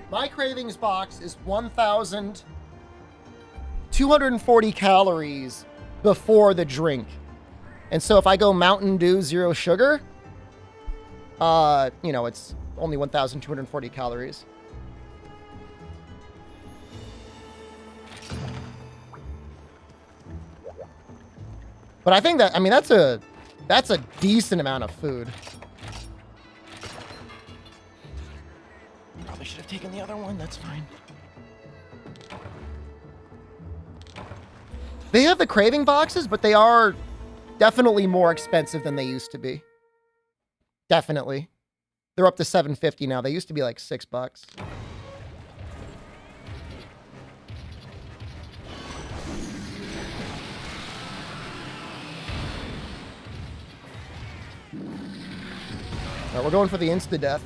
My cravings box is 1,240 calories before the drink. And so if I go Mountain Dew Zero Sugar, you know, it's only 1,240 calories. But I think that, I mean, that's a decent amount of food. Probably should have taken the other one. That's fine. They have the craving boxes, but they are definitely more expensive than they used to be. Definitely. They're up to $7.50 now. They used to be like $6. All right, we're going for the insta-death.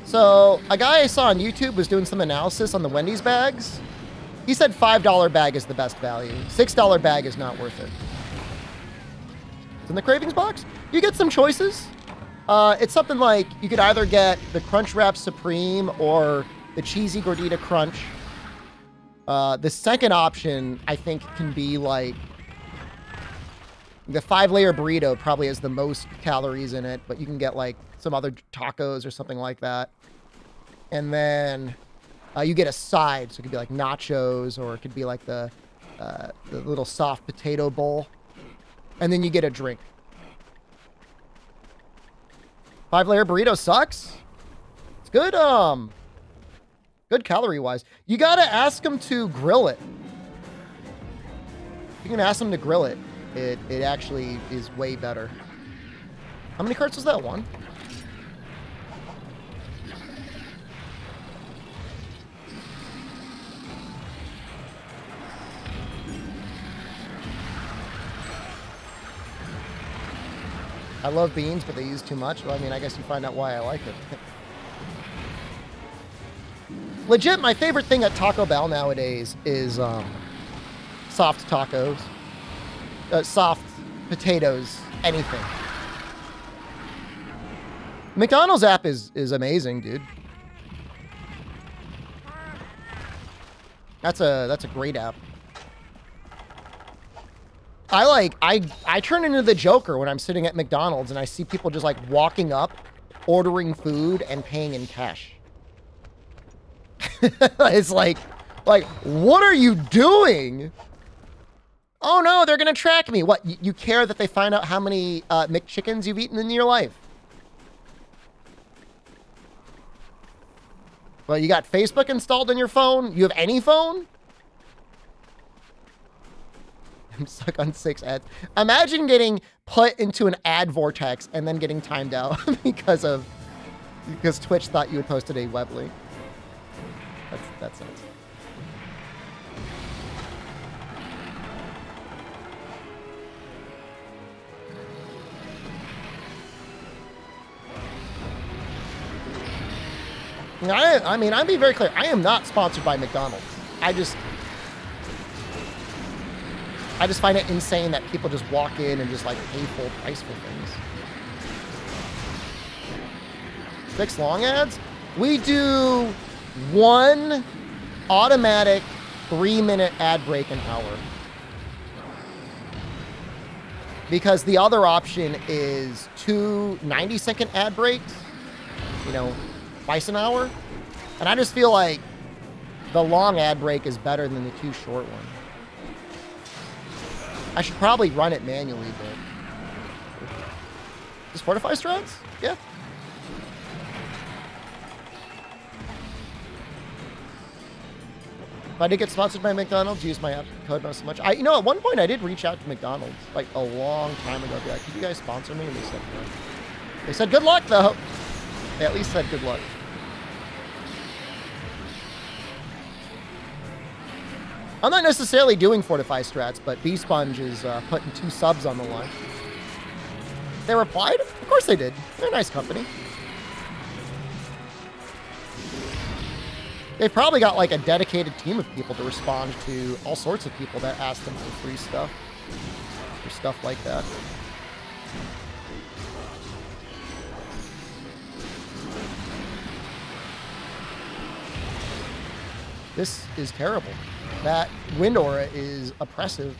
So, a guy I saw on YouTube was doing some analysis on the Wendy's bags. He said $5 bag is the best value. $6 bag is not worth it. It's in the cravings box. You get some choices. It's something like you could either get the Crunchwrap Supreme or the Cheesy Gordita Crunch. The second option, I think, can be like the 5-layer burrito probably has the most calories in it, but you can get like some other tacos or something like that. And then You get a side, so it could be like nachos, or it could be like the little soft potato bowl. And then you get a drink. 5-layer burrito sucks. It's good, good calorie-wise. You gotta ask them to grill it. You can ask them to grill it. It actually is way better. How many carts was that? One? I love beans, but they use too much. Well, I mean, I guess you find out why I like it. Legit, my favorite thing at Taco Bell nowadays is soft tacos. Soft potatoes, anything. McDonald's app is amazing, dude. That's a great app. I turn into the Joker when I'm sitting at McDonald's and I see people just like walking up, ordering food and paying in cash. It's like, what are you doing? Oh no, they're gonna track me. What, you care that they find out how many McChickens you've eaten in your life? Well, you got Facebook installed on your phone? You have any phone? I'm stuck on 6 ads. Imagine getting put into an ad vortex and then getting timed out because Twitch thought you had posted a web link. That's it. I mean, I'll be very clear. I am not sponsored by McDonald's. I just find it insane that people just walk in and just like pay full price for things. 6 long ads? We do 1 automatic 3-minute ad break an hour. Because the other option is 2 90-second ad breaks, you know, twice an hour. And I just feel like the long ad break is better than the 2 short ones. I should probably run it manually, but... Does Fortify strats? Yeah. If I did get sponsored by McDonald's, use my app code not so much. You know, at one point I did reach out to McDonald's, like a long time ago. Be like, could you guys sponsor me? And they said no. They said good luck, though. They at least said good luck. I'm not necessarily doing Fortify strats, but B-Sponge is putting 2 subs on the line. They replied? Of course they did. They're a nice company. They've probably got like a dedicated team of people to respond to all sorts of people that ask them for free stuff. For stuff like that. This is terrible. That wind aura is oppressive.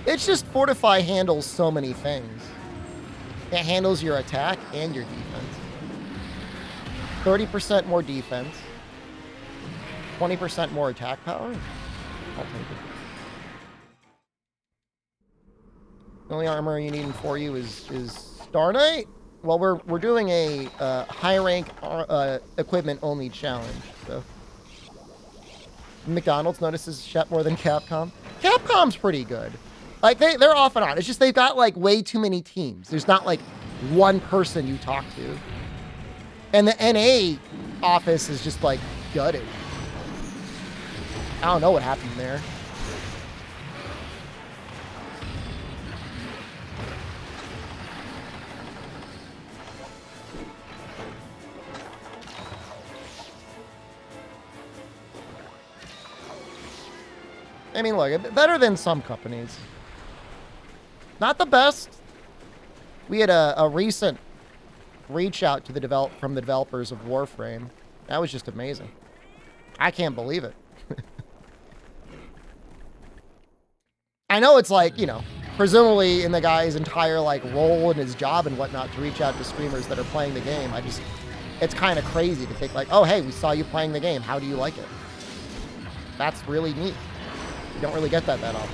It's just Fortify handles so many things. It handles your attack and your defense. 30% more defense. 20% more attack power. I'll take it. The only armor you need for you is Star Knight. Well, we're doing a high rank equipment only challenge. So McDonald's notices Shep more than Capcom. Capcom's pretty good. Like they're off and on. It's just they've got like way too many teams. There's not like one person you talk to. And the NA office is just like gutted. I don't know what happened there. I mean, look, better than some companies. Not the best. We had a recent reach out to from the developers of Warframe. That was just amazing. I can't believe it. I know it's like, you know, presumably in the guy's entire like role in his job and whatnot to reach out to streamers that are playing the game. It's kind of crazy to think like, oh, hey, we saw you playing the game. How do you like it? That's really neat. You don't really get that often.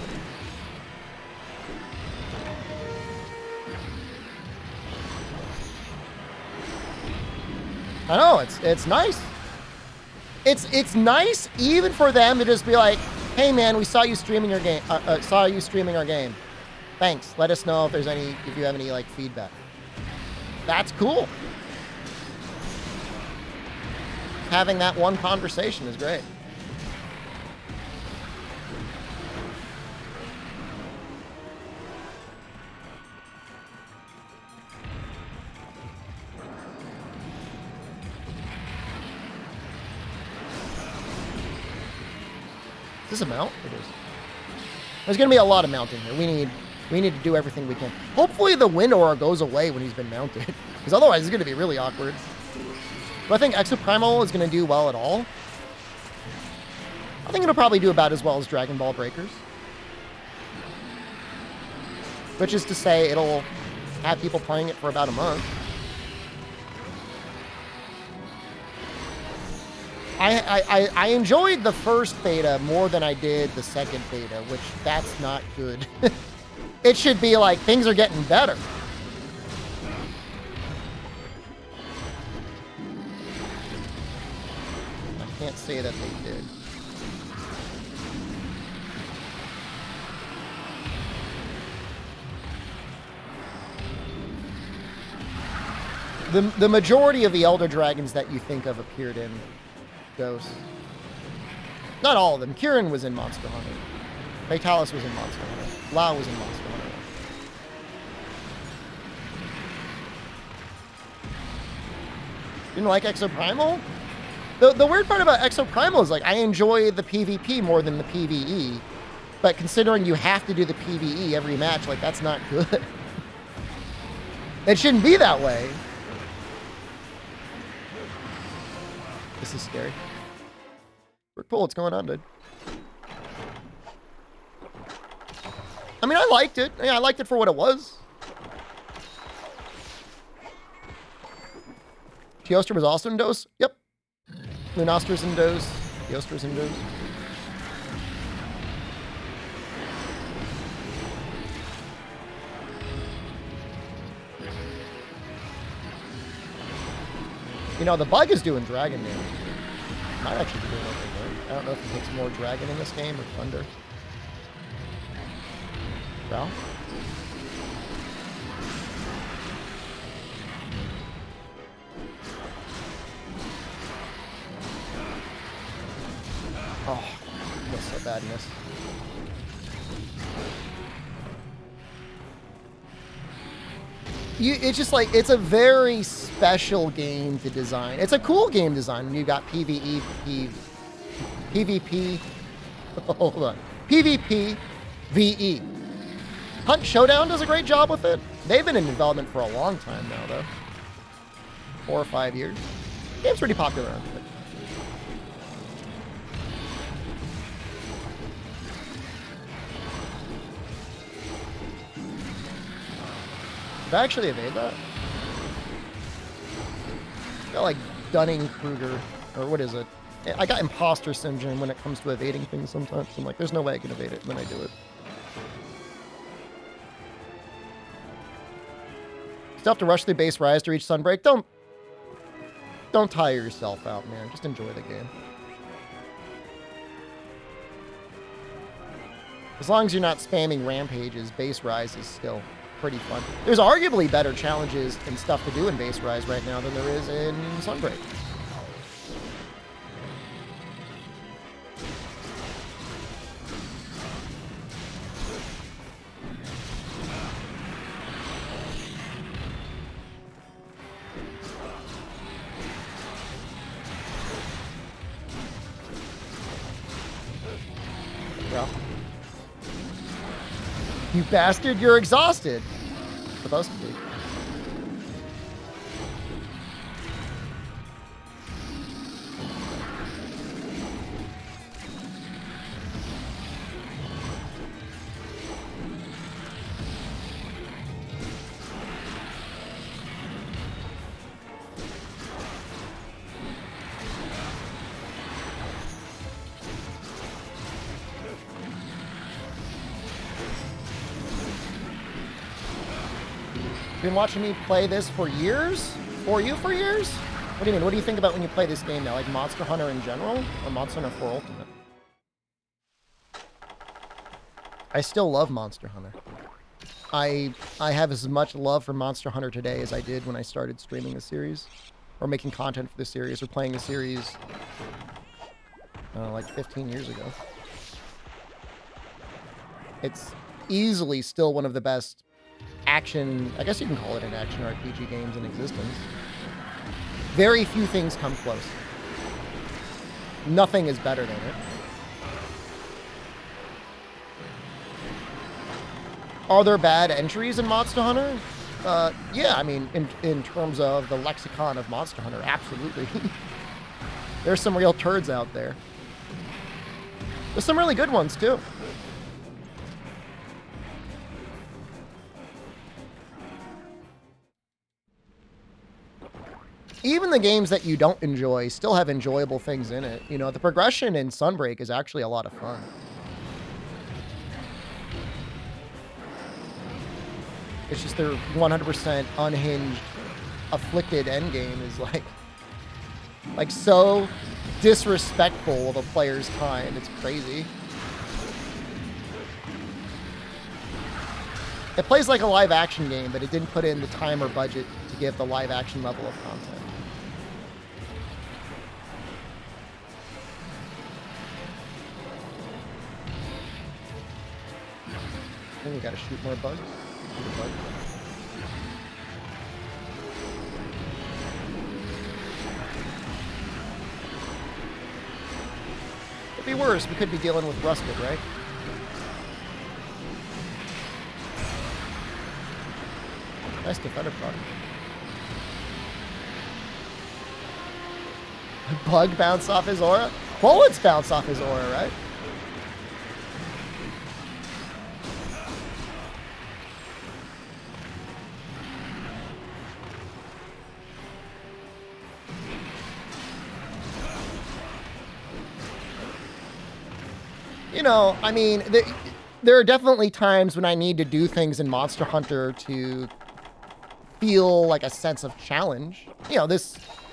I know, it's nice. It's nice even for them to just be like, hey man, we saw you streaming your game. Saw you streaming our game. Thanks. Let us know if you have any like feedback. That's cool. Having that one conversation is great. Is this a mount? It is. There's going to be a lot of mounting here. We need to do everything we can. Hopefully the wind aura goes away when he's been mounted, because otherwise it's going to be really awkward. Do I think Exoprimal is going to do well at all? I think it'll probably do about as well as Dragon Ball Breakers. Which is to say, it'll have people playing it for about a month. I enjoyed the first beta more than I did the second beta, which that's not good. It should be like, things are getting better. I can't say that they did. The majority of the Elder Dragons that you think of appeared in Ghosts. Not all of them. Kieran was in Monster Hunter. Fatalis was in Monster Hunter. Lao was in Monster Hunter. Didn't like Exoprimal? The weird part about Exoprimal is like I enjoy the PvP more than the PvE. But considering you have to do the PvE every match, like that's not good. It shouldn't be that way. This is scary. Cool, what's going on, dude? I mean, I liked it. Yeah, I liked it for what it was. Teostra was also in Dose? Yep. Lunostra's in Dose. Teostra's in Dose. You know, the bug is doing dragon damage. Might actually be doing okay. I don't know if it takes more dragon in this game or thunder. Well. Oh, I feel so bad in this. It's just like, it's a very special game to design. It's a cool game design when you got PvE, PvP, hold on, PvP, VE. Hunt Showdown does a great job with it. They've been in development for a long time now, though. 4 or 5 years. The game's pretty popular on it. Did I actually evade that? I got like Dunning-Kruger, or what is it? I got imposter syndrome when it comes to evading things sometimes. I'm like, there's no way I can evade it when I do it. Still have to rush through base rise to reach Sunbreak. Don't tire yourself out, man. Just enjoy the game. As long as you're not spamming rampages, base rise is still pretty fun. There's arguably better challenges and stuff to do in base rise right now than there is in Sunbreak. Well, you bastard, you're exhausted. Supposed to be. Been watching me play this for years? For you for years? What do you mean? What do you think about when you play this game now? Like Monster Hunter in general? Or Monster Hunter 4 Ultimate? I still love Monster Hunter. I have as much love for Monster Hunter today as I did when I started streaming the series. Or making content for the series, or playing the series like 15 years ago. It's easily still one of the best action, I guess you can call it an action RPG games in existence. Very few things come close. Nothing is better than it. Are there bad entries in Monster Hunter? Yeah, I mean, in terms of the lexicon of Monster Hunter, absolutely. There's some real turds out there. There's some really good ones, too. Even the games that you don't enjoy still have enjoyable things in it. You know, the progression in Sunbreak is actually a lot of fun. It's just their 100% unhinged, afflicted endgame is like so disrespectful of a player's time. It's crazy. It plays like a live action game, but it didn't put in the time or budget to give the live action level of content. Then you gotta shoot more bugs. Shoot a bug. It'd be worse. We could be dealing with rusted, right? Nice defender product. Bug bounce off his aura? Bullets bounce off his aura, right? You know, I mean, there are definitely times when I need to do things in Monster Hunter to feel like a sense of challenge. You know,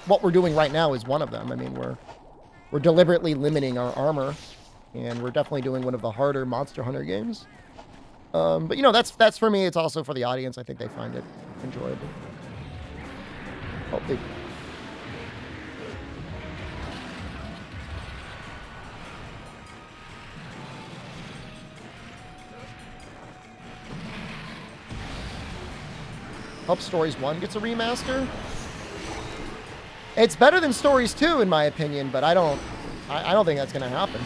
what we're doing right now is one of them. I mean, we're deliberately limiting our armor, and we're definitely doing one of the harder Monster Hunter games. But you know, that's for me. It's also for the audience. I think they find it enjoyable. Oh, they... Hope Stories 1 gets a remaster. It's better than Stories 2, in my opinion, but I don't think that's going to happen.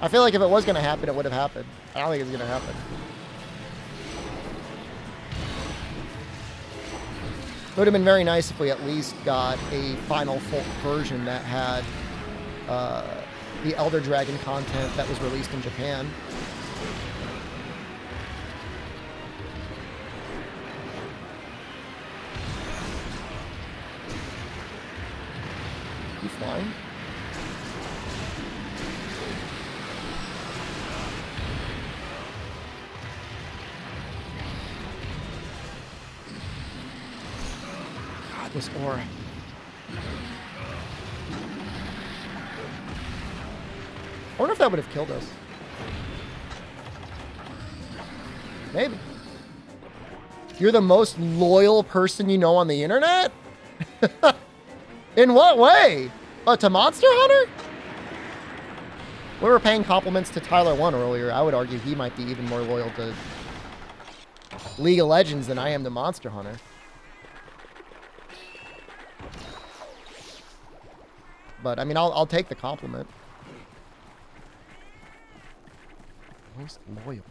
I feel like if it was going to happen, it would have happened. I don't think it's going to happen. It would have been very nice if we at least got a final full version that had the Elder Dragon content that was released in Japan. You flying? God, this aura. I wonder if that would have killed us. Maybe. You're the most loyal person you know on the internet? In what way? To Monster Hunter? We were paying compliments to Tyler 1 earlier. I would argue he might be even more loyal to League of Legends than I am to Monster Hunter. But, I mean, I'll take the compliment. Most loyal.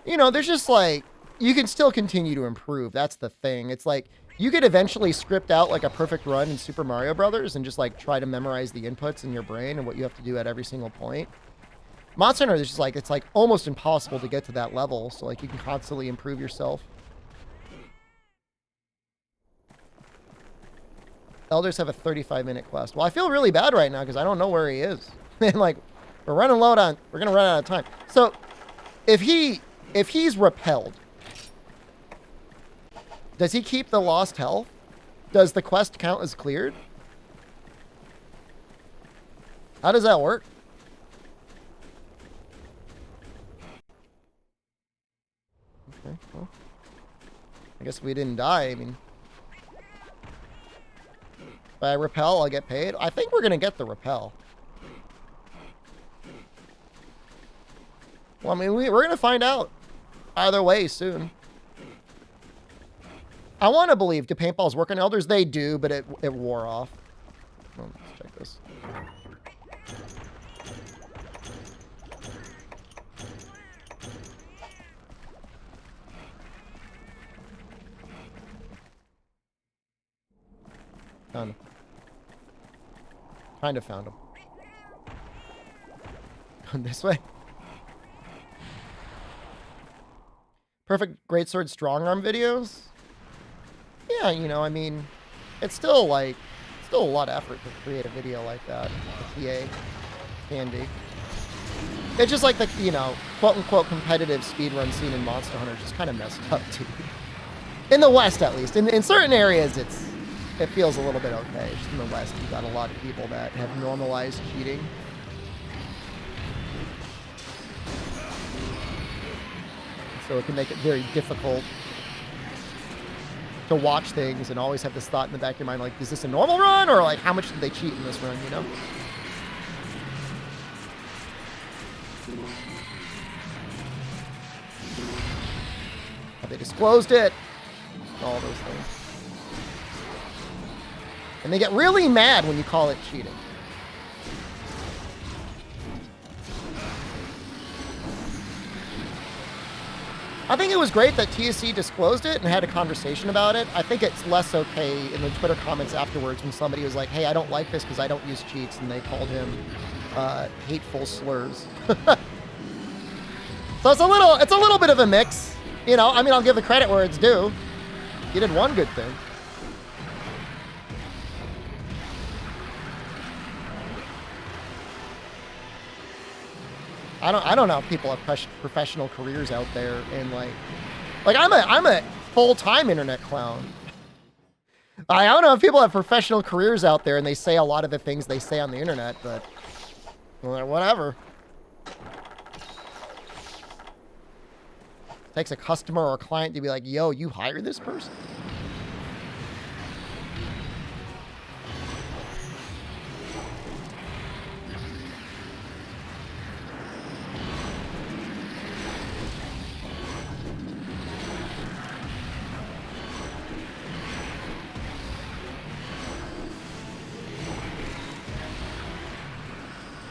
You know, there's just like, you can still continue to improve. That's the thing. It's like, you could eventually script out like a perfect run in Super Mario Brothers and just like try to memorize the inputs in your brain and what you have to do at every single point. Monster Hunter is just like, it's like almost impossible to get to that level. So like you can constantly improve yourself. Elders have a 35-minute quest. Well, I feel really bad right now because I don't know where he is. And like, we're running low on, we're gonna run out of time. So, if he's repelled, does he keep the lost health? Does the quest count as cleared? How does that work? Okay, well, I guess we didn't die. I mean, if I repel, I'll get paid. I think we're gonna get the repel. Well, I mean, we're going to find out either way soon. I want to believe, do paintballs work on elders? They do, but it wore off. Oh, let's check this. Found him. Kind of found him. Going this way. Perfect greatsword strong arm videos. Yeah, you know, I mean, it's still like, still a lot of effort to create a video like that. The TA can be. It's just like the, you know, quote unquote competitive speedrun scene in Monster Hunter is just kind of messed up, too. In the West, at least. In certain areas, it feels a little bit okay. Just in the West, you've got a lot of people that have normalized cheating. So it can make it very difficult to watch things and always have this thought in the back of your mind, like, is this a normal run? Or like, how much did they cheat in this run, you know? Have they disclosed it? All those things. And they get really mad when you call it cheating. I think it was great that TSC disclosed it and had a conversation about it. I think it's less okay in the Twitter comments afterwards when somebody was like, hey, I don't like this because I don't use cheats, and they called him hateful slurs. So it's a little bit of a mix. You know, I mean, I'll give the credit where it's due. You did one good thing. I don't know if people have professional careers out there, and like I'm a full-time internet clown. I don't know if people have professional careers out there and they say a lot of the things they say on the internet, but well, whatever. It takes a customer or a client to be like, yo, you hire this person?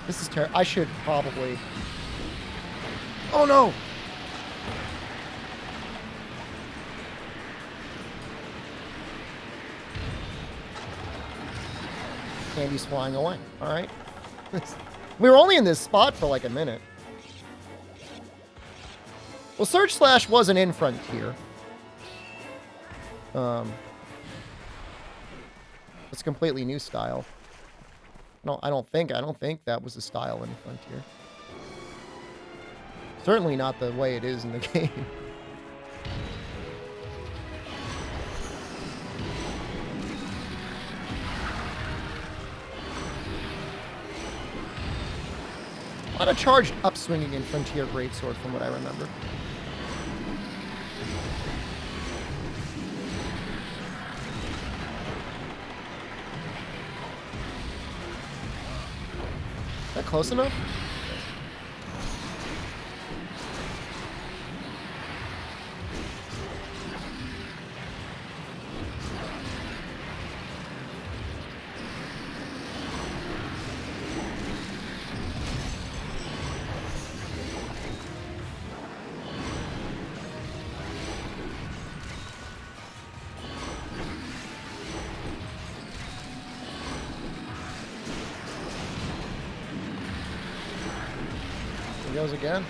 This is terrible. I should probably... Oh, no! Candy's flying away. All right. We were only in this spot for like a minute. Well, Surge Slash wasn't in Frontier. It's a completely new style. I don't think that was the style in Frontier. Certainly not the way it is in the game. A lot of charged upswinging in Frontier Greatsword from what I remember. Is that close enough? Goes again.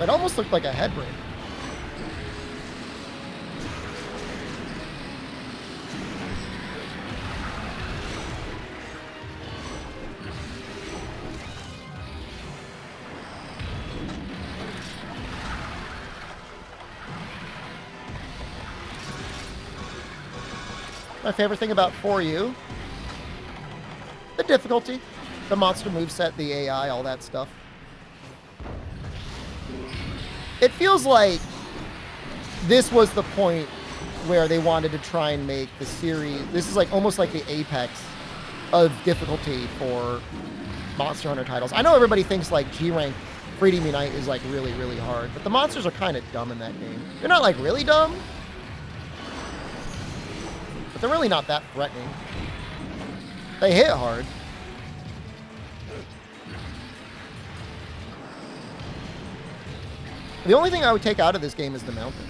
It almost looked like a head break. My favorite thing about For You, the difficulty, the monster moveset, the AI, all that stuff. It feels like this was the point where they wanted to try and make the series, this is like almost like the apex of difficulty for Monster Hunter titles. I know everybody thinks like G-Rank Freedom Unite is like really, really hard, but the monsters are kind of dumb in that game. They're not like really dumb, but they're really not that threatening. They hit hard. The only thing I would take out of this game is the mountain.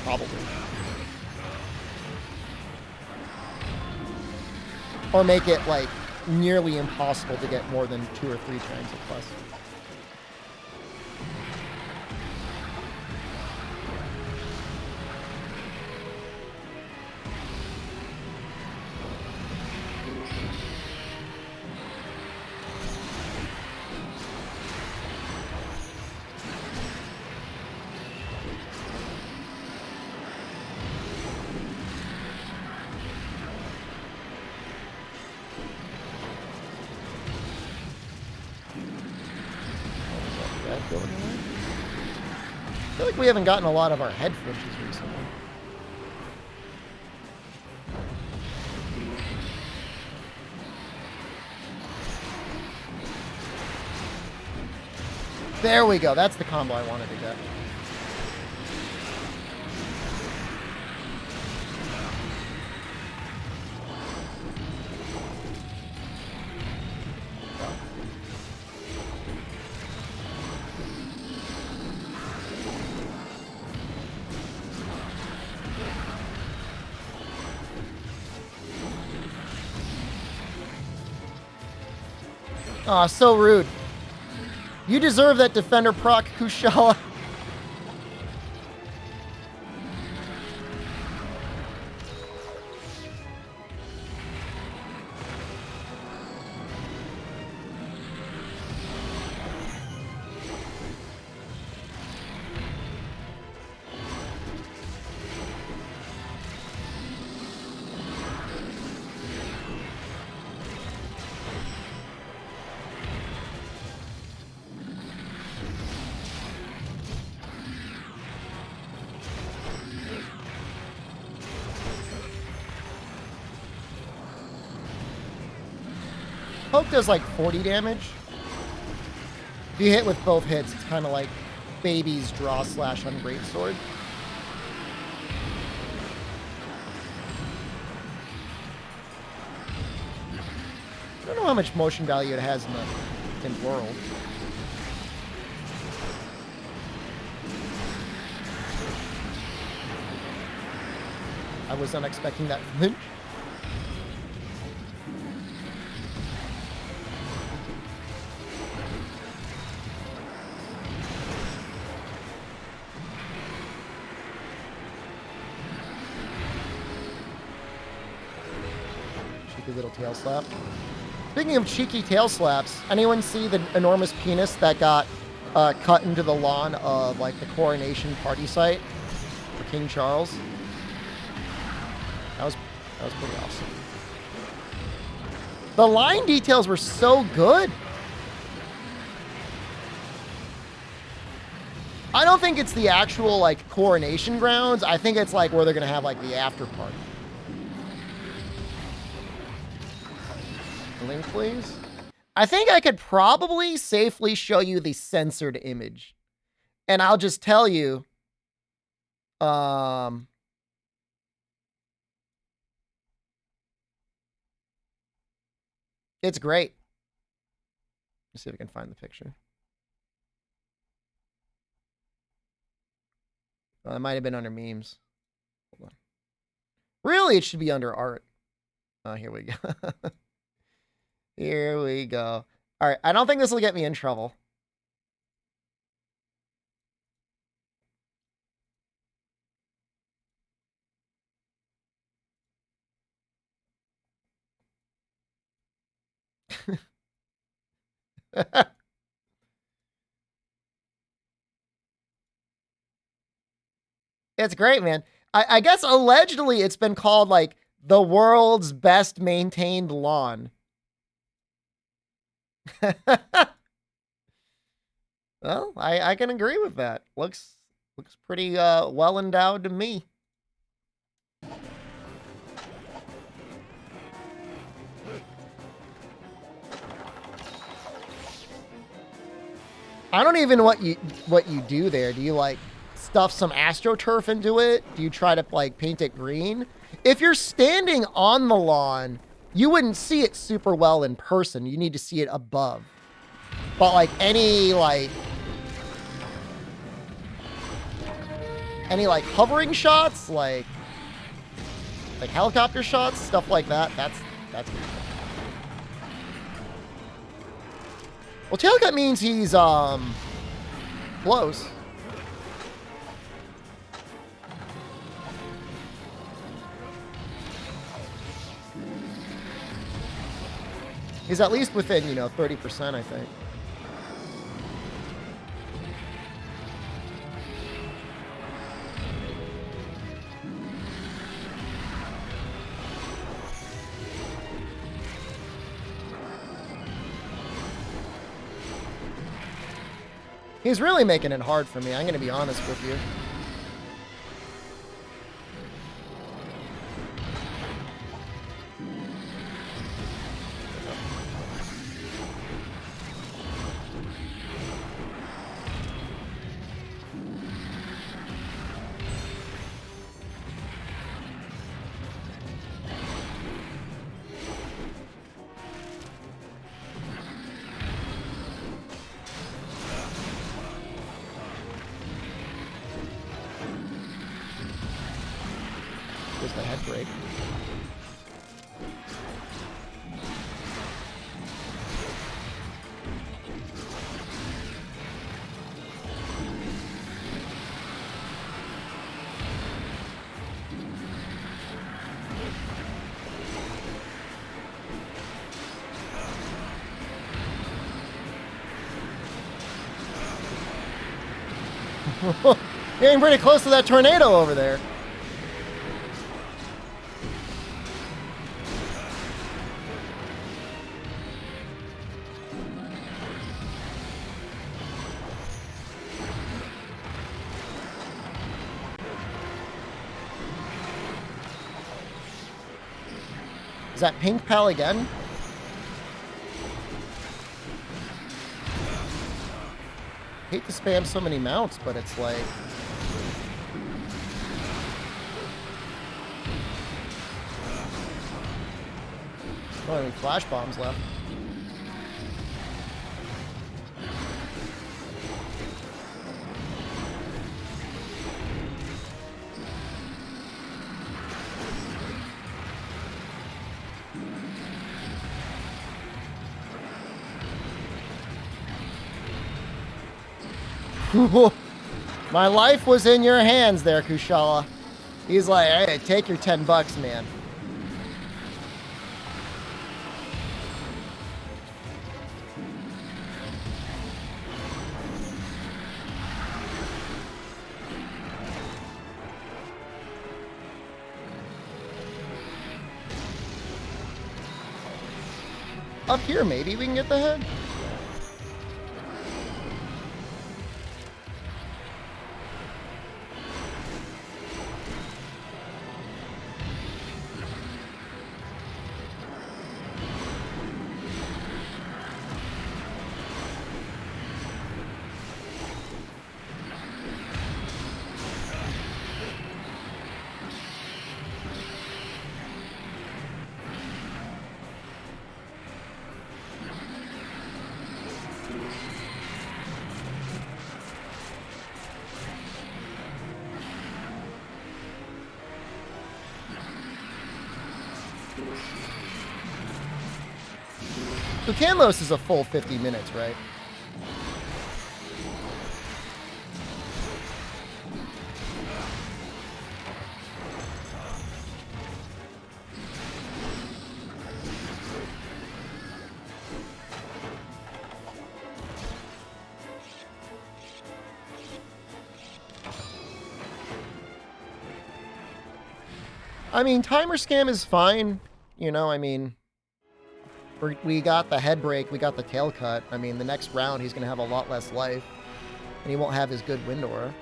Probably. Or make it, like, nearly impossible to get more than 2 or 3 Triangles plus. I feel like we haven't gotten a lot of our head flinches recently. There we go. That's the combo I wanted to get. Aw, so rude. You deserve that Defender proc, Kushala. Poke does like 40 damage. If you hit with both hits, it's kind of like Baby's draw slash on Greatsword. I don't know how much motion value it has in the world. I was not expecting that from him. Little tail slap. Speaking of cheeky tail slaps, anyone see the enormous penis that got cut into the lawn of like the coronation party site for King Charles? That was pretty awesome. The line details were so good. I don't think it's the actual like coronation grounds. I think it's like where they're gonna have like the after party. Link, please. I think I could probably safely show you the censored image. And I'll just tell you, it's great. Let's see if we can find the picture. It might have been under memes. Hold on. Really, it should be under art. Oh, here we go. Here we go. All right, I don't think this will get me in trouble. It's great, man. I guess allegedly it's been called like the world's best maintained lawn. Well, I can agree with that. Looks pretty well endowed to me. I don't even know what you do there. Do you like stuff some AstroTurf into it? Do you try to like paint it green? If you're standing on the lawn, you wouldn't see it super well in person. You need to see it above. But like any hovering shots, like helicopter shots, stuff like that, that's good. Well, tailcut means he's close. He's at least within, 30%, I think. He's really making it hard for me. I'm going to be honest with you. There's the head break. Getting pretty close to that tornado over there. Is that Pink Pal again? Hate to spam so many mounts, but it's like... Don't have any flash bombs left. My life was in your hands there, Kushala. He's like, hey, take your $10, man. Up here, maybe we can get the head. So Canlos is a full 50 minutes, right? I mean, timer scam is fine. You know, I mean, we got the head break, we got the tail cut. I mean, the next round he's going to have a lot less life, and he won't have his good wind aura.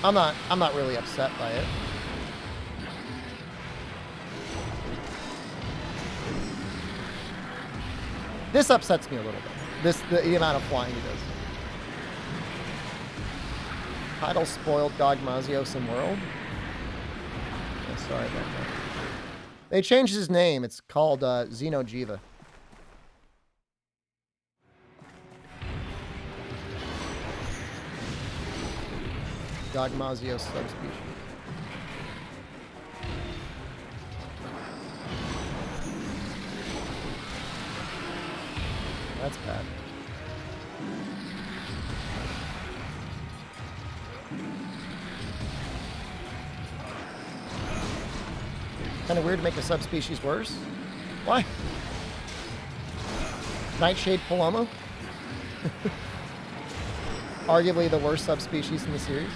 I'm not really upset by it. This upsets me a little bit. The amount of flying he does. Title spoiled Dogmazio some world. Yeah, sorry about that. They changed his name. It's called Xenojiva. Dogmazio subspecies. That's bad. Kind of weird to make a subspecies worse. Why? Nightshade Palomo? Arguably the worst subspecies in the series.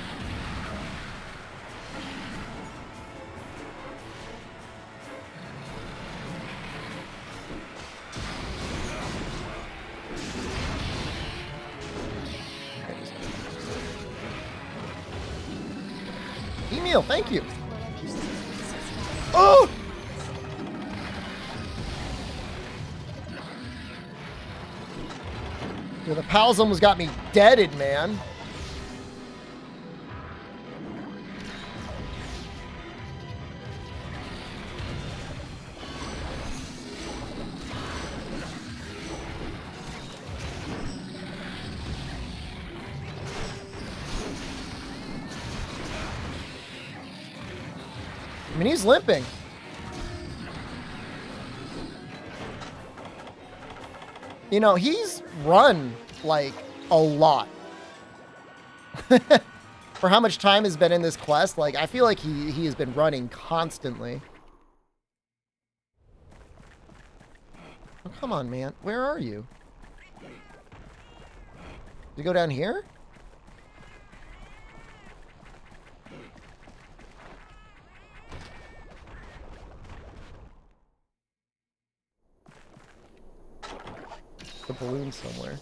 Emil, thank you. Oh! Dude, the pals almost got me deaded, man. I mean, he's limping. You know, he's run, like, a lot. For how much time has been in this quest, like, I feel like he has been running constantly. Oh, come on, man. Where are you? Did you go down here? The balloon somewhere.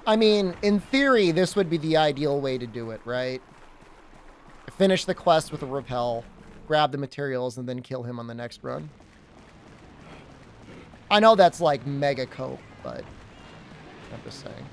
I mean, in theory, this would be the ideal way to do it, right? Finish the quest with a repel, grab the materials, and then kill him on the next run. I know that's like mega cope, but I'm just saying.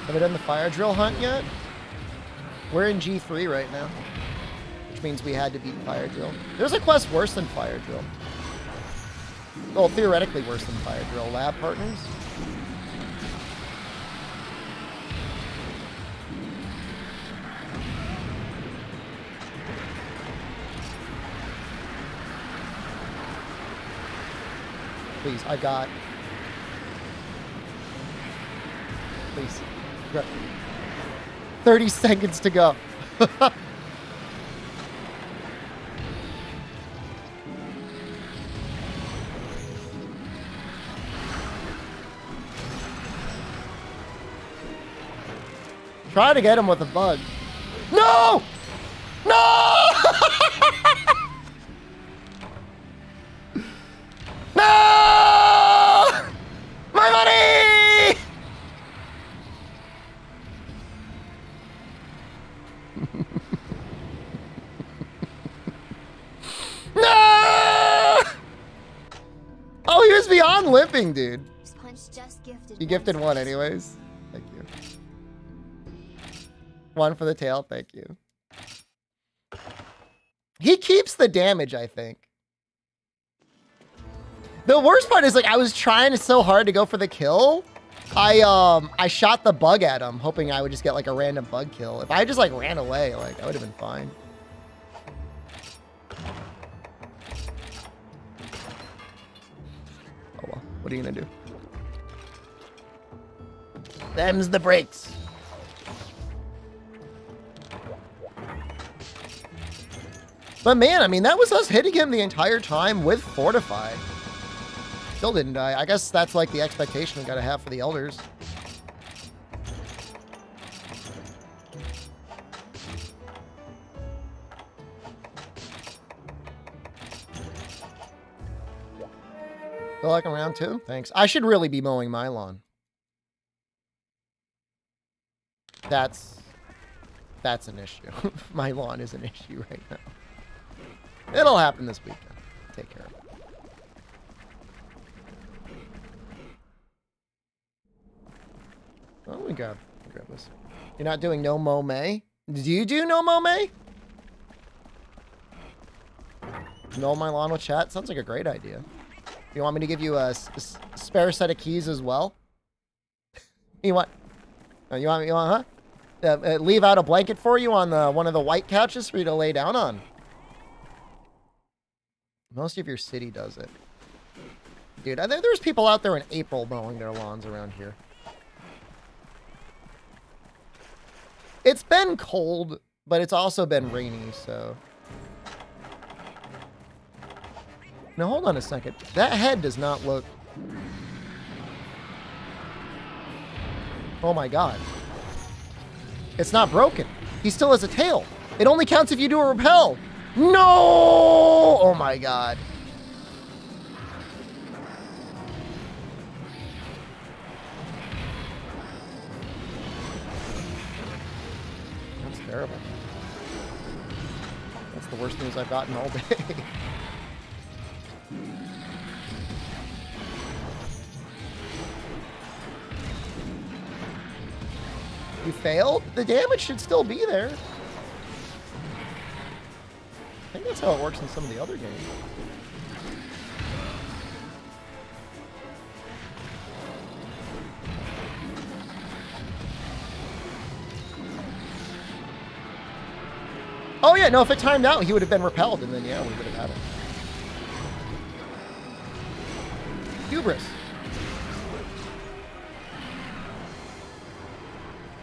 Have we done the fire drill hunt yet? We're in G3 right now, which means we had to beat fire drill. There's a quest worse than fire drill. Well, theoretically worse than fire drill. Lab partners? Please, I got... Please. 30 seconds to go. Try to get him with a bug. No! No! No! My money! No! Oh, he was beyond limping, dude. This punch just just gifted. You gifted one space. anyways. Thank you. One for the tail. Thank you. He keeps the damage, I think. The worst part is, like, I was trying so hard to go for the kill. I shot the bug at him, hoping I would just get, like, a random bug kill. If I just, like, ran away, like, I would have been fine. Oh, well. What are you gonna do? Them's the breaks. But man, I mean, that was us hitting him the entire time with Fortify. Still didn't die. I guess that's like the expectation we gotta have for the Elders. Feel like I'm round 2? Thanks. I should really be mowing my lawn. That's an issue. My lawn is an issue right now. It'll happen this weekend. Take care of it. Oh my god. Grab this. You're not doing no mow May? Do you do no mow May? Mow my lawn with chat? Sounds like a great idea. You want me to give you a spare set of keys as well? You want? You want? Huh? Leave out a blanket for you on one of the white couches for you to lay down on. Most of your city does it. Dude, there's people out there in April mowing their lawns around here. It's been cold, but it's also been rainy, so. Now, hold on a second. That head does not look... Oh my god. It's not broken. He still has a tail. It only counts if you do a repel. No! Oh my god. That's terrible. That's the worst news I've gotten all day. You failed? The damage should still be there. I think that's how it works in some of the other games. Oh yeah, no, if it timed out, he would have been repelled, and then yeah, we would have had it. Hubris.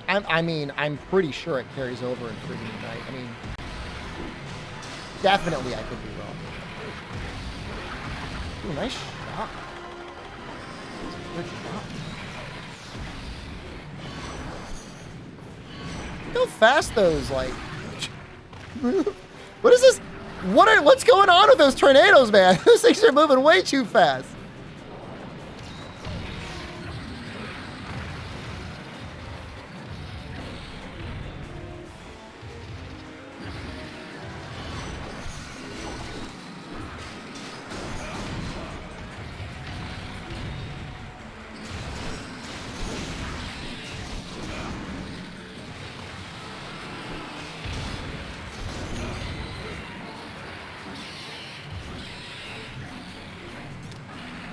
I mean, I'm pretty sure it carries over in Freedom Unite. I mean, definitely I could be wrong. Ooh, nice shot. Good shot. Look how fast those, like... What is this? What's going on with those tornadoes, man? Those things are moving way too fast.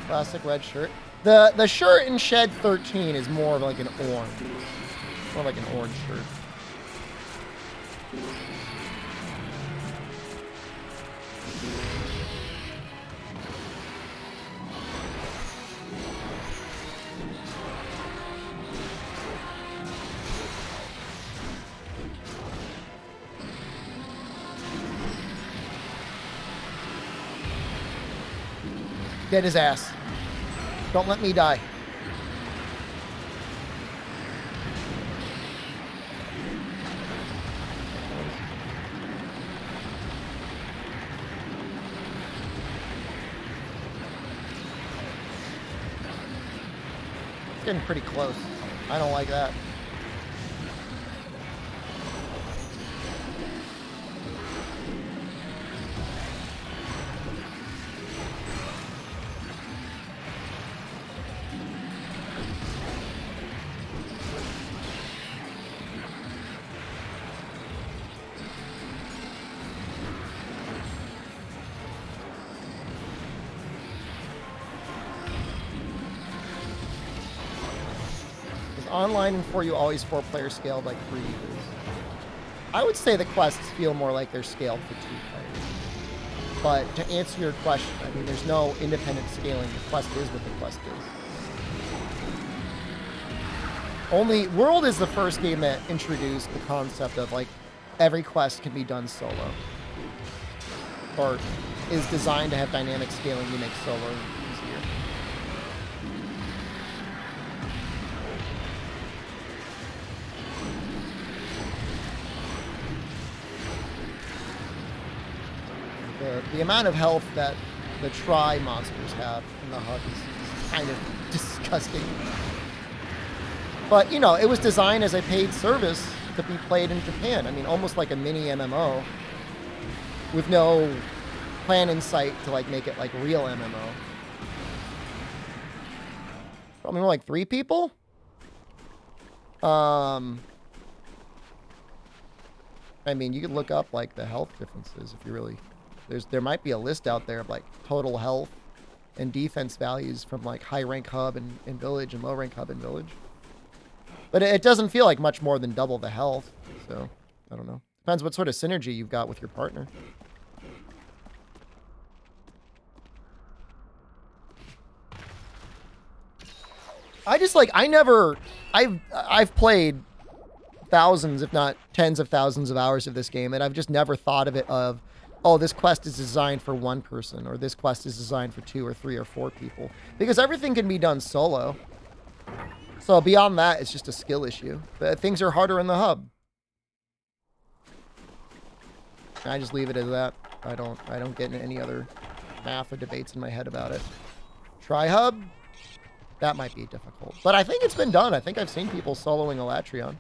Classic red shirt. The shirt in Shed 13 is more of like an orange. More like an orange shirt. Get his ass. Don't let me die. It's getting pretty close. I don't like that. online and for you always 4-player scaled like 3 years? I would say the quests feel more like they're scaled for 2 players. But to answer your question, I mean, there's no independent scaling. The quest is what the quest is. Only World is the first game that introduced the concept of like every quest can be done solo, or is designed to have dynamic scaling to make solo easier. The amount of health that the Try monsters have in the hub is kind of disgusting. But, you know, it was designed as a paid service to be played in Japan. I mean, almost like a mini MMO with no plan in sight to, like, make it, like, real MMO. Probably more like 3 people? I mean, you could look up, like, the health differences if you really... There might be a list out there of, like, total health and defense values from, like, high-rank hub and village and low-rank hub and village. But it doesn't feel like much more than double the health. So, I don't know. Depends what sort of synergy you've got with your partner. I just like, I've played thousands, if not tens of thousands of hours of this game, and I've just never thought of it of, oh, this quest is designed for 1 person, or this quest is designed for 2 or 3 or 4 people. Because everything can be done solo. So beyond that, it's just a skill issue. But things are harder in the hub. I just leave it as that. I don't get into any other math or debates in my head about it. Try hub? That might be difficult. But I think it's been done. I think I've seen people soloing Elatrion.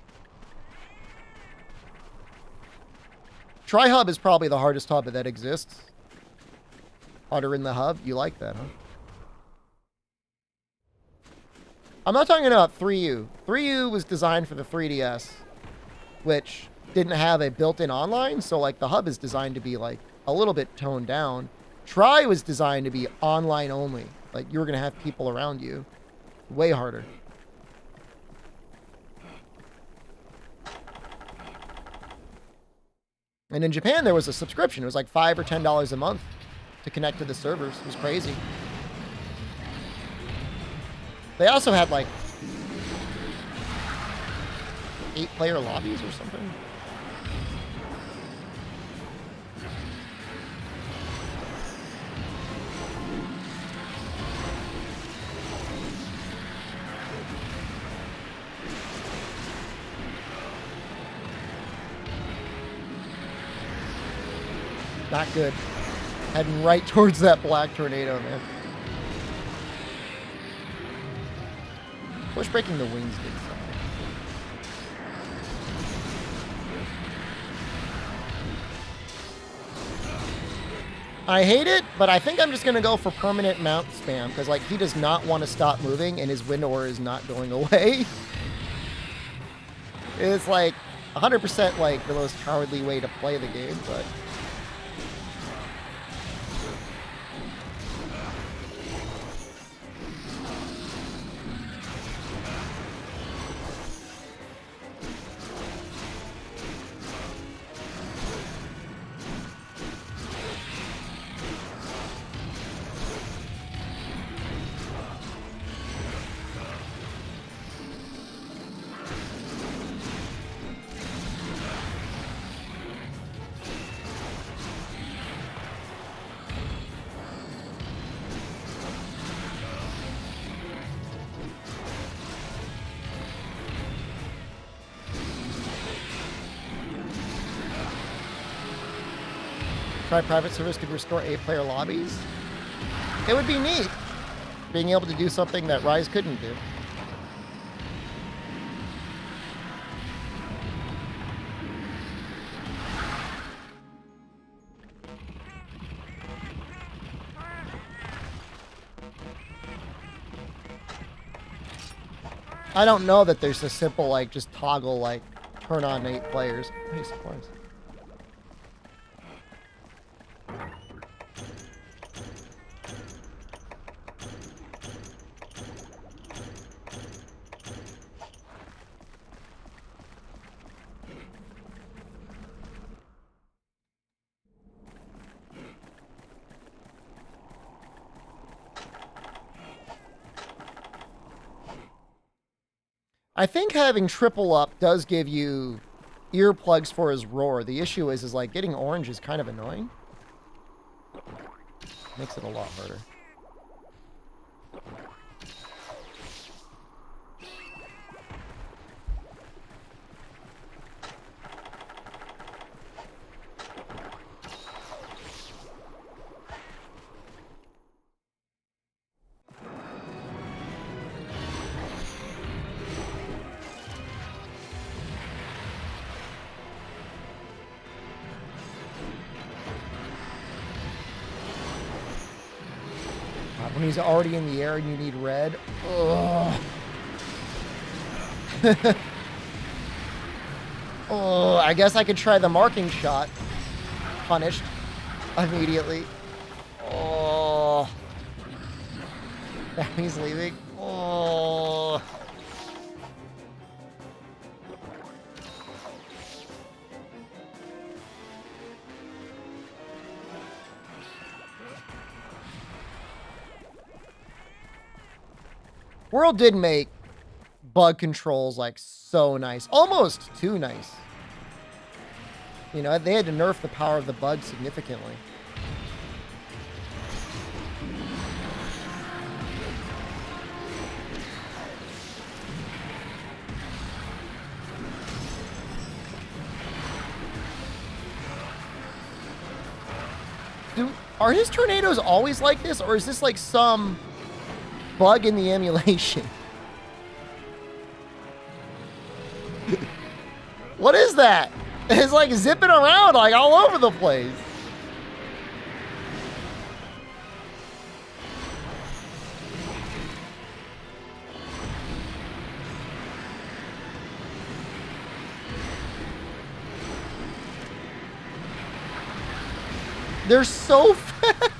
Try hub is probably the hardest hub that exists. Harder in the hub? You like that, huh? I'm not talking about 3U. 3U was designed for the 3DS, which didn't have a built-in online, so like the hub is designed to be like a little bit toned down. Try was designed to be online only. Like you were going to have people around you. Way harder. And in Japan, there was a subscription. It was like $5 or $10 a month to connect to the servers. It was crazy. They also had like 8-player lobbies or something. Not good. Heading right towards that black tornado, man. Push breaking the wings did something. I hate it, but I think I'm just going to go for permanent mount spam, because like he does not want to stop moving and his wind aura is not going away. It's like 100% like the most cowardly way to play the game, but... Try private service could restore 8-player lobbies. It would be neat, being able to do something that Rise couldn't do. I don't know that there's a simple, like, just toggle, like, turn on 8 players. Hey, supplies. I think having triple up does give you earplugs for his roar. The issue is like getting orange is kind of annoying. Makes it a lot harder. When he's already in the air and you need red. Ugh. Oh, I guess I could try the marking shot. Punished immediately. Oh. Now he's leaving. Oh. World did make bug controls like so nice, almost too nice. You know, they had to nerf the power of the bug significantly. Are his tornadoes always like this, or is this like some bug in the emulation? What is that? It's like zipping around like all over the place. They're so fast.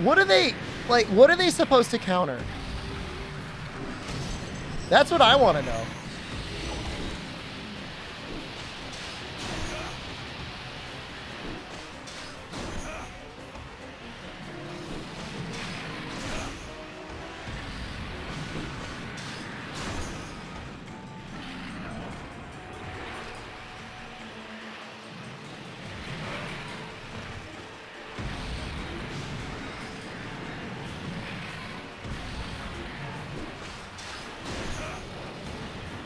What are they, like, what are they supposed to counter? That's what I want to know.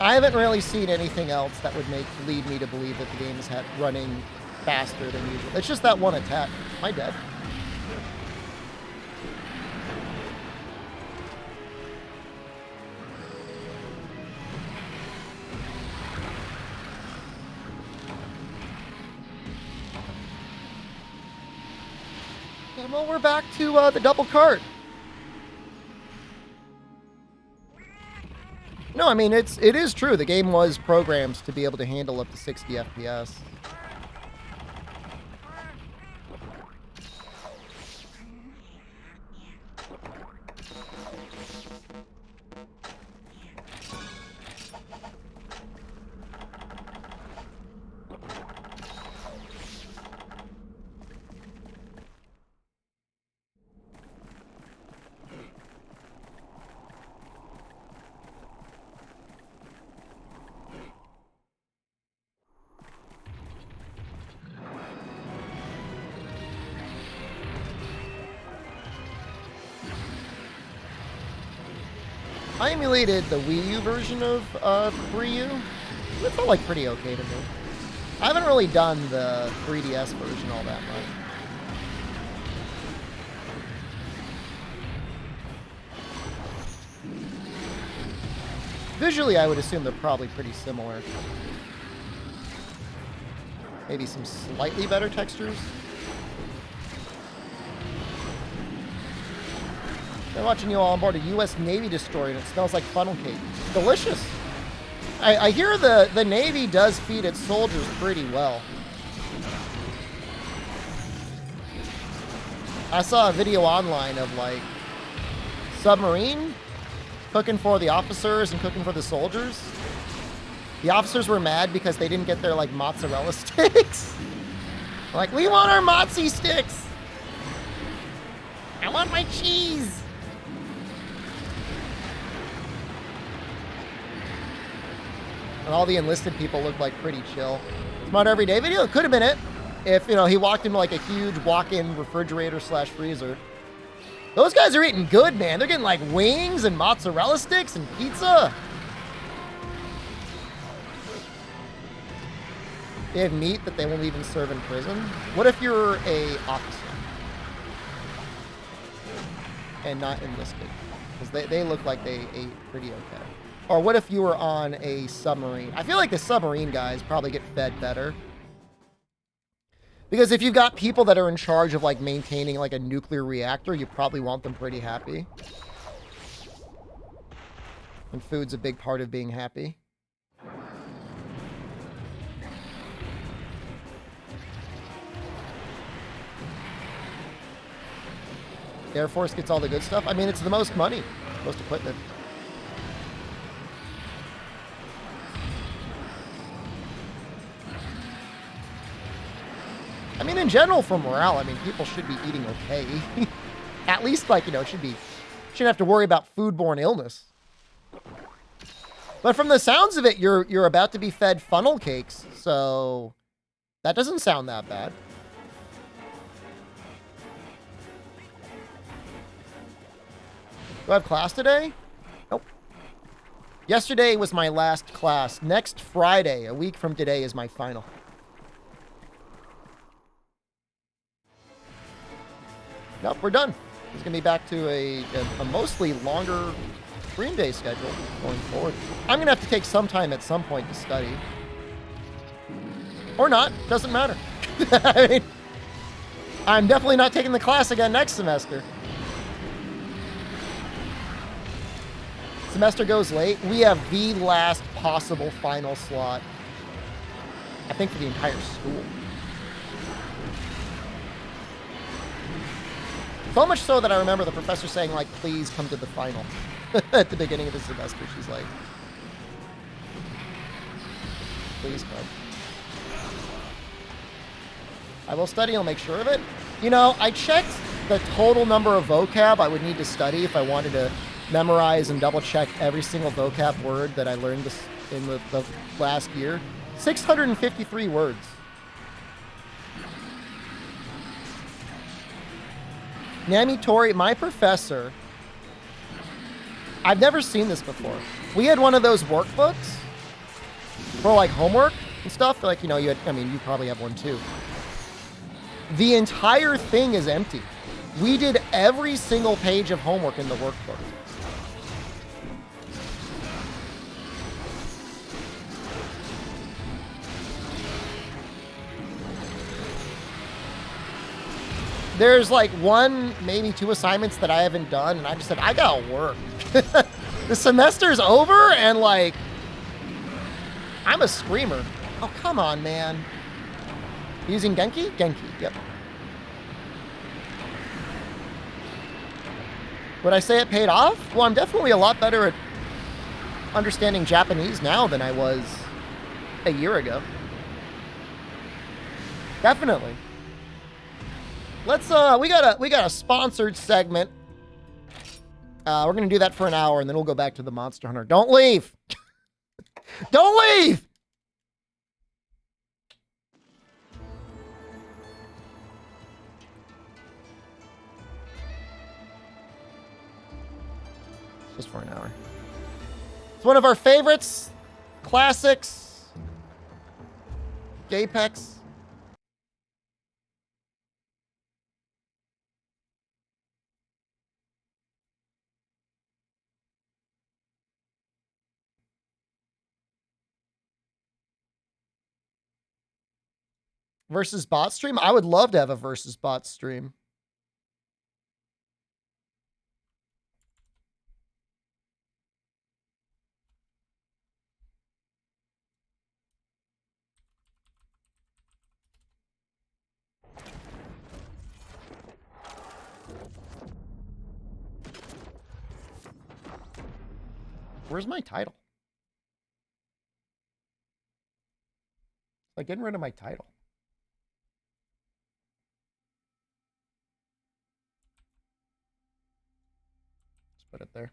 I haven't really seen anything else that would lead me to believe that the game is running faster than usual. It's just that one attack. Am I dead? And well, we're back to the double cart. No, I mean, it is true. The game was programmed to be able to handle up to 60 FPS. I emulated the Wii U version of 3U. It felt like pretty okay to me. I haven't really done the 3DS version all that much. Visually, I would assume they're probably pretty similar. Maybe some slightly better textures. They're watching you all on board a U.S. Navy destroyer, and it smells like funnel cake. Delicious. I hear the Navy does feed its soldiers pretty well. I saw a video online of, like, submarine cooking for the officers and cooking for the soldiers. The officers were mad because they didn't get their, like, mozzarella sticks. Like, we want our mozzie sticks. I want my cheese. And all the enlisted people look like pretty chill. Smart everyday video? Could have been it. If, you know, he walked into like a huge walk-in refrigerator slash freezer. Those guys are eating good, man. They're getting like wings and mozzarella sticks and pizza. They have meat that they won't even serve in prison. What if you're a officer and not enlisted? Because they look like they ate pretty okay. Or what if you were on a submarine? I feel like the submarine guys probably get fed better. Because if you've got people that are in charge of like maintaining like a nuclear reactor, you probably want them pretty happy. And food's a big part of being happy. The Air Force gets all the good stuff. I mean, it's the most money, most equipment. I mean, in general, for morale, I mean, people should be eating okay. At least, like, you know, shouldn't have to worry about foodborne illness. But from the sounds of it, you're about to be fed funnel cakes, so that doesn't sound that bad. Do I have class today? Nope. Yesterday was my last class. Next Friday, a week from today, is my final. Nope, we're done. It's going to be back to a mostly longer stream day schedule going forward. I'm going to have to take some time at some point to study. Or not. Doesn't matter. I mean, I'm definitely not taking the class again next semester. Semester goes late. We have the last possible final slot, I think, for the entire school. So much so that I remember the professor saying, like, please come to the final at the beginning of the semester. She's like, please come. I will study. I'll make sure of it. You know, I checked the total number of vocab I would need to study if I wanted to memorize and double check every single vocab word that I learned this in the last year. 653 words. Nami Tori, my professor, I've never seen this before. We had one of those workbooks for like homework and stuff. Like, you know, you probably have one too. The entire thing is empty. We did every single page of homework in the workbook. There's like one, maybe two assignments that I haven't done, and I just said, I gotta work. The semester's over, and like, I'm a screamer. Oh, come on, man. Using Genki? Genki, yep. Would I say it paid off? Well, I'm definitely a lot better at understanding Japanese now than I was a year ago. Definitely. Let's we got a sponsored segment. We're gonna do that for an hour, and then we'll go back to the Monster Hunter. Don't leave. Don't leave. Just for an hour. It's one of our favorites, classics, Apex. Versus bot stream? I would love to have a versus bot stream. Where's my title? Like, getting rid of my title. Put it there.